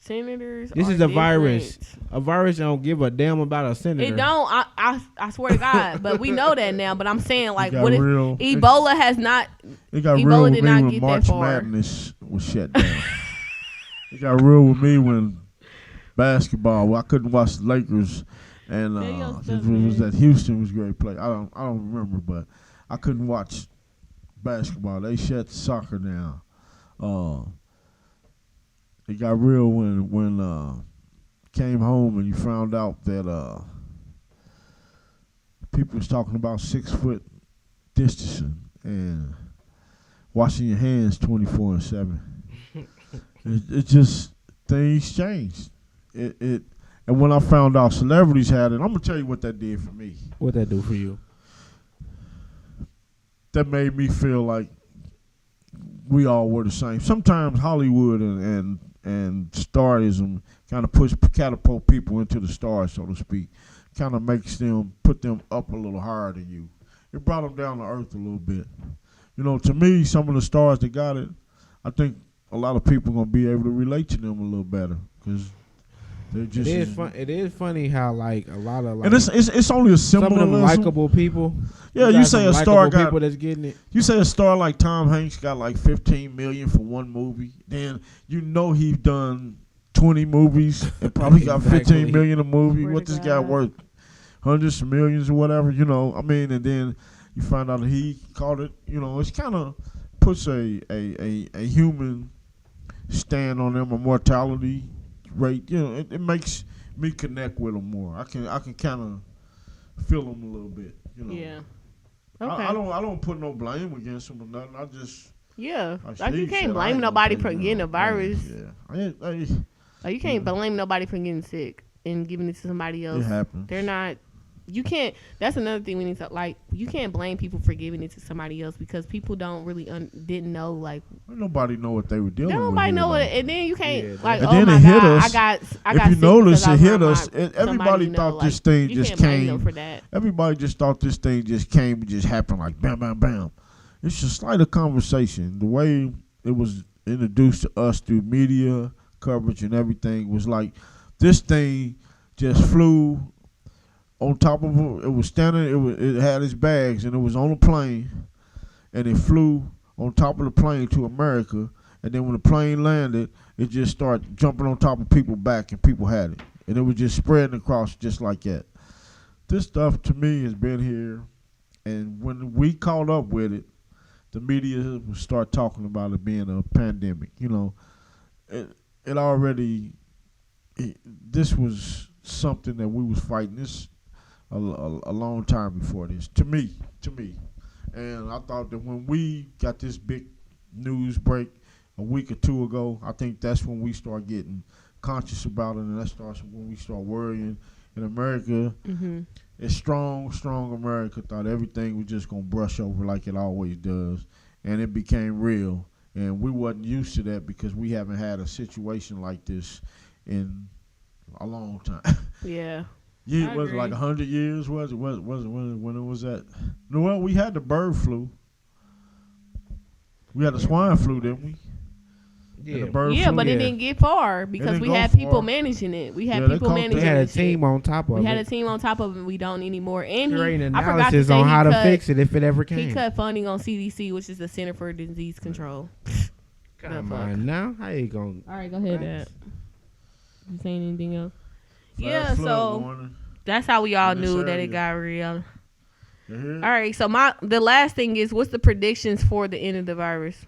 Senators. This are is a virus. different. A virus don't give a damn about a senator. It don't. I swear to God. But we know that now. But I'm saying like, got what if real- Ebola has not? It got Ebola real with did me not when get that March far. Madness was shut down. It got real with me when basketball. Well, I couldn't watch the Lakers, and There you go, it stuff, was man. that Houston was a great play. I don't remember, but I couldn't watch basketball. They shut soccer down. It got real when came home and you found out that people was talking about 6 foot distancing and washing your hands 24/7. It just things changed. And when I found out celebrities had it, I'm gonna tell you what that did for me. What that do for you? That made me feel like we all were the same. Sometimes Hollywood and starism kind of catapult people into the stars, so to speak. Kind of makes them put them up a little higher than you. It brought them down to earth a little bit. You know, to me, some of the stars that got it, I think a lot of people gonna be able to relate to them a little better because they're just. It is funny how like a lot of like And it's only a some of similar them likable people. Yeah, you got say some a star likable got people that's getting it. You say a star like Tom Hanks got like 15 million for one movie, then you know he's done 20 movies and probably got Exactly. 15 million a movie. Swear What to this guy God. worth? Hundreds of millions or whatever, you know. I mean, and then you find out that he caught it. You know, it's kind of puts a human stand on them, a mortality rate. You know, it makes me connect with them more. I can kind of feel them a little bit. You know. Yeah. Okay. I don't put no blame against them or nothing. I just yeah. I Like see you shit can't I blame ain't nobody gonna for take getting a no- virus. Yeah. Like you can't blame nobody for getting sick and giving it to somebody It else. happens. They're not. You can't. That's another thing we need to like. You can't blame people for giving it to somebody else because people don't really didn't know. Like Nobody know what they were dealing with. nobody here, know though. it, and then you can't Yeah, like. And Oh then my it hit God, us. I got If you sick notice, because I it was hit around us. somebody Everybody you know, thought like, this thing you just can't blame them came. for that. Everybody just thought this thing just came and just happened like bam, bam, bam. It's just slight conversation. The way it was introduced to us through media coverage and everything was like this thing just flew on top of it. It was standing. It had its bags and it was on a plane, and it flew on top of the plane to America. and then when the plane landed, it just started jumping on top of people's back, and people had it, and it was just spreading across just like that. This stuff to me has been here, and when we caught up with it, the media would start talking about it being a pandemic. You know, it already. This was something that we was fighting this a long time before this. To me, and I thought that when we got this big news break a week or two ago, I think that's when we start getting conscious about it, and that starts when we start worrying. In America, it's strong America thought everything was just gonna brush over like it always does, and it became real. And we wasn't used to that because we haven't had a situation like this in a long time. Yeah. Yeah, was it like 100 years? Was it when it was that? No, well, we had the bird flu. We had the swine flu, didn't we? Yeah, Yeah, but it didn't get far because we had people managing it. We had people managing it. We had a team on top of it. We had a team on top of it. We don't anymore. And creating I forgot to analysis say on how to fix it if it ever came. He cut funding on CDC, which is the Center for Disease Control. Come on now, how you going? All right, go ahead, Dad. You saying anything else? Flash Yeah, so warning. that's how we all In this knew that area. it got real. Mhm. All right, so the last thing is, what's the predictions for the end of the virus?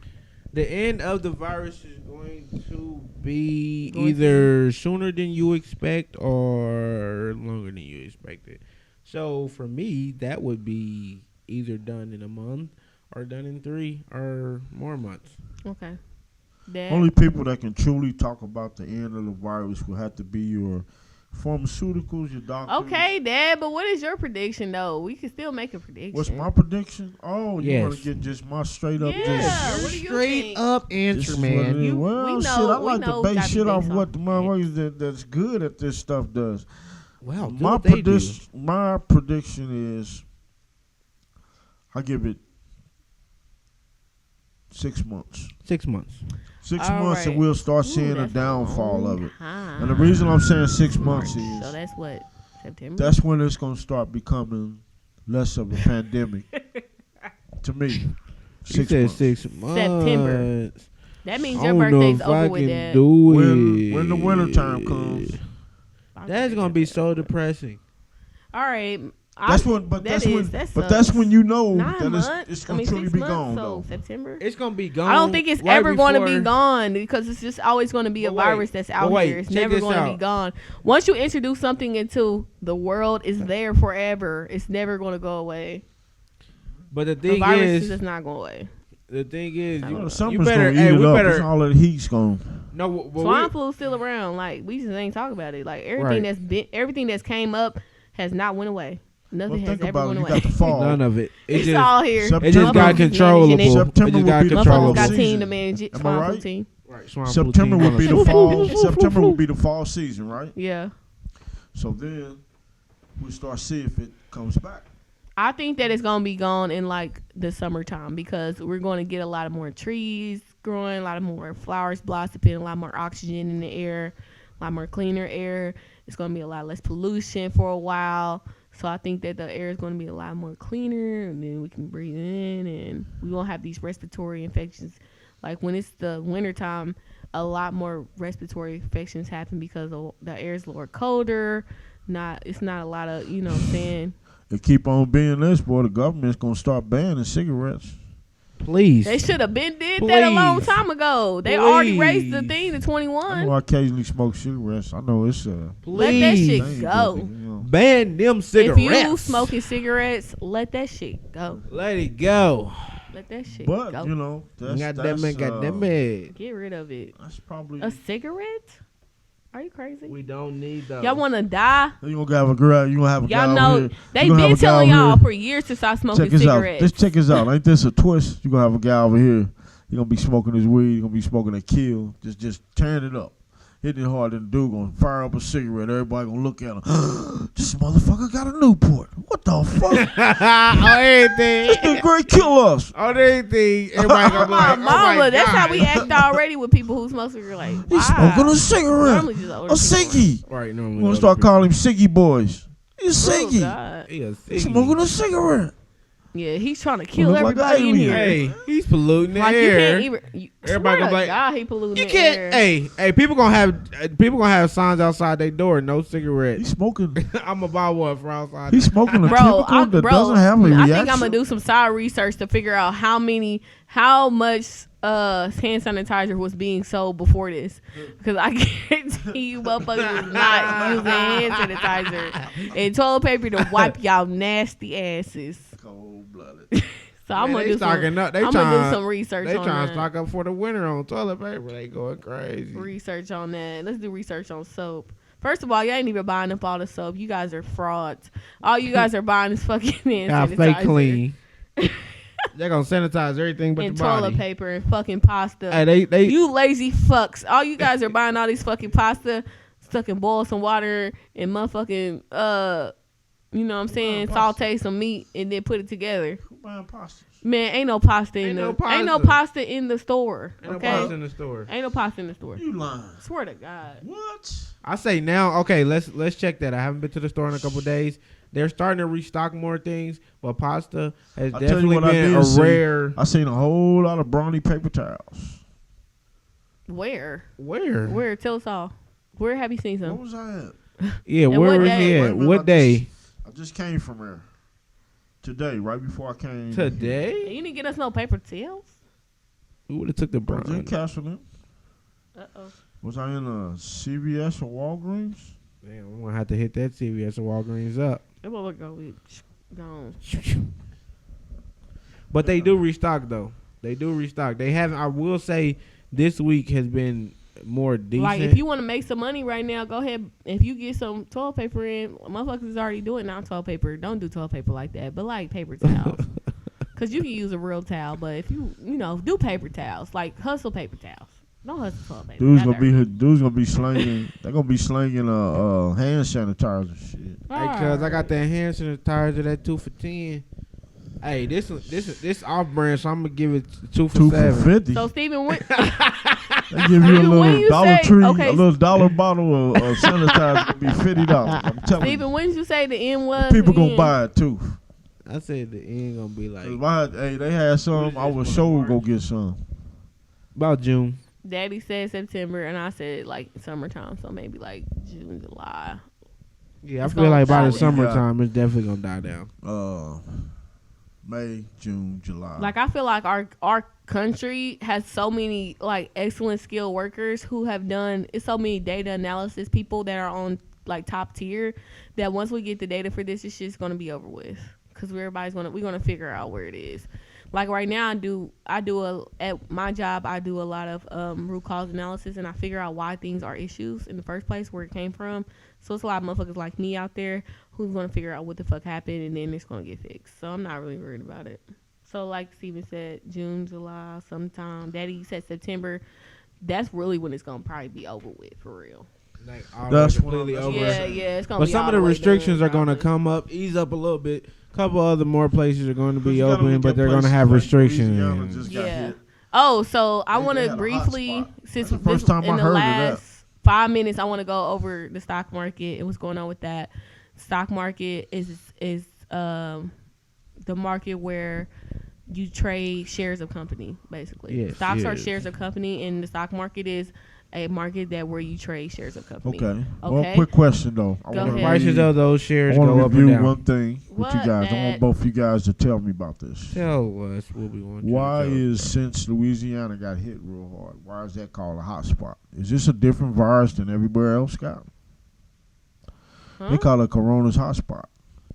The end of the virus is going to be either sooner than you expect or longer than you expected. So for me, that would be either done in a month or done in 3 or more months. Okay. Dad? Only people that can truly talk about the end of the virus will have to be your pharmaceuticals, your doctors. Okay, Dad, but what is your prediction, though? We can still make a prediction. What's my prediction? Oh, you Yes. want to get just my straight up Yeah. just What do you Straight think? up this answer, is what man. it is. Well, we shit, know- I we like know to it's base gotta shit be off based what on the motherfuckers that's good at this stuff does. Well, do My what they do. my prediction is I give it 6 months. 6 months. 6 All months and right. we'll start Ooh, seeing a that's downfall long of it. time. And the reason I'm saying 6 months March. is So that's what, September? that's when it's going to start becoming less of a pandemic. To me, You 6 said months. 6 months. September. That means I your don't know birthday's if I over with, can Dad. do When the it. winter time comes. That's gonna be so depressing. All right. That's when, but that that's when, is- but that's when you know 9 that months. it's I going mean, to truly 6 be months, gone, so though. September. It's gonna be gone. I don't think it's right ever going to be before- gone because it's just always going to be a But wait, virus that's out but wait, here. It's check never this going to be out. gone. Once you introduce something into the world, it's there forever. It's never going to go away. But the The thing virus is, is just not going away. the thing is, I You don't know, know. something's you better. going to Hey, eat it we up. better. It's all that heat's going. No, but Swine flu's still around. Like, we just ain't talking about it. Like, everything that's came up has not went away. Nothing Well, has think ever about went it. You away. got the fall. none of it. It's just, all here. it just September- got controllable. It September just will got be the Motherfuckers controllable. got season. team to manage it. Am I Swine flu right? team. Right, swine flu September team will be on the us. fall. September will be the fall season, right? Yeah. So then we start seeing if it comes back. I think that it's gonna be gone in like the summertime because we're going to get a lot of more trees growing, a lot of more flowers blossoming, a lot more oxygen in the air, a lot more cleaner air. It's gonna be a lot less pollution for a while. So I think that the air is going to be a lot more cleaner, and then we can breathe in, and we won't have these respiratory infections. Like when it's the wintertime, a lot more respiratory infections happen because the air is lower colder. It's not a lot of, you know what I'm saying. It keep on being this, boy. The government's gonna start banning cigarettes. Please. They should have been did that a long Please. time ago. They already raised the Please. thing to I 21. know I occasionally smoke cigarettes. I know it's Let that Please. shit thing, go. but, you know. Ban them If cigarettes. you smoking cigarettes, let that shit go. Let it go. Let that shit But go. you know, that's Goddamn it, goddamn it. Get rid of it. That's probably A cigarette? Are you crazy? We don't need those. Y'all want to die? you gonna have a girl. You gonna have a guy Y'all over know here. they You gonna have been a guy telling over y'all here. for years to stop smoking Check this out. cigarettes. Just check this out. Ain't this a twist? You gonna have a guy over here. He gonna be smoking his weed. He gonna be smoking a kill. Just tearing it up. Hitting it hard, and the dude gonna fire up a cigarette. Everybody gonna look at him. This motherfucker got a Newport. What the fuck? On everything. This nigga great kill us. On everything. Everybody gonna be My like, mama, oh my that's how God. we act already with people who smoke cigarettes. Like, He's wow. smoking a cigarette. Normally just A older people. ciggy. Right, normally. We gonna start calling him Siggy boys. He's Oh, Siggy. God. He a He's ciggy. smoking a cigarette. Yeah, he's trying to kill Look like everybody in an here. alien. Hey, he's polluting the Like you air. can't even. Everybody gonna be like, God, he polluting you the can't. air. Hey, people gonna have signs outside their door. No cigarettes. He's smoking. I'm gonna buy one for outside. He's smoking a Bro, typical that doesn't have a I reaction. think I'm gonna do some side research to figure out how much hand sanitizer was being sold before this, because I guarantee you motherfuckers was not using hand sanitizer and toilet paper to wipe y'all nasty asses. Cold blooded. So I'm gonna do some research. They on trying that. to stock up for the winter on toilet paper. They going crazy. Research on that. Let's do research on soap. First of all, y'all ain't even buying up all the soap. You guys are frauds. All you guys are buying is fucking hand Got sanitizer. fake clean. They're gonna sanitize everything but and the body. toilet paper and fucking pasta. Hey, they You lazy fucks. All you guys are buying all these fucking pasta, stuck in boil some water and motherfucking you know what I'm saying, saute some meat and then put it together. Who buying pastas? Man, ain't no pasta in the pasta in the store. Ain't no Okay? pasta in the store. Ain't no pasta in the store. You lying? Swear to God. What? I say now, okay, let's check that. I haven't been to the store in a couple of days. They're starting to restock more things, but pasta has I'll tell you definitely what I been did a see. rare. I seen a whole lot of brownie paper towels. Where? Where? Tell us all. Where have you seen Where some? was I at? Yeah, And where what was day? he Wait a at? minute, What day? I just came from there. Today, right before I came. Today? You didn't get us no paper towels? We would have took the I was in brown. Castleton. Uh-oh. Was I in a CVS or Walgreens? Damn, I'm gonna have to hit that CVS or Walgreens up. That motherfucker gone. But they do restock though. They do restock. They haven't. I will say this week has been more decent. Like, if you want to make some money right now, go ahead. If you get some toilet paper in, motherfuckers is already doing now toilet paper. Don't do toilet paper like that, but like paper towels. Because you can use a real towel, but if you do paper towels, like hustle paper towels. Don't hustle toilet paper. Dude's gonna be slinging. They're gonna be slinging hand sanitizer shit. Hey, cuz I got that hand sanitizer, that 2 for 10. Hey, this off brand, so I'm gonna give it 2 for 2 7. for 50. So Steven, when They give you a Steven, when little you Dollar say- Tree, okay. a little dollar bottle of sanitizer gonna be $50. I'm telling Steven, you, when did you say the end was? people the gonna end? buy it too. I said the end gonna be like Hey, they had some. I was sure go get some. about June. Daddy said September, and I said like summertime, so maybe like June, July. Yeah, It's I feel gonna like by die the down. summertime, it's definitely gonna die down. May, June, July. Like, I feel like our country has so many like excellent skilled workers who have done it's so many data analysis people that are on like top tier that once we get the data for this shit's gonna be over with, because we're gonna figure out where it is. Like right now, at my job I do a lot of root cause analysis, and I figure out why things are issues in the first place, where it came from. So it's a lot of motherfuckers like me out there who's gonna figure out what the fuck happened, and then it's gonna get fixed. So I'm not really worried about it. So like Steven said, June, July, sometime. Daddy said September. That's really when it's gonna probably be over with for real. Like That's completely what I'm- over. Yeah, it's gonna But be some all of the way restrictions done, are going to probably. come up, ease up a little bit. Couple other more places are going to be You gotta open, look but at they're going to places have like restrictions. Louisiana just got Yeah. hit. Oh, so I They want had to a briefly, hotspot. since That's the first time in I the heard of last 5 minutes, I want to go over the stock market and what's going on with that. Stock market is the market where you trade shares of company, basically. Yes, Stocks are yes. shares of company, and the stock market is a market that where you trade shares of company. Okay. Well, Okay. quick question though. I Go wanna ahead. Prices read- of those shares I want go to up and review down. one thing with What, you guys. I Dad? want both you guys to tell me about this. Tell us what we want. Why you to tell is, us. since Louisiana got hit real hard, why is that called a hot spot? Is this a different virus than everywhere else, Scott? Huh? They call it Corona's hot spot.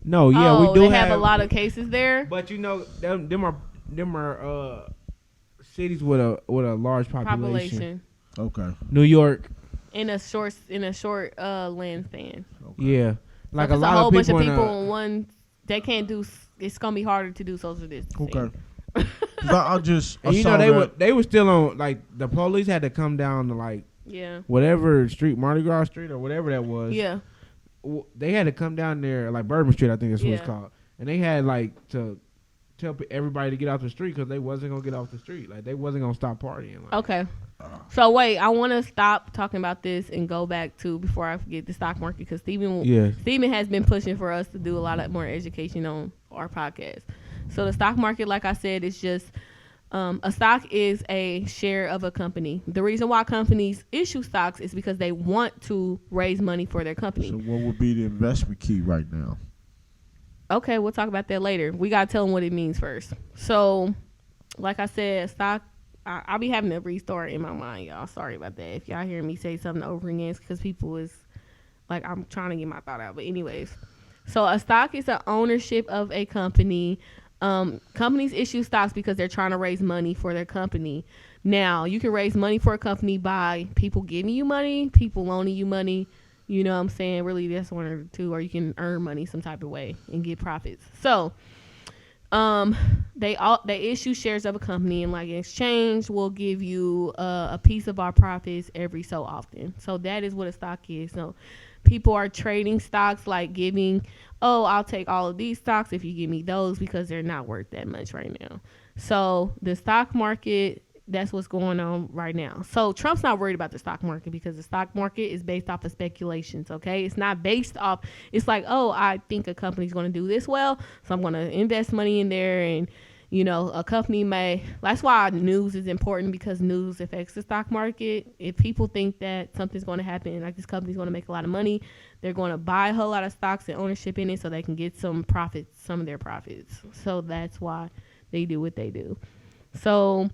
No, yeah, Oh, we do they have a lot of cases there. But you know, them are cities with a large population. Population New York, in a short land span. Okay. yeah, like So a if it's lot a whole of bunch people. of people in one. They can't do. It's gonna be harder to do social distancing. Okay. 'Cause I and you saw know that. they were still on, like, the police had to come down to like Yeah. whatever street, Mardi Gras Street or whatever that was. Yeah. They had to come down there, like Bourbon Street, I think that's what it's Yeah. called, and they had like to tell everybody to get off the street because they wasn't gonna get off the street, like they wasn't gonna stop partying. Like. Okay. So wait, I want to stop talking about this and go back to before I forget the stock market, because Yeah. Steven has been pushing for us to do a lot of more education on our podcast. So the stock market, like I said, is just a stock is a share of a company. The reason why companies issue stocks is because they want to raise money for their company. So what would be the investment key right now? Okay, we'll talk about that later. We got to tell them what it means first. So, like I said, stock, I'll be having to restart in my mind, y'all. Sorry about that. If y'all hear me say something over again, it's because people is, like, I'm trying to get my thought out. But anyways, so a stock is the ownership of a company. Companies issue stocks because they're trying to raise money for their company. Now, you can raise money for a company by people giving you money, people loaning you money. You know what I'm saying? Really, that's one or the two. Or you can earn money some type of way and get profits. So, they issue shares of a company, and like in exchange, we'll give you a piece of our profits every so often. So that is what a stock is. So people are trading stocks, like giving, oh, I'll take all of these stocks if you give me those, because they're not worth that much right now. So the stock market, that's what's going on right now. So Trump's not worried about the stock market because the stock market is based off of speculations, okay? It's not based off, it's like, oh, I think a company's going to do this well, so I'm going to invest money in there. And, you know, a company may, that's why news is important, because news affects the stock market. If people think that something's going to happen, like this company's going to make a lot of money, they're going to buy a whole lot of stocks and ownership in it so they can get some profits, some of their profits. So that's why they do what they do. So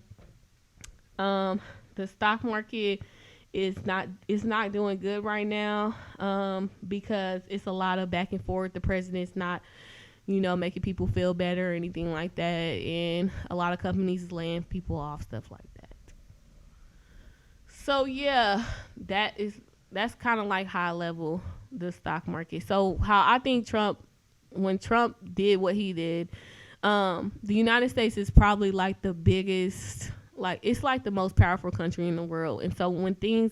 the stock market is not doing good right now, because it's a lot of back and forth. The president's not, you know, making people feel better or anything like that, and a lot of companies is laying people off, stuff like that. So yeah, that's kind of like high level the stock market. So how I think when Trump did what he did, the United States is probably like the biggest, like it's like the most powerful country in the world. And so when countries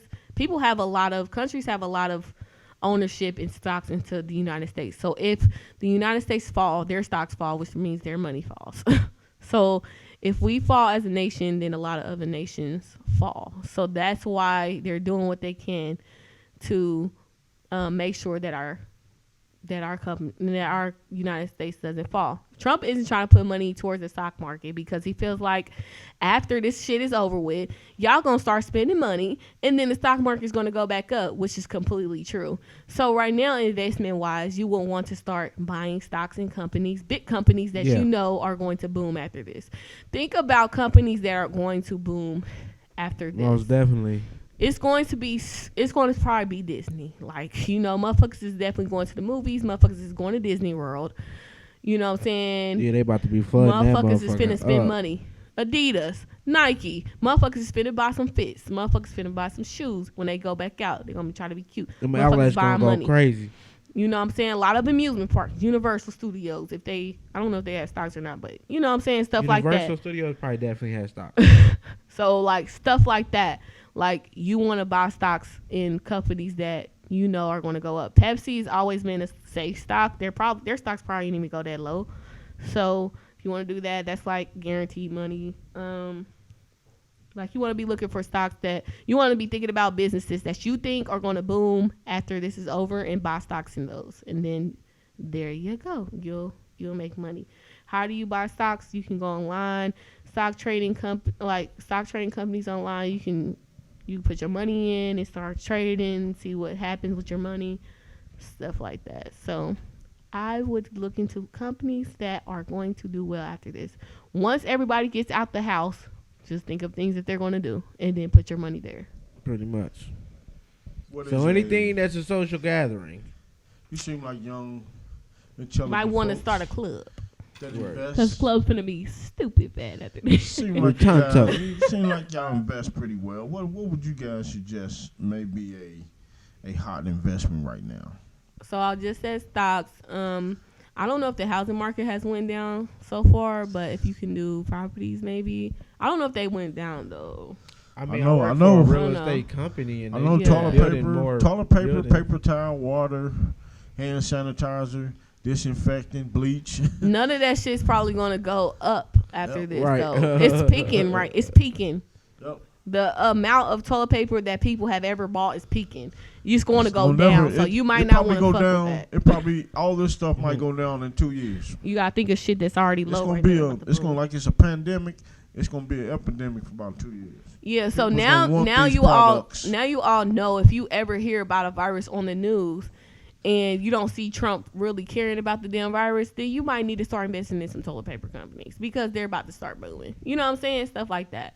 have a lot of ownership in stocks into the United States. So if the United States fall, their stocks fall, which means their money falls. So if we fall as a nation, then a lot of other nations fall. So that's why they're doing what they can to make sure that our United States doesn't fall. Trump isn't trying to put money towards the stock market because he feels like after this shit is over with, y'all gonna start spending money and then the stock market is gonna go back up, which is completely true. So right now, investment wise, you will want to start buying stocks in companies, big companies that you know are going to boom after this. Think about companies that are going to boom after this. Most definitely. It's going to probably be Disney. Like, you know, motherfuckers is definitely going to the movies. Motherfuckers is going to Disney World. You know what I'm saying? Yeah, they about to be fun. Motherfuckers is finna spend money. Adidas, Nike. Motherfuckers is finna buy some fits. Motherfuckers finna buy some shoes when they go back out. They're going to try to be cute. Them outlets gonna go money. crazy. You know what I'm saying? A lot of amusement parks, Universal Studios. I don't know if they have stocks or not, but you know what I'm saying? Stuff like that. Universal Studios probably definitely has stocks. So, like, stuff like that. Like, you want to buy stocks in companies that you know are going to go up. Pepsi's always been a safe stock. Their stocks probably didn't even go that low. So, if you want to do that, that's like guaranteed money. Like, you want to be looking for stocks that you want to be thinking about businesses that you think are going to boom after this is over and buy stocks in those. And then there you go. You'll make money. How do you buy stocks? You can go online. Stock trading companies online. You put your money in and start trading, see what happens with your money, stuff like that. So I would look into companies that are going to do well after this. Once everybody gets out the house, just think of things that they're going to do and then put your money there. Pretty much. So anything that's a social gathering. You seem like young, intelligent might want to folks start a club. Because club's gonna be stupid bad after this. Seem like y'all invest pretty well. What would you guys suggest maybe a hot investment right now? So I just said stocks. I don't know if the housing market has went down so far, but if you can do properties, maybe. I don't know if they went down though. I know. For a real estate company, and I know toilet paper, paper towel, water, hand sanitizer, disinfectant, bleach. None of that shit's probably gonna go up after this, right. though. It's peaking, right? It's peaking. Yep. The amount of toilet paper that people have ever bought is peaking. It's going to It's go gonna down, never- so it- you might it not probably want to go fuck down. with that. It probably all this stuff might go down in 2 years. You gotta think of shit that's already It's low. gonna Right be now. it's gonna like it's a pandemic. It's gonna be an epidemic for about 2 years. Yeah, so People's now gonna want now these you products. all know if you ever hear about a virus on the news and you don't see Trump really caring about the damn virus, then you might need to start investing in some toilet paper companies because they're about to start booming. You know what I'm saying? Stuff like that.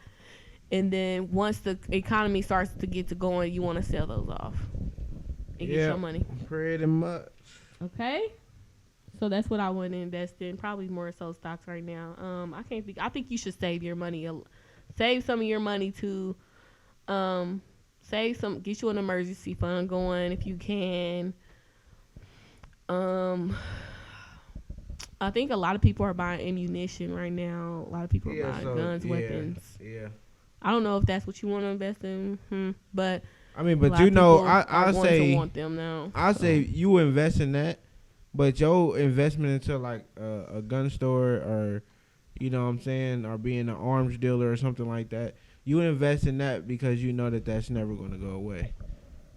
And then once the economy starts to get to going, you want to sell those off and get your money. Pretty much. Okay. So that's what I want to invest in. Probably more so stocks right now. I think you should save your money. Save some of your money to get you an emergency fund going if you can. I think a lot of people are buying ammunition right now. A lot of people are buying guns, weapons. Yeah. I don't know if that's what you want to invest in, but I mean, a but lot you of know, people are I going to say want them now. I say you invest in that, but your investment into like a gun store or, you know what I'm saying, or being an arms dealer or something like that, you invest in that because you know that that's never going to go away.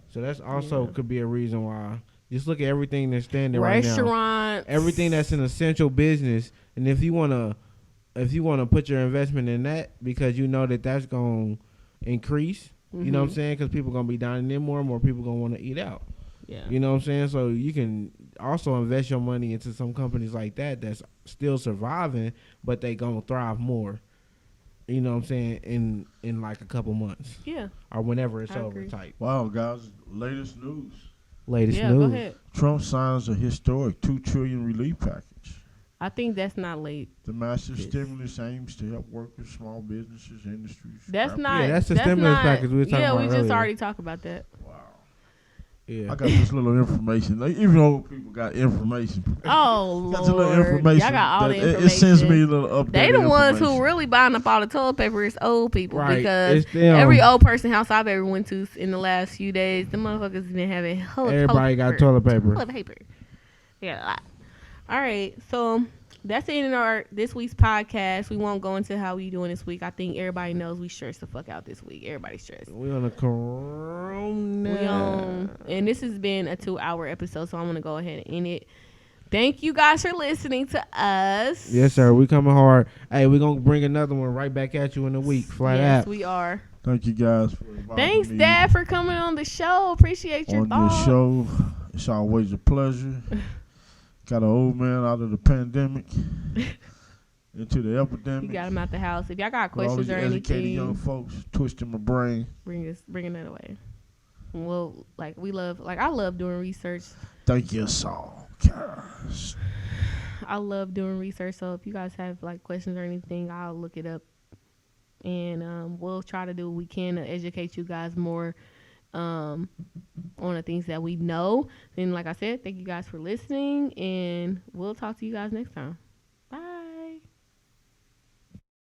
So that's also could be a reason why. Just look at everything that's standing right now. Restaurants. Everything that's an essential business, and if you wanna put your investment in that because you know that that's gonna increase, you know what I'm saying? Because people gonna be dining in more and more people gonna want to eat out. Yeah. You know what I'm saying? So you can also invest your money into some companies like that that's still surviving, but they gonna thrive more. You know what I'm saying? In like a couple months. Yeah. Or whenever it's I over agree. type. Wow, guys! Latest news: Latest Yeah, news. go ahead. Trump signs a historic $2 trillion relief package. I think that's not late. The massive stimulus aims to help workers, small businesses, industries. That's rapidly- not. Yeah, that's the stimulus package we were talking about we just earlier. already talked about that. Wow. Yeah. I got this little information. Like, even old people got information. Oh Got a little Lord, information. y'all got all the that information. It sends me a little update. They the ones who information. really buying up all the toilet paper is old people Right. because It's them. every old person house I've ever went to in the last few days, the motherfuckers been having hella Everybody got toilet paper. Toilet paper. Yeah, a lot. All right, so that's the end of this week's podcast. We won't go into how we doing this week. I think everybody knows we stressed the fuck out this week. Everybody's stressed. We on a corona. We on, and this has been a 2-hour episode, so I'm gonna go ahead and end it. Thank you guys for listening to us. Yes, sir. We coming hard. Hey, we gonna bring another one right back at you in a week. Flat Yes, out. we are. Thank you guys for inviting Thanks, me Dad, for coming on the show. Appreciate your on thoughts. this show. It's always a pleasure. Got an old man out of the pandemic into the You epidemic. got him out the house. If y'all got For all questions these or educated young anything, folks twisting my brain. bringing that away. Well, I love doing research. Thank you, SawCast. I love doing research. So if you guys have like questions or anything, I'll look it up, and we'll try to do what we can to educate you guys more on the things that we know. Then, like I said, thank you guys for listening, and we'll talk to you guys next time.